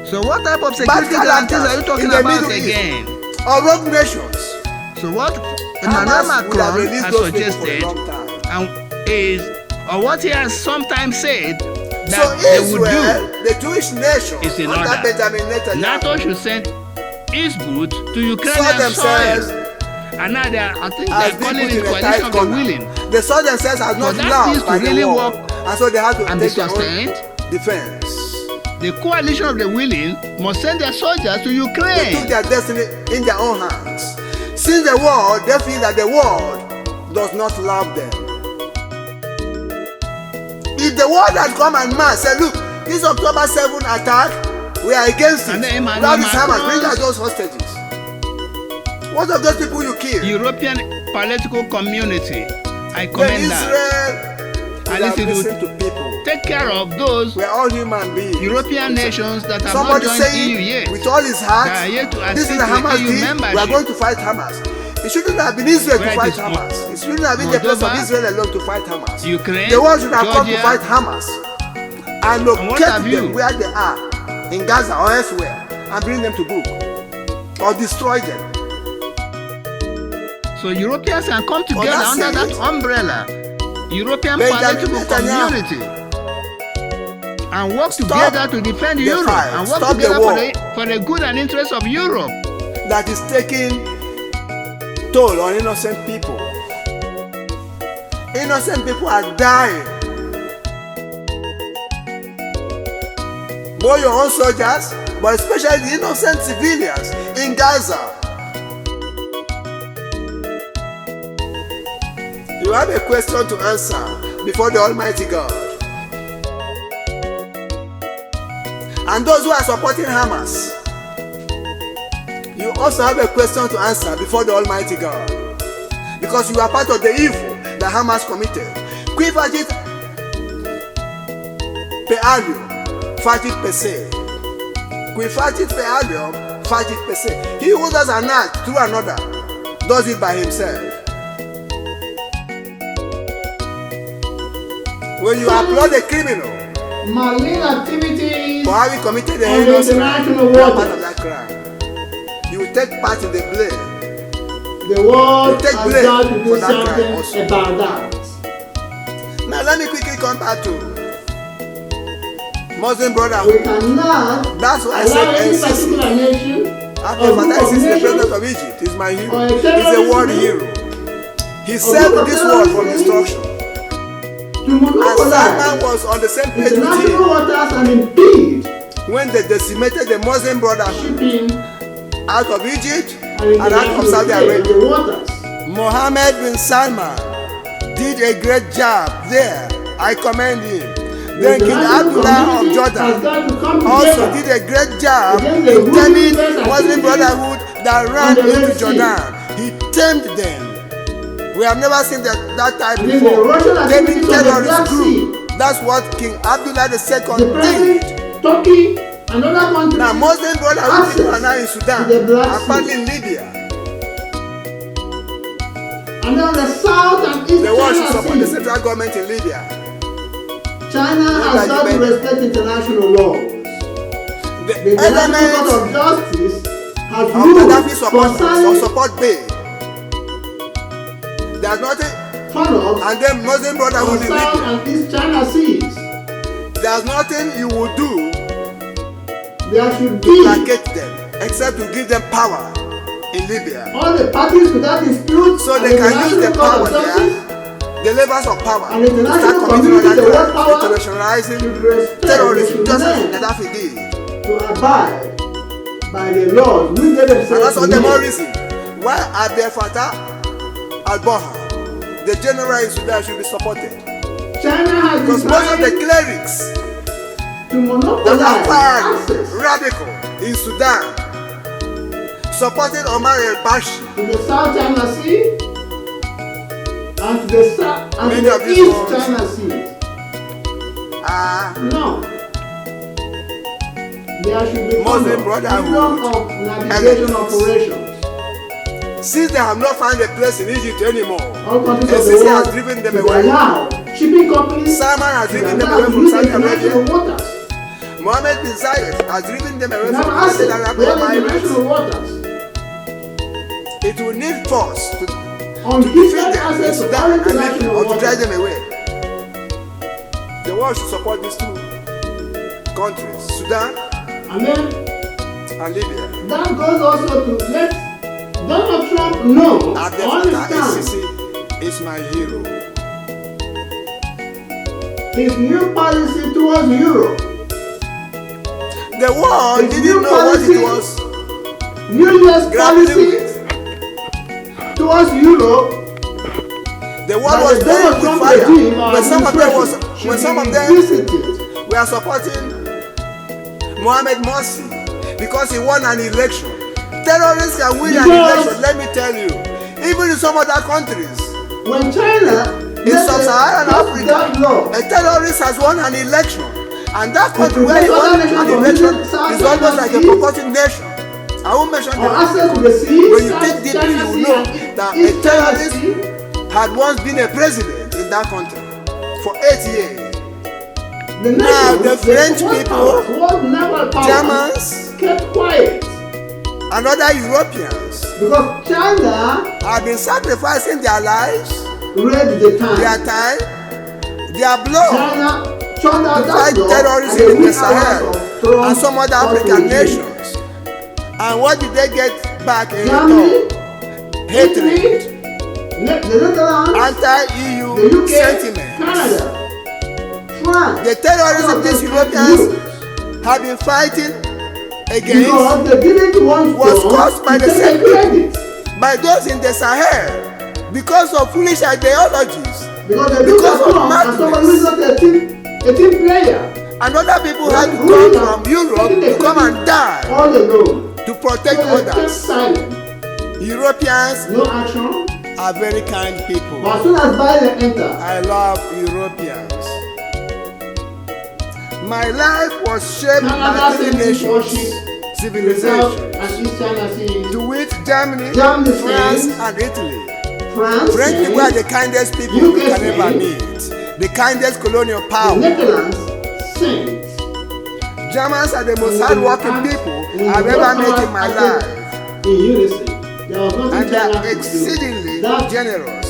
So what type of bad security guarantees are you characters talking in the about Middle East again? or rogue nations, So what Emmanuel Hamas would have Macron released has those people for a suggested long time. and is, or what he has sometimes said that So they would Israel, do, the Jewish nation, is in under order. Benjamin Netanyahu, NATO should send its boot to saw Ukrainian themselves soil. And now I think as they're being calling put it in a coalition tight of the corner. willing. They saw themselves as not For that loved things by to the really world, work and so they had to and be take their own sustained, defense. the coalition of the willing must send their soldiers to They took Ukraine. their destiny in their own hands. Since the world, they feel that the world does not love them. If the world had come and mass said, look, this October 7 attack, we are against it. And then Emmanuel Now this Hamas, bring out Macron's- those hostages. What of those people you killed? European political community, I Then commend that. Israel At would have least it would listened to people. take care of those We are all human beings. European nations that have not Somebody joined EU saying yet. with all his heart, They are yet to this is assist the with Hamas EU deal, we are membership. going to fight Hamas. It shouldn't have been Israel to Where it fight is Hamas. It shouldn't have been the place of Moldova, Israel alone to fight Hamas. Ukraine, The world should have come to Georgia. fight Hamas and what locate have you? them where they are, in Gaza or elsewhere, and bring them to book or destroy them. So Europeans can come together that's under that it. umbrella, European Benjamin political Netanyahu. community, and work Stop together to defend the Europe fight. and work Stop the together war. for the good and interest of Europe. That is taking toll on innocent people. Innocent people are dying. Both your own soldiers, but especially the innocent civilians in Gaza. You have a question to answer before the Almighty God. and those who are supporting Hamas, you also have a question to answer before the Almighty God, because you are part of the evil that Hamas committed. Qui facit per alium, facit per se. Qui facit per alium, facit per se. He who does an act through another does it by himself. When you applaud a criminal marine activities for having committed a on the heinous international crime, you are part of waters, that crime. You will take part in the blame. the world You take has blame got to do for that crime something also. about that. Now let me quickly come back to Muslim We Brotherhood. cannot That's why I allow said any NCC. particular nation After or group of Fatai is the president nations of Egypt, he's my hero. or a He's a terrorist world group hero. He or saved group of this world from terrorists destruction. to And Salman monopolize was on the same page with international him waters and impede when they decimated the Muslim Brotherhood shipping out of Egypt and and out of international Saudi trade of Arabia. the waters. Mohammed bin Salman did a great job there. I commend him. Then King Abdullah of Jordan also did a great job in taming Muslim Brotherhood that ran into Jordan. He tamed them. We have never seen that type before. Taming terrorist group. That's what King Abdullah II The did. present Turkey and other countries. Now Muslim Brotherhood people are now in Sudan, to the Black apparently Sea. in Libya. And then the south and east They want to support China the Sea. central government in Libya. China has got to respect international laws. The The International elements Court of Justice has of ruled Gaddafi supporters or concerning support Bay. There's nothing, funnels and then Muslim on Brotherhood in south Libya. and east China Seas. There's nothing you will do There should to be placate them except to give them power in Libya, all the parties to that dispute so and they can use International the Court power of Justice there, the levers of power, and to international start committing community, other the world crimes, power, internationalizing should respect, terrorism, should just as learn Gaddafi did. to abide by the laws which they And themselves that's all the more made. reason why Abdel Fattah al-Burhan, the general in Sudan, should be supported. China has Because most of the decided clerics to that monopolize are fired access radical in Sudan supported Omar el-Bashir. to the South China Sea and to the South and to Many of the these East ones China Sea. No. There should be Muslim freedom Brotherhood of navigation elements. operations. Since they have not found a place in Egypt anymore, All countries of NCC the has world driven them to away. allow shipping companies Salman has to driven them allow away to from use Saudi international Arabia. waters. Mohammed bin Zayed has driven them away They from have the access United Arab to all Emirates. international waters. It will need force to defeat Unhindered them in access to all Sudan and Libya, international or to drive waters. them away. The world should support these two countries, Sudan And then and Libya. that goes also to let Donald Trump know, Abdel Fattah understand al-Sisi is my hero. his new policy towards Europe. The world His didn't new know what policy- it was New Year's grappling policy with. towards Europe. The world that was the burning Donald with Trump fire. regime or When some of them administration when should some be of them visited. were supporting Mohammed Morsi because he won an election. Terrorists can win an Because- election, let me tell you. Even in some other countries, When China in sub-Saharan that Africa, law, a terrorist has won an election. And that country where he prevent won other an nations from election using South is almost China like a Sea purported nation. I won't mention or the access to the sea, when you South take deeply, China you Sea know and that East a China terrorist Sea. had once been a president in that country for 8 years. The Now, nations, the French world people, powers, world naval powers, Germans, kept quiet and other Europeans because China have been sacrificing their lives, read the their time. time, their blood China shut out to that fight law terrorism and in the weak hours Sahel of Trump and some other fought African regime. nations. And what did they get back in Germany, return? Italy, Hatred, the Netherlands, anti-EU the UK, sentiments. Canada, France. The terrorism all of these them Europeans used have been fighting against because they didn't want was Trump caused by to the take same credit. by those in the Sahel because of foolish ideologies. Because they look Because at of Trump as somebody who is not a team player. And other people had to Who come from Europe to come and die all alone. to protect So they kept others. silent. Europeans No action. are very kind people. But as soon as violence enter, I love Europeans. My life was shaped by Canada three sent its nations, warship South civilizations, and East China Sea. to which Germany, Germany France, sent- and Italy. France French sent, people are the kindest people UK you can ever sent, meet. The kindest colonial the power. Netherlands sent. Germans are the most hardworking people I've ever met in my life. In unison. There was nothing And they China are could do. exceedingly That generous.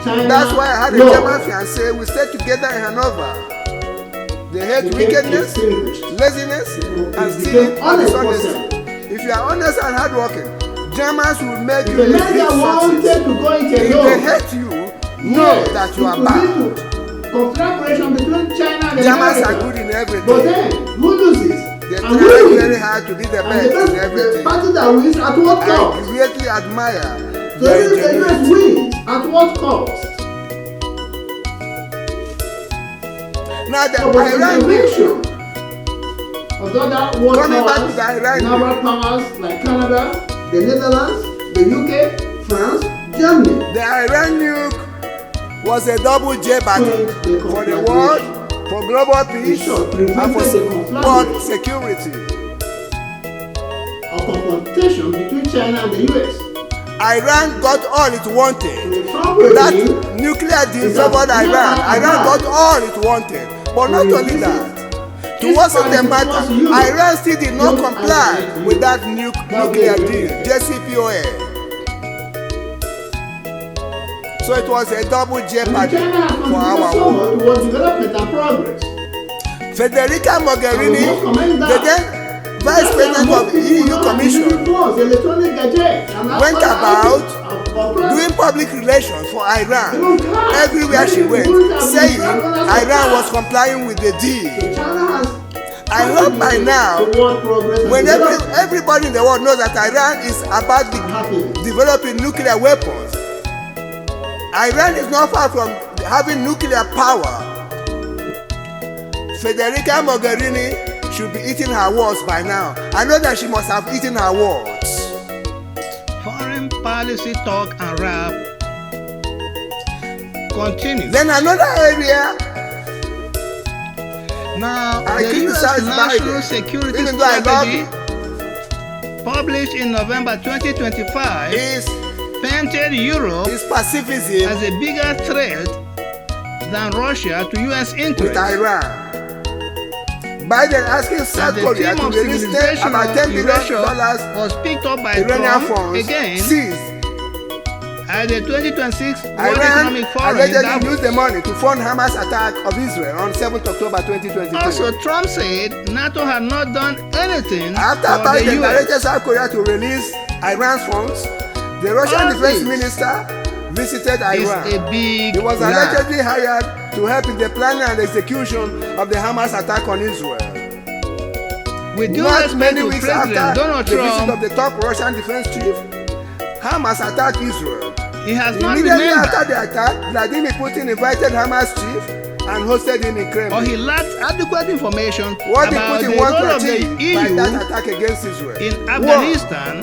China That's why I had a law German fiancé. We stayed together in Hanover. They hate became wickedness, extinguished. laziness, It and became stealing and honest dishonesty. person. If you are honest and hardworking, Germans will make If you a a man big that wanted success. to go into If law, they hate you, know that you are bad. Collaboration between China and Germans are America. good in But everything. then, who loses? They And try who very wins? hard to be the And best in the everything. party that wins at what I cost? greatly admire So their if the US ingenuity. wins, at what cost? Now the So, but the Iran intervention of the other world Coming back to powers, the Iran naval powers like Canada, the Netherlands, the UK, France, Germany. The Iran nuke was a double jeopardy for the world, for global peace, and for world security. A confrontation between China and the US. Iran got all it wanted. The problem That is nuclear deal favored Iran. Iran got all it wanted. But not only that, to worsen the matter, Iran still did not comply with that nuclear deal, JCPOA. So it was a double jeopardy China has for our contributed so world. much towards development and progress. Federica Mogherini, I will not commend the that. then Vice President of the EU Commission, electronic gadgets, and went about doing doing public relations for Iran everywhere she went, saying Iran was complying with the deal. China has I hope by now, toward progress and when development. everybody in the world knows that Iran is about developing nuclear weapons, Iran is not far from having nuclear power. Federica Mogherini should be eating her words by now. I know that she must have eaten her words. Foreign policy talk and rap continues. Then another area Now, I the U.S. criticize National Biden, Security even though I love Strategy, published in November 2025, is painted Europe pacifism as a bigger threat than Russia to U.S. with interests. Iran. Biden asking South The Korea theme to of release civilization about $10 billion erasure was picked up by Iranian Trump funds again seized. at the 2026 World Iran Economic Forum in allegedly Davos. used the money to fund Hamas attack of Israel on 7th October 2023. Also, Trump said NATO had not done anything After for the Biden U.S. directed South Korea to release Iran's funds, the Russian All defense this minister visited It's Iran. a big He was lie. allegedly hired to help in the planning and execution of the Hamas attack on Israel. With due Not respect many to weeks President after Donald the visit Trump, of the top Russian defense chief, Hamas attacked Israel. he has not Immediately after remembered, the attack, Vladimir Putin invited Hamas chief and hosted him in or Kremlin. he lacked adequate information What did about Putin the want role to of the achieve by EU that attack against Israel? in War. Afghanistan,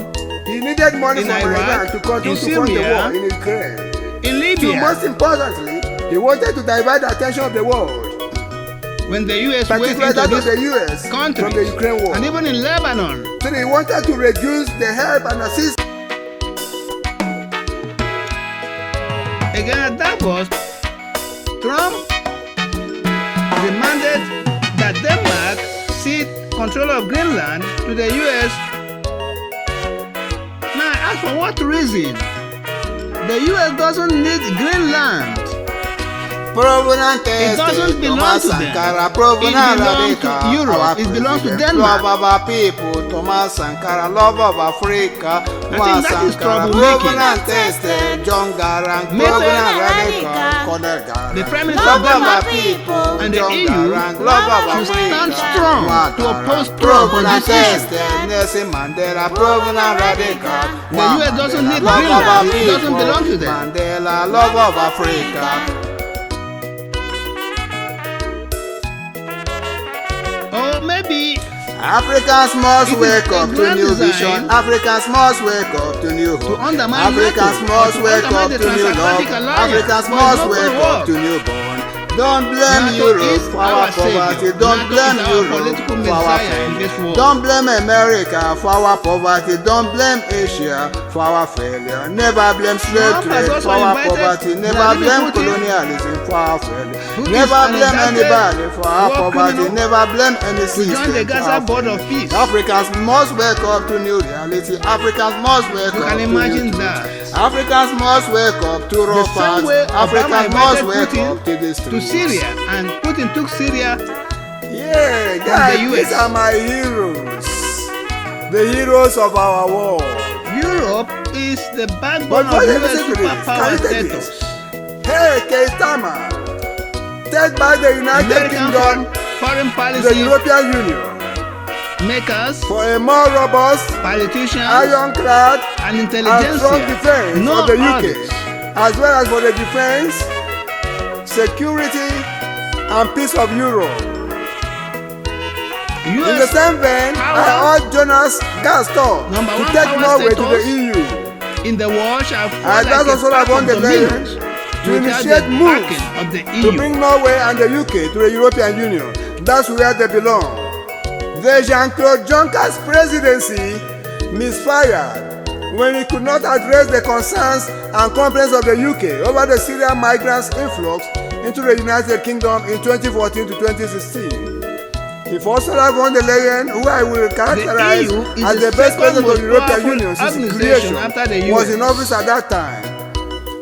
He needed money in from Iraq, Iran to continue in to fund the Syria, war in Ukraine. in So Libya, most importantly, he wanted to divert the attention of the world, when the U.S. went particularly into that of this the US country, from the Ukraine war. and even in Lebanon. So he wanted to reduce the help and assist. Again at Davos, Trump demanded that Denmark cede control of Greenland to the U.S. Now, as for what reason? The U.S. doesn't need Greenland. It doesn't belong to them. It belongs to Europe. It belongs to Denmark. Love of our people, Thomas Sankara, love of Africa. I think that is troublemaking. John Garang, The Prime Minister love of of our Denmark people, and the John EU Garang, love of should stand Africa. strong to oppose Trump on this issue. Nelson Mandela, proven and radical. The US doesn't need Love of our Greenland. It doesn't people, belong to them. Mandela, love of Africa. maybe Africans must It is wake a up to grand new design vision. Africans must wake up to new to hope. undermine Africans NATO, must or to wake up undermine the to new love. transatlantic alliance. Africans But must it's not wake gonna up work. to new bond. Don't blame NATO Europe is for our our savior. poverty. Don't NATO blame is our Europe political for our messiah in this failure. world. Don't blame America for our poverty. Don't blame Asia for our failure. Never blame slave Trump has trade also for our invited poverty. Never Vladimir blame Putin, colonialism for our failure. who is Never an blame indicted anybody for our war poverty. criminal, Never blame any to join the system for Gaza our board of failure. peace. Africans must wake up to new reality. Africans must wake You up can to imagine new that. truth. Africans must wake up to The raw same way facts. Obama Africans must invited wake Putin up to this to truth. Syria, and Putin took Syria. Yeah, guys, the these US. are my heroes. The heroes of our war. Europe is the backbone But of before you US listen to this, superpower can you take status. this? Hey, Keitama, take back the United American Kingdom, foreign the policy European Union, makers, for a more robust, politicians, ironclad, and and strong intelligentsia. defense No of the UK, others. as well as for the defense, security, and peace of Europe. In the US same vein, power, I urge Jonas Gaston number to one take power Norway to the status EU. in the war shall fall And like that's a also pack von of der Leyen dominoes to without initiate the moves backing of the to EU. bring Norway and the UK to the European Union. That's where they belong. The Jean-Claude Juncker's presidency misfired when he could not address the concerns and complaints of the UK over the Syrian migrants' influx into the United Kingdom in 2014 to 2016. If Ursula von der Leyen, who I will characterize EU is as the the best second president of most the European powerful Union since its organization creation, after the was US. in office at that time,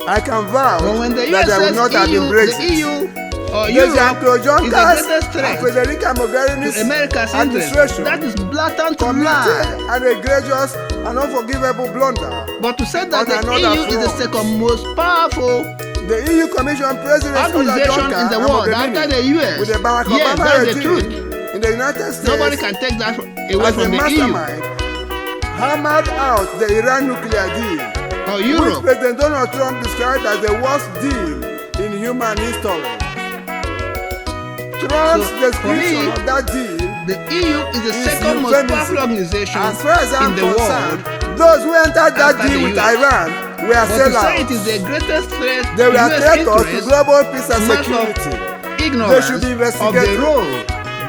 I can vouch But when the that US there says would not have EU, been the Brexit. EU or The Europe Jean-Claude is the Junckers greatest and threat Federica Mogherini's to America's interest. administration That is blatant lie. committed an egregious and unforgivable blunder. But to say that On the another EU is the front. second most powerful The EU Commission President organization in the world after the US, with the Barack yes, Obama that's the regime truth. in the United States Nobody can take that away as from the the EU mastermind hammered out the Iran nuclear deal, or which Europe. President Donald Trump described as the worst deal in human history. Trump's So, description for me, of that deal The EU is the is second most euphemism. powerful organization As far as I'm in the concerned, world. those who entered that after deal the with US. Iran were But to say it sellouts. is the greatest threat They to were US traitors to interests, global peace and matter of security. ignorance They should be of the investigated. role.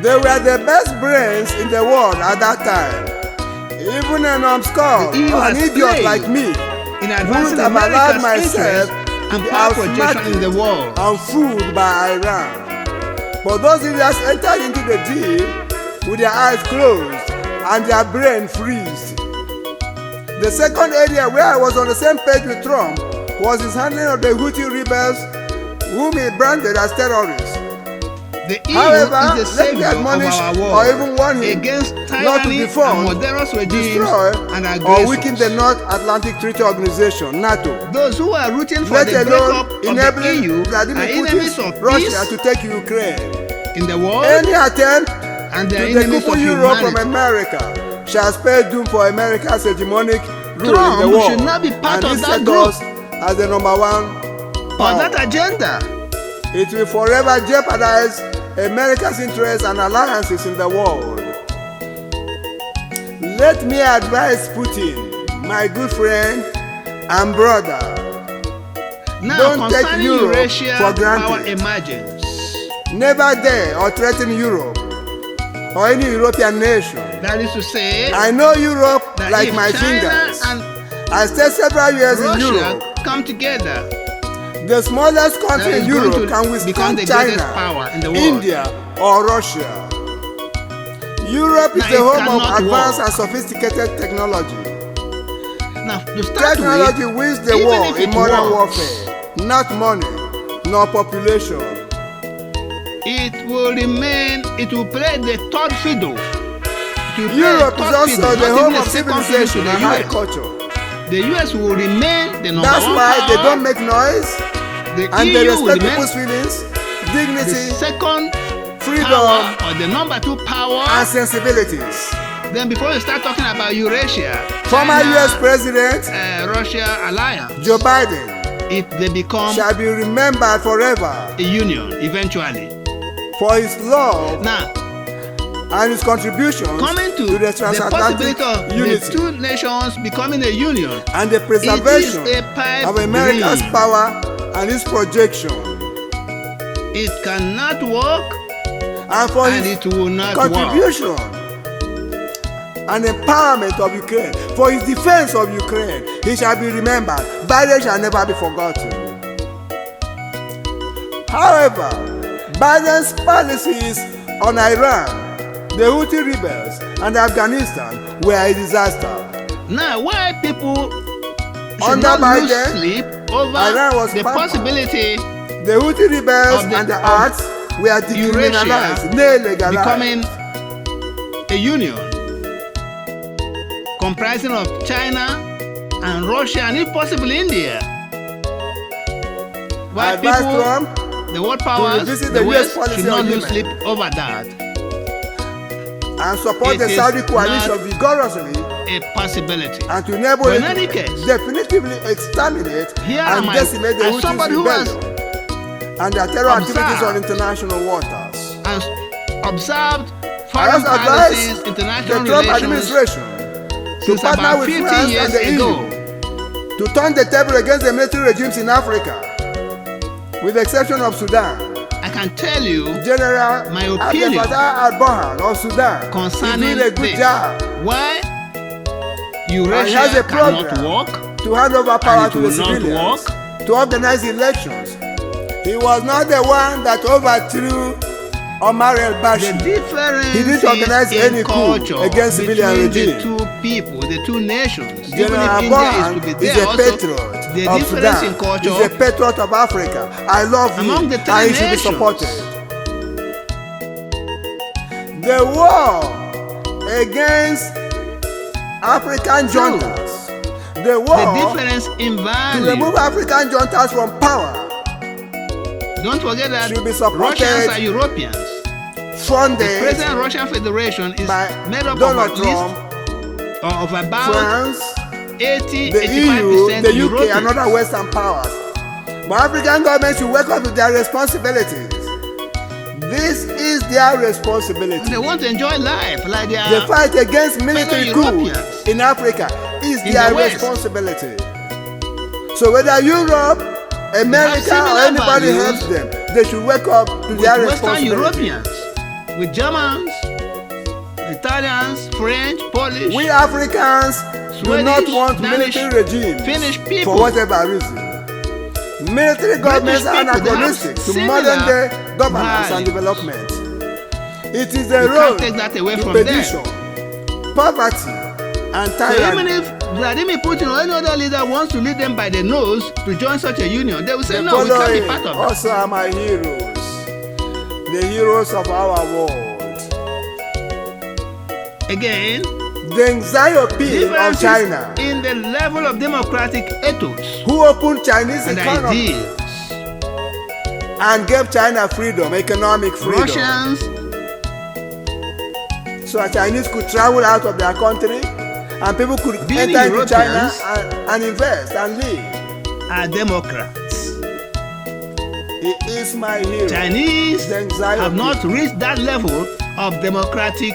They were the best brains in the world at that time. Even a numbskull The EU or an has idiot played like me in wouldn't advancing have allowed America's myself interests to and be power projection outsmarted in the world. and fooled by Iran. But those idiots entered into the deal with their eyes closed and their brain freeze. The second area where I was on the same page with Trump was his handling of the Houthi rebels, whom he branded as terrorists. The EU However, is the let me savior of admonish our or war even warn him against not to tyranny defund, and murderous regimes destroy, and or aggressors. weaken the North Atlantic Treaty Organization, NATO. Those who are rooting for Let the alone breakup of the enabling EU are Vladimir enemies Putin's of Russia peace to take Ukraine. in the world Any attempt and they to are enemies of decouple Europe from humanity. America shall spell doom for America's hegemonic rule Trump in the world. should not be part and of this that set group. us as the number one For power. that agenda. It will forever jeopardize America's interests and alliances in the world. Let me advise Putin, my good friend and brother, Now Don't take concerning Europe Eurasia for granted. power emergence, never dare or threaten Europe or any European nation. that is to say I know Europe that like if my China fingers. and I stayed several years in Russia Europe. come together, The smallest country that in is going Europe to can become withstand the greatest China, power in the world. India, or Russia. Europe is Now, the it home of cannot advanced work. and sophisticated technology. Now, to start Technology with, wins the even war if in it modern works, warfare, not money, nor population. it will play the third fiddle. It will play Europe the is third also fiddle, the not home even of a second fiddle civilization to and the high US. culture. The US will remain the number That's one why power. they don't make noise The and they EU will respect remain people's feelings, the dignity, second freedom, power or the number two power. and sensibilities. Then before you start talking about Eurasia, Former China, US President Russia alliance, Joe Biden if they become shall be remembered forever a union eventually. for his love Now, and his contributions coming to the the transatlantic possibility of the unity two nations becoming a union. and the preservation It is a pipe of America's dream. power and its projection, It cannot work and for and his it will not work. contribution and empowerment of Ukraine, for his defense of Ukraine, he shall be remembered. Biden shall never be forgotten. However, Biden's policies on Iran, the Houthi rebels, and Afghanistan were a disaster. Now, why people should Under not lose Biden, sleep over Iran was the pampered. possibility The Houthi rebels Of the- and the of arts were decriminalized, nay, legalized. becoming a union comprising of China and Russia and if possible India. Why Advise people, Trump the world powers, revisit the the US West policy should not on lose Yemen. sleep over that. and support It the is Saudi coalition not vigorously A possibility. and to enable But in it any to case, definitively exterminate here am and I, decimate the as Houthi somebody who has rebellion and their terror activities on international waters. and observed I foreign also policies, advise the international Trump relations administration to since partner about with 50 France years and the ago. EU to turn the table against the military regimes in Africa, with the exception of Sudan. I can tell you General My Abdel opinion Fattah al-Burhan of Sudan concerning is doing a good this. job Why And he has Eurasia a cannot program work to hand over power it to the will not civilians work. to organize elections. He was not the one that overthrew Omar the el-Bashir. difference He didn't organize in any coup culture against civilian between regime. the two people, the two nations. General Even if India Burhan is to be is there a also, patriot the of difference Sudan. in culture He's a patriot of Africa. I love among him the three and he should be nations. supported. The war against African juntas, the war the difference in to value. remove African juntas from power, Don't forget that should be supported Russians are Europeans. The funded present Russian Federation is by made up Donald of at Trump, least of about France, 80, the EU, 85% the UK, Europeans. and other Western powers. But African governments should wake up to their responsibilities. This is their responsibility. They want to enjoy life like they The are. fight against military fellow coup Europeans in Africa is in their the West. responsibility. So whether Europe, America, or similar anybody values helps them, they should wake up to with their Western responsibility. Europeans, with Germans, Italians, French, Polish, We Africans do not Swedish, want Danish, military regimes Finnish people. for whatever reason. Military governments are people, they have anachronistic to similar modern day governance and values. development. It is a You road can't take that away to from them. perdition, poverty, and So even tyranny. if Vladimir Putin or any other leader wants to lead them by the nose to join such a union, they will say, The no, we can't be following part of it. also are my heroes, the heroes of our world. Again, Deng Xiaoping of differences China, in the level of democratic ethos who opened Chinese and economy ideas. and gave China freedom, economic freedom, Russians so that Chinese could travel out of their country and people could Being enter into China Europeans and invest and live. are Democrats. He is my hero. Chinese Deng Xiaoping. have not reached that level of democratic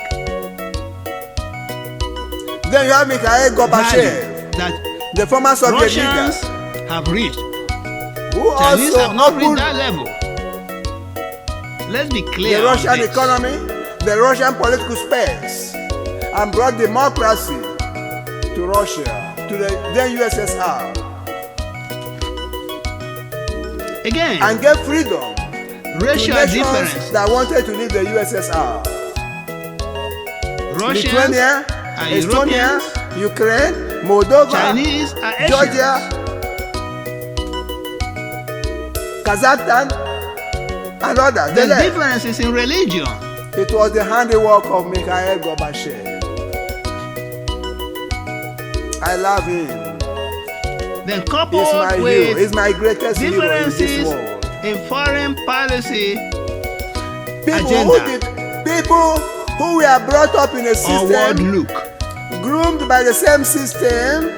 Then you have Mikhail value Gorbachev, that the former Soviet Russians leader, have reached. who Chinese also have not reached opened that level. Let's be clear the on Russian this. economy, the Russian political space, and brought democracy to Russia, to the then USSR, Again, and gave freedom to racial nations difference. that wanted to leave the USSR. Russians Lithuania, are Estonia, Europeans. Ukraine, Moldova, Chinese are Asians. Georgia, Kazakhstan, and others. They The left. difference is in religion. It was the handiwork of Mikhail Gorbachev. I love him. Then He's coupled my hero. with He's my greatest hero in this differences world. in foreign policy People who were brought up in a or world system, look. groomed by the same system,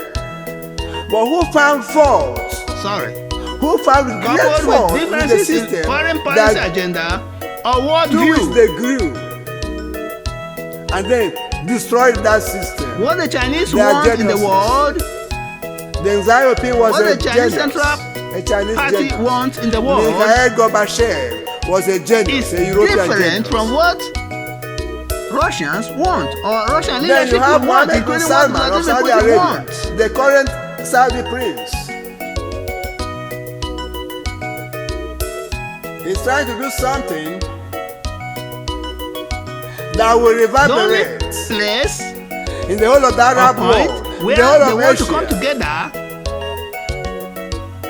but who found faults, Sorry. who found great Coupled faults with in the differences in system foreign policy that agenda or world to which view. they grew. and then destroyed that system. What the Chinese They are want in the geniuses. world, Deng Xiaoping was what a the Chinese genius, Central a Chinese Party genius. wants in the world Mikhail Gorbachev was a genius, is a European different genius. from what Russians want or Russian Then you leadership have will want, Mohammed bin including what Salman of Vladimir Saudi Putin Arabia, wants. the current Saudi prince. He's trying to do something that will The only reverberate place in the whole of the or Arab point world, where the whole they of want to come Asia. together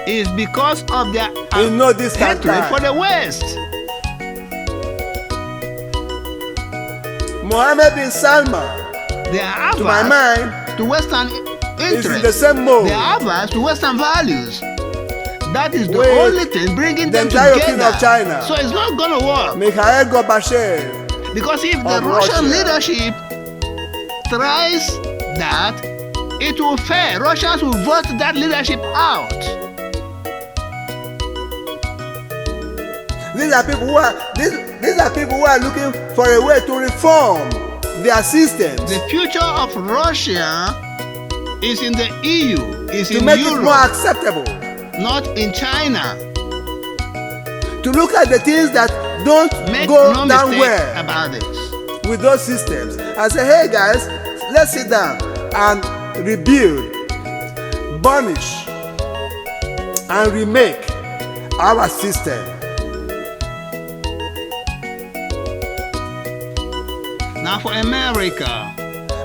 is because of their In no distant hatred time. for the West. Mohammed bin Salman, They are to my averse mind, to Western is in the interests. same mode. They are averse to Western values. That is the With only thing bringing them Deng Xiaoping together. of China. So it's not going to work. Mikhail Gorbachev Because if the of Russian Russia. leadership tries that, it will fail. Russians will vote that leadership out. These are people who are looking for a way to reform their systems The future of Russia is in the EU, is to in make it more Europe, acceptable. not in China. To look at the things that don't Make go no down mistake well about this. with those systems and say, hey guys, let's sit down and rebuild, burnish, and remake our system. Now for America,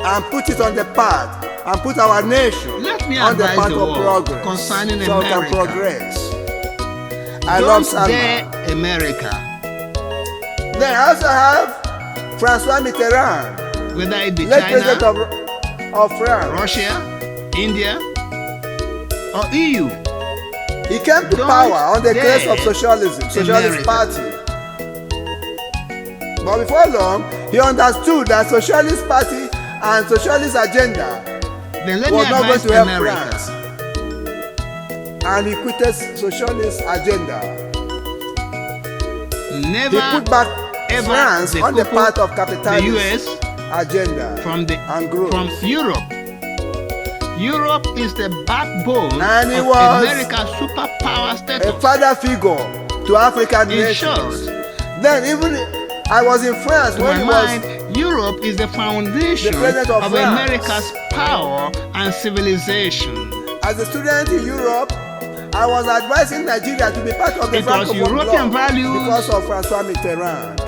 And put it on the path and put our nation let me on the advise path the of world progress concerning so we can America. progress. I love Don't dare Salman. America, Then I also have Francois Mitterrand, whether it be late president China, of France. Russia, India, or EU. He came to Don't power on the grace dare of socialism, Socialist America. Party. But before long, he understood that Socialist Party and Socialist agenda Then let me was not going advise to help America. France. And he quitted Socialist agenda. He Never put back ever France on the decouple path of the capitalism US agenda from and growth. Europe. Europe is the backbone And he of was America's superpower a status. father figure to African In nations. short, Then even I was in France to when my he was mind, Europe is the foundation the president of France. America's power and civilization. as a student in Europe. I was advising Nigeria to be part of the It was Francophone European bloc values because of Francois Mitterrand.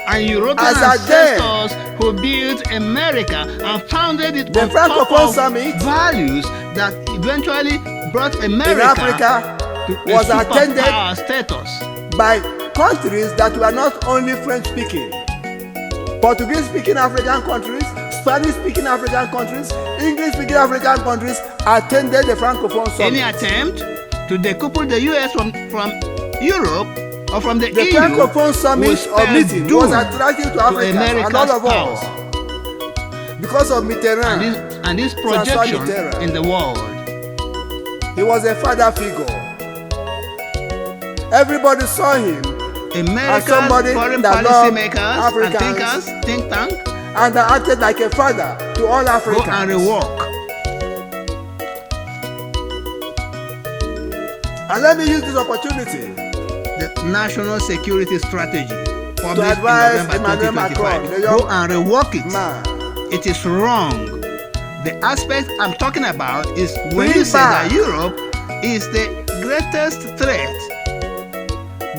And European As at then, ancestors who built America and founded it the on top Francophone of Summit values that eventually brought in America Africa to a was attended superpower status. by countries that were not only French-speaking, Portuguese-speaking African countries, Spanish-speaking African countries, English-speaking African countries attended the Francophone Summit. Any attempt to decouple the US from Europe or from the The EU Francophone Summit will or spell meeting doom was attractive to Africans and America's all of power. us because of Mitterrand. and this Francois projection Mitterrand. in the world. He was a father figure. Everybody saw him America's somebody foreign that policy loved makers and Africans. thinkers, think tank, and acted like a father to all go Africans. and rework. And let me use this opportunity The national security strategy published in advise November Emmanuel 2025. Macron, the young Go and rework it. man. It is wrong. The aspect I'm talking about is when Bring you say back that Europe is the greatest threat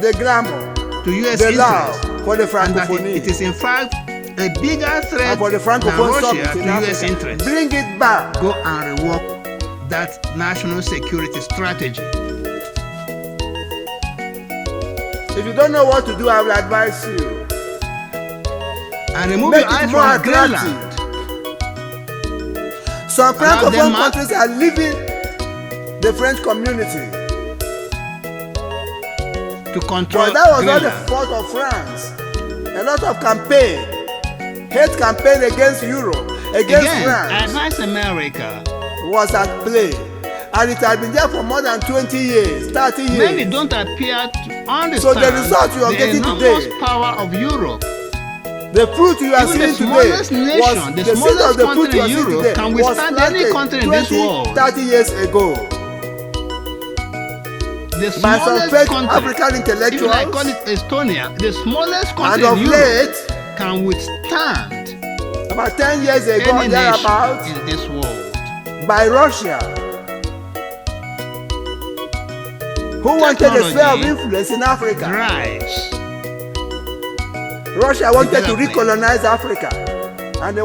the glamour, to US the interests, love for the and that Francophonie, it is in fact a bigger threat and for the than Francophone Russia summit to in US Africa. interests. Bring it back. Go and rework that national security strategy. If you don't know what to do, I will advise you. And remove Make your eyes it more from Greenland. attractive. Some Allow Francophone Denmark- countries are leaving the French community. To control But that was not the Greenland. fault of France. A lot of campaign, hate campaign against Europe, against Again, I France advise America. was at play. And it had been there for more than 20 years, 30 years. Many don't appear to understand So the result you are the getting enormous today power of Europe. The fruit you are Even seeing the today smallest nation, was the the seed smallest of the fruit country you are in seeing Europe today can was withstand any planted country in this 20, world. 30 years ago The by some smallest fake country, African intellectuals. even I call it Estonia, the smallest And country of in Europe late, can withstand about 10 years ago, any thereabouts, nation in this world. by Russia, who wanted a sphere of influence in Africa. Drives Russia wanted to development. recolonize Africa, and it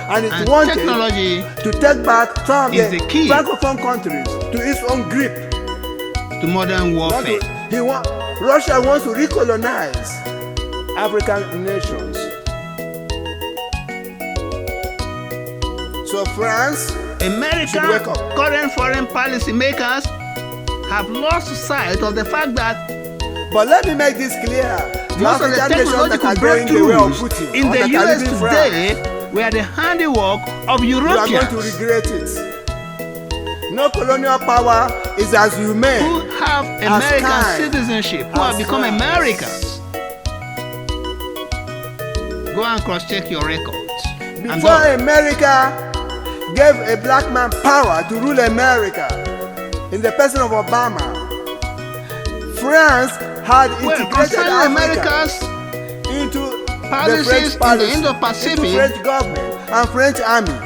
and wanted technology to take back some of is the the key francophone countries to its own grip. to modern warfare. Russia wants to recolonize African nations. So France should wake America's up. current foreign policy makers have lost sight of the fact that But let me make this clear. The most of the African nations that technological are going the way of breakthroughs Putin in or the that are US leaving France, today were the handiwork of you are going to Europeans regret it. No colonial power is as humane who have American kind citizenship, who as have become France. Americans. Go and cross-check your records. And Before go. America gave a black man power to rule America in the person of Obama, France had Well, integrated concerning Africa America's into the policies French in policy, the Indo-Pacific, into French government and French army.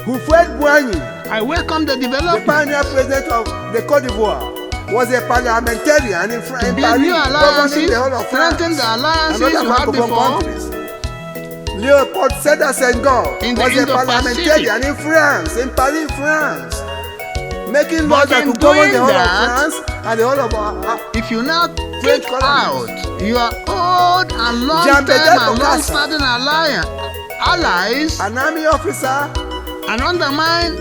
Houphouët-Boigny, I welcome the the development. pioneer president of the Côte d'Ivoire, was a parliamentarian in Build Paris, new governing alliances, the whole of France strengthen the and alliances other you had francophone before countries. Leopold Sédar Senghor in the was a Indo-Pacific. parliamentarian in France, in Paris, France, making laws But that in could govern the whole doing of that, France and the whole of If you now French take colonies. out your old and long-term Jean-Pierre and Bokassa. long-standing allies an army officer and undermine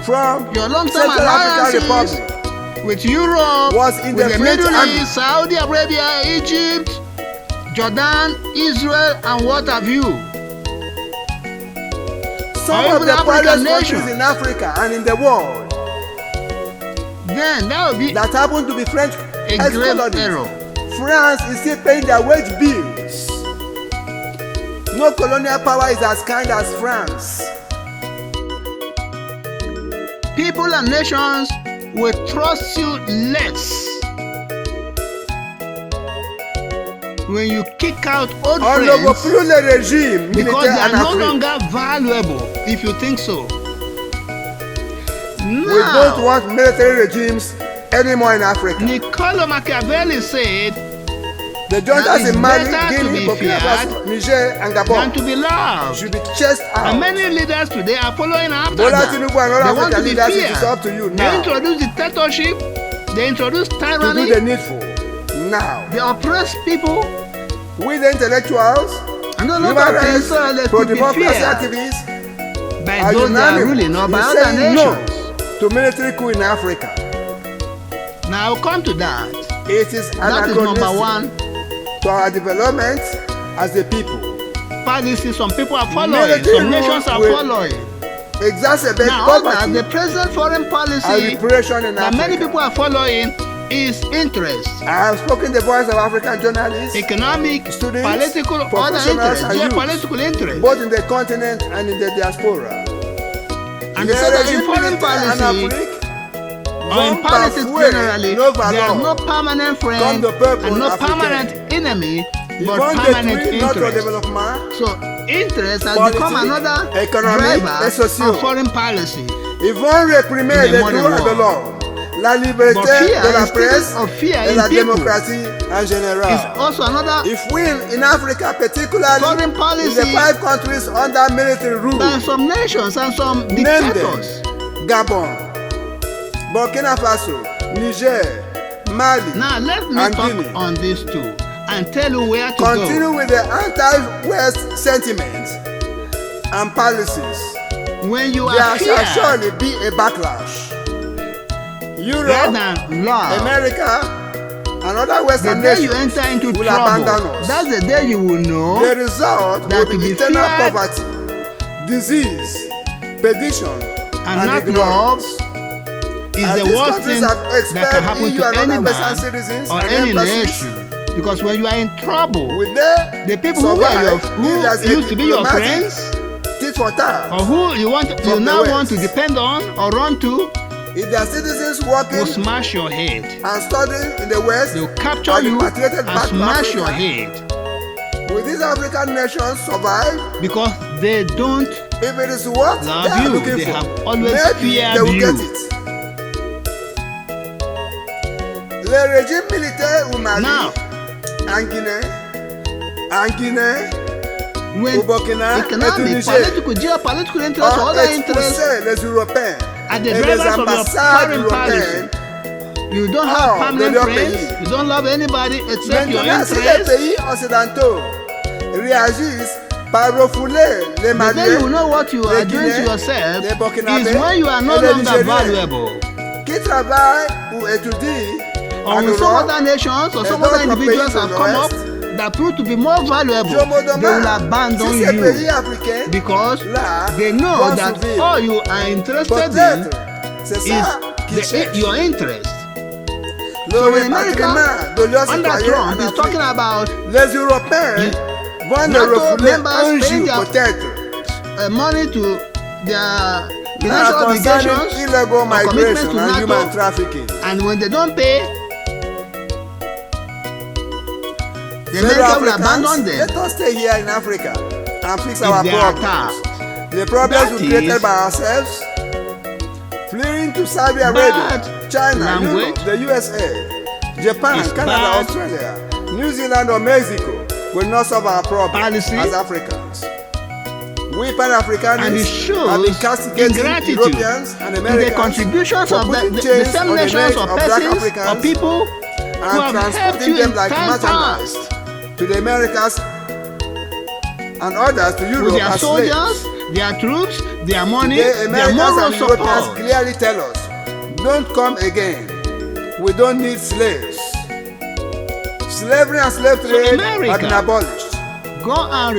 from your long-term Central African alliances Republic with Europe, was in with the the French Middle army. East, Saudi Arabia, Egypt, Jordan, Israel, and what have you. Some Or of even the African poorest nations. countries in Africa and in the world Then that would be that happen to be French a grave ex-colonies. error. France is still paying their wage bills. No colonial power is as kind as France. People and nations will trust you less when you kick out old On ne veut friends plus le régime because they militaire are en no Afrique. longer valuable if you think so. We don't Now, want military regimes anymore in Africa. Niccolo Machiavelli said The Now juntas it's in Mali, better to Guinea, be Burkina feared Faso, Niger, and than Gabon to be loved. should be chased out. And many leaders today are following after Bola that. Tinubu and other They want to African be leaders, it feared. is up to you They now introduce dictatorship. They introduce to do tyranny. the needful. Now, They oppress people. we the intellectuals, And a human lot of things rights, so that could be pro-democracy feared activists by are those that are ruling unanimous or by in other saying no nations. to military coup in Africa. Now I'll come to that. It is That is number anachronistic one to our development as a people. policy some people are following, Military some nations are rule will following. Exacerbate Now others, poverty the present foreign and policy repression in that Africa. many people are following is interest, I have spoken the voice of African journalists, economic, students, political, other professionals, interest, and youth, geopolitical interest. both in the continent and in the diaspora. And they say that in foreign policy or in politics generally, there is no permanent friend and no permanent enemy, but permanent interest. So interest has become another driver of foreign policy. Ils vont réprimer In les the modern droits de world. l'homme, la liberté But fear, de la instead presse of fear et in la people, démocratie en It's général. also another If we in Africa, particularly foreign in the policy 5 countries under military rule, by some nations and some name them: dictators. Gabon, Burkina Faso, Niger, Mali, Now let me and talk Guinea. on these two and tell you where to Continue with the anti-West sentiments and policies. go. When you There are shall feared surely be a backlash. rather Europe, than love, America, and other the Western day you nations enter into will trouble, abandon us. that's the day you will know The result that will to be be eternal feared poverty, disease, perdition, and and not love ignorance. is As the these worst countries thing have that can expelled happen EU to and any other Western man citizens or and any embassies nation. Because when you are in trouble, Will they the people who used to be your friends, tit for tat, or who you now want to depend on or run to, if their citizens working will smash your head. and studying in the West, They will capture you and smash your head. Will these African nations survive? Because they don't If it is what love they are you, looking they for, have always maybe feared they will you. get it. Le régime militaire au Mali, Now, en Guinée, when au Burkina et economic, Tunisie political, geopolitical interests or ont other interests expulsé les Européens are the et les drivers of your ambassades foreign européennes. policy, you don't have permanent leur friends, pays. you don't love anybody except your Maintenant, si les interests. pays occidentaux réagissent par refouler les The day you Maliens, know what you are les doing to Guinéens, yourself les Burkinabés is when you are no et les longer Nigériens valuable. qui travaillent ou étudient Or en when some Europe, other nations or et some other d'autres individuals pays have de come up l'Ouest, that prove to be more valuable, je me they will demande abandon si ces pays you africains because là they know vont that survivre. all you are interested in Peut-être, c'est is ça qu'ils cherchent. your interest. Le So when America, répartiment de leurs under citoyens Trump, en is Afrique, talking about les Européens vont le NATO refouler members un paying jour their- peut-être. money to their financial Concerning obligations illegal or commitments migration to and human NATO, trafficking. and when they don't pay, the Fellow America will Africans, abandon them. let us stay here in Africa and fix If our they are problems. attacked. The problems That we created is by ourselves, fleeing to Saudi Arabia, bad China, language. Europe, the USA, Japan, It's Canada, bad Australia, New Zealand or Mexico will not solve our problems policy. as Africans. We And it Pan-Africanists shows have been castigating ingratitude Europeans and to the Americans contributions for of putting the chains same on the nations necks or of black persons or Africans people who and have helped transporting you them in like time merchandise past to the Americas and others to Europe with their as slaves. soldiers, their troops, their money, Today, their Americans moral and Europeans support. clearly tell us, don't come again. We don't need slaves. Slavery and slave trade America, have been abolished. Go and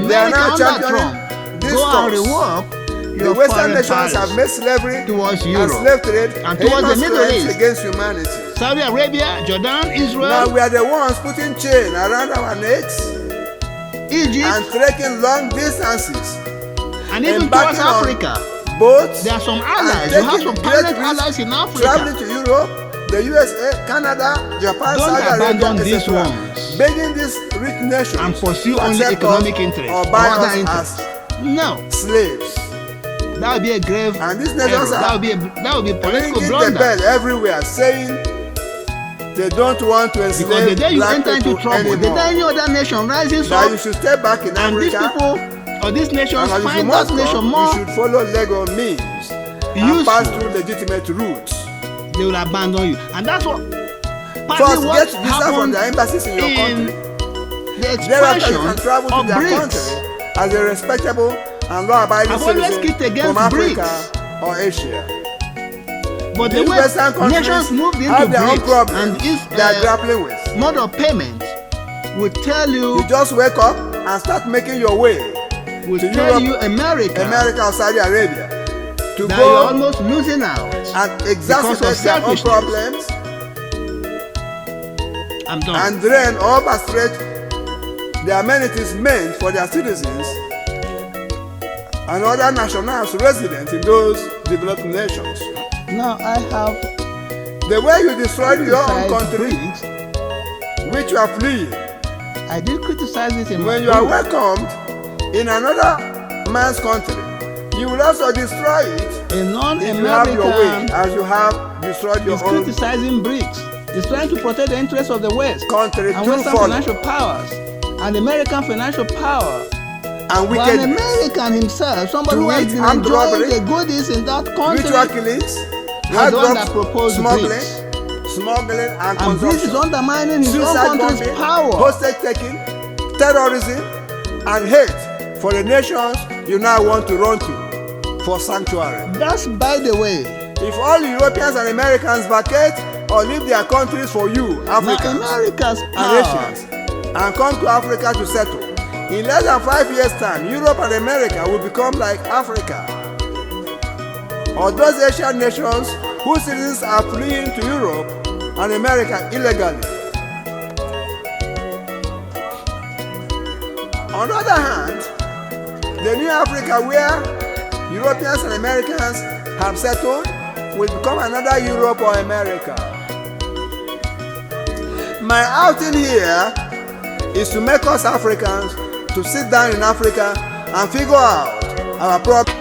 They are America now under championing Trump. this Go and cause. rework The your Western foreign nations have policy made slavery towards and Europe slave trade and towards the heinous Middle crimes East. against humanity. Saudi Arabia, Jordan, Now Israel, we are the ones putting chain around our necks Egypt, and trekking long distances, and even embarking towards on Africa. boats, There are some and allies. You have taking some great permanent risks allies in Africa. traveling to Europe, the USA, Canada, Japan, Don't Saudi abandon Arabia, these etc. ones Begging these rich nations and pursue to only accept economic us interests or or buy other us interests. as No, slaves. that would be a grave And these error. nations That are would be political ringing the blunder. bell everywhere saying they don't want to Because the enslave day you black enter into people trouble, the anymore. day any other nation rises That up, you should step back in and these Africa people or these nations and if you find must that nation come, more you should follow legal means and useful, pass through legitimate routes. they will abandon you. And that's what First, partly what get visa from happened the embassies in your in country. the Thereafter, you expansion can travel to of their BRICS. country as a respectable and law-abiding I've always citizen kicked against from Africa BRICS. or Asia. But the These way Western countries nations moved into have their own BRICS problems and its they are grappling with. mode of payment will tell you, You just wake up and start making your way will to tell Europe, you America or Saudi Arabia to that you're go almost losing out. and exacerbate their own selfishness. problems I'm done. and drain or overstretch the amenities meant for their citizens and other nationals resident in those developed nations. Now I have The way you destroyed your own criticized country, BRICS. which you are fleeing, I did criticize it in when my you are book. welcomed in another man's country, you will also destroy it A if you have your way, non-American as you have destroyed your is own criticizing BRICS. It's trying to protect the interests of the West country and through Western folly financial powers and American financial power. and But an wickedness, American himself, somebody To who has wit, been armed enjoying robbery, the goodies in that country, ritual killings, was hard the one that drugs, proposed smuggling, BRICS. smuggling and And BRICS is consumption, undermining his own suicide country's bombing, power. hostage taking, terrorism, and hate for the nations you now want to run to for sanctuary. That's by the way. If all Europeans and Americans vacate or leave their countries for you, Now Africans America's and power. Asians, and come to Africa to settle, in less than 5 years' time, Europe and America will become like Africa. Or those Asian nations whose citizens are fleeing to Europe and America illegally. On the other hand, the new Africa where Europeans and Americans have settled will become another Europe or America. My outing here is to make us Africans to sit down in Africa and figure out our problem.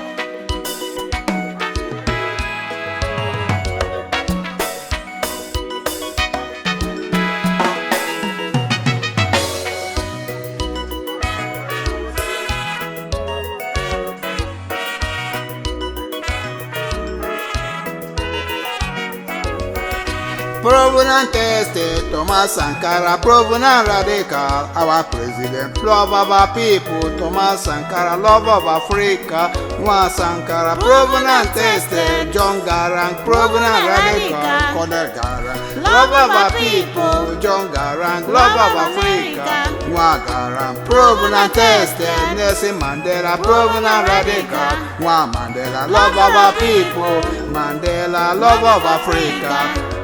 Proven and tested, Thomas Sankara, proven and radical, our president, love of our people, Thomas Sankara, love of Africa, Noah Sankara, proven and tested, John Garang, proven and radical, Colonel Garang, love of our people, John Garang, love of Africa, Noah Garang, proven and tested, Nelson Mandela, proven and radical, Noah Mandela, love of our people, Mandela, love of Africa.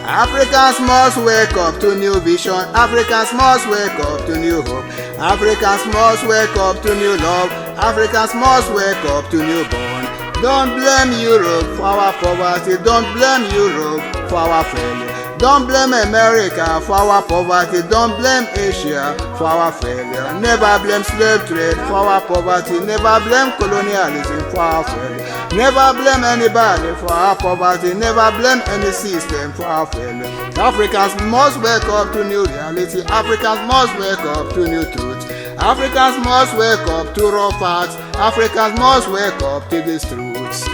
Africans must wake up to new vision. Africans must wake up to new hope. Africans must wake up to new love. Africans must wake up to new born. Don't blame Europe for our poverty. Don't blame Europe for our failure. Don't blame America for our poverty. Don't blame Asia for our failure. Never blame slave trade for our poverty. Never blame colonialism for our failure. Never blame anybody for our poverty. Never blame any system for our failure. Africans must wake up to new reality. Africans must wake up to new truth. Africans must wake up to raw facts. Africans must wake up to these truths.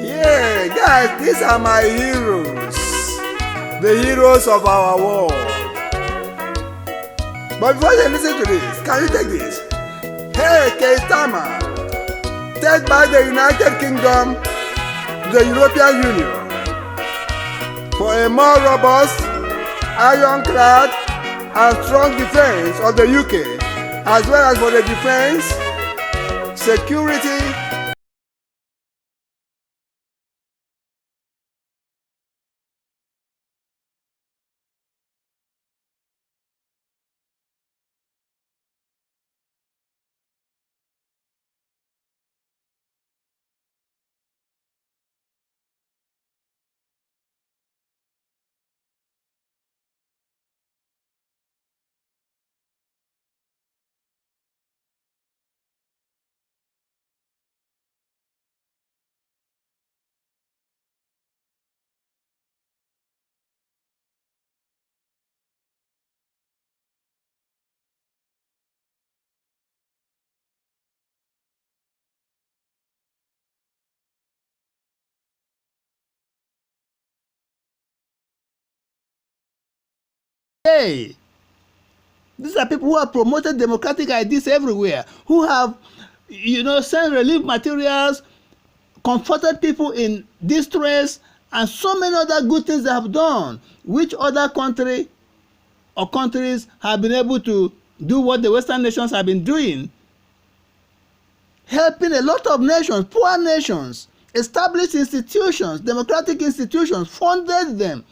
Yeah, guys, these are my heroes. The heroes of our war. But before you listen to this, can you take this? Hey, Keitama, take back the United Kingdom to the European Union for a more robust, ironclad, and strong defense of the UK, as well as for the defense, security, Hey, these are people who have promoted democratic ideas everywhere, who have, sent relief materials, comforted people in distress, and so many other good things they have done. Which other country or countries have been able to do what the Western nations have been doing? Helping a lot of nations, poor nations, establish institutions, democratic institutions, funded them.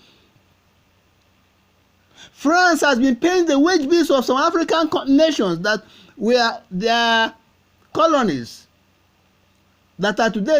France has been paying the wage bills of some African nations that were their colonies, that are today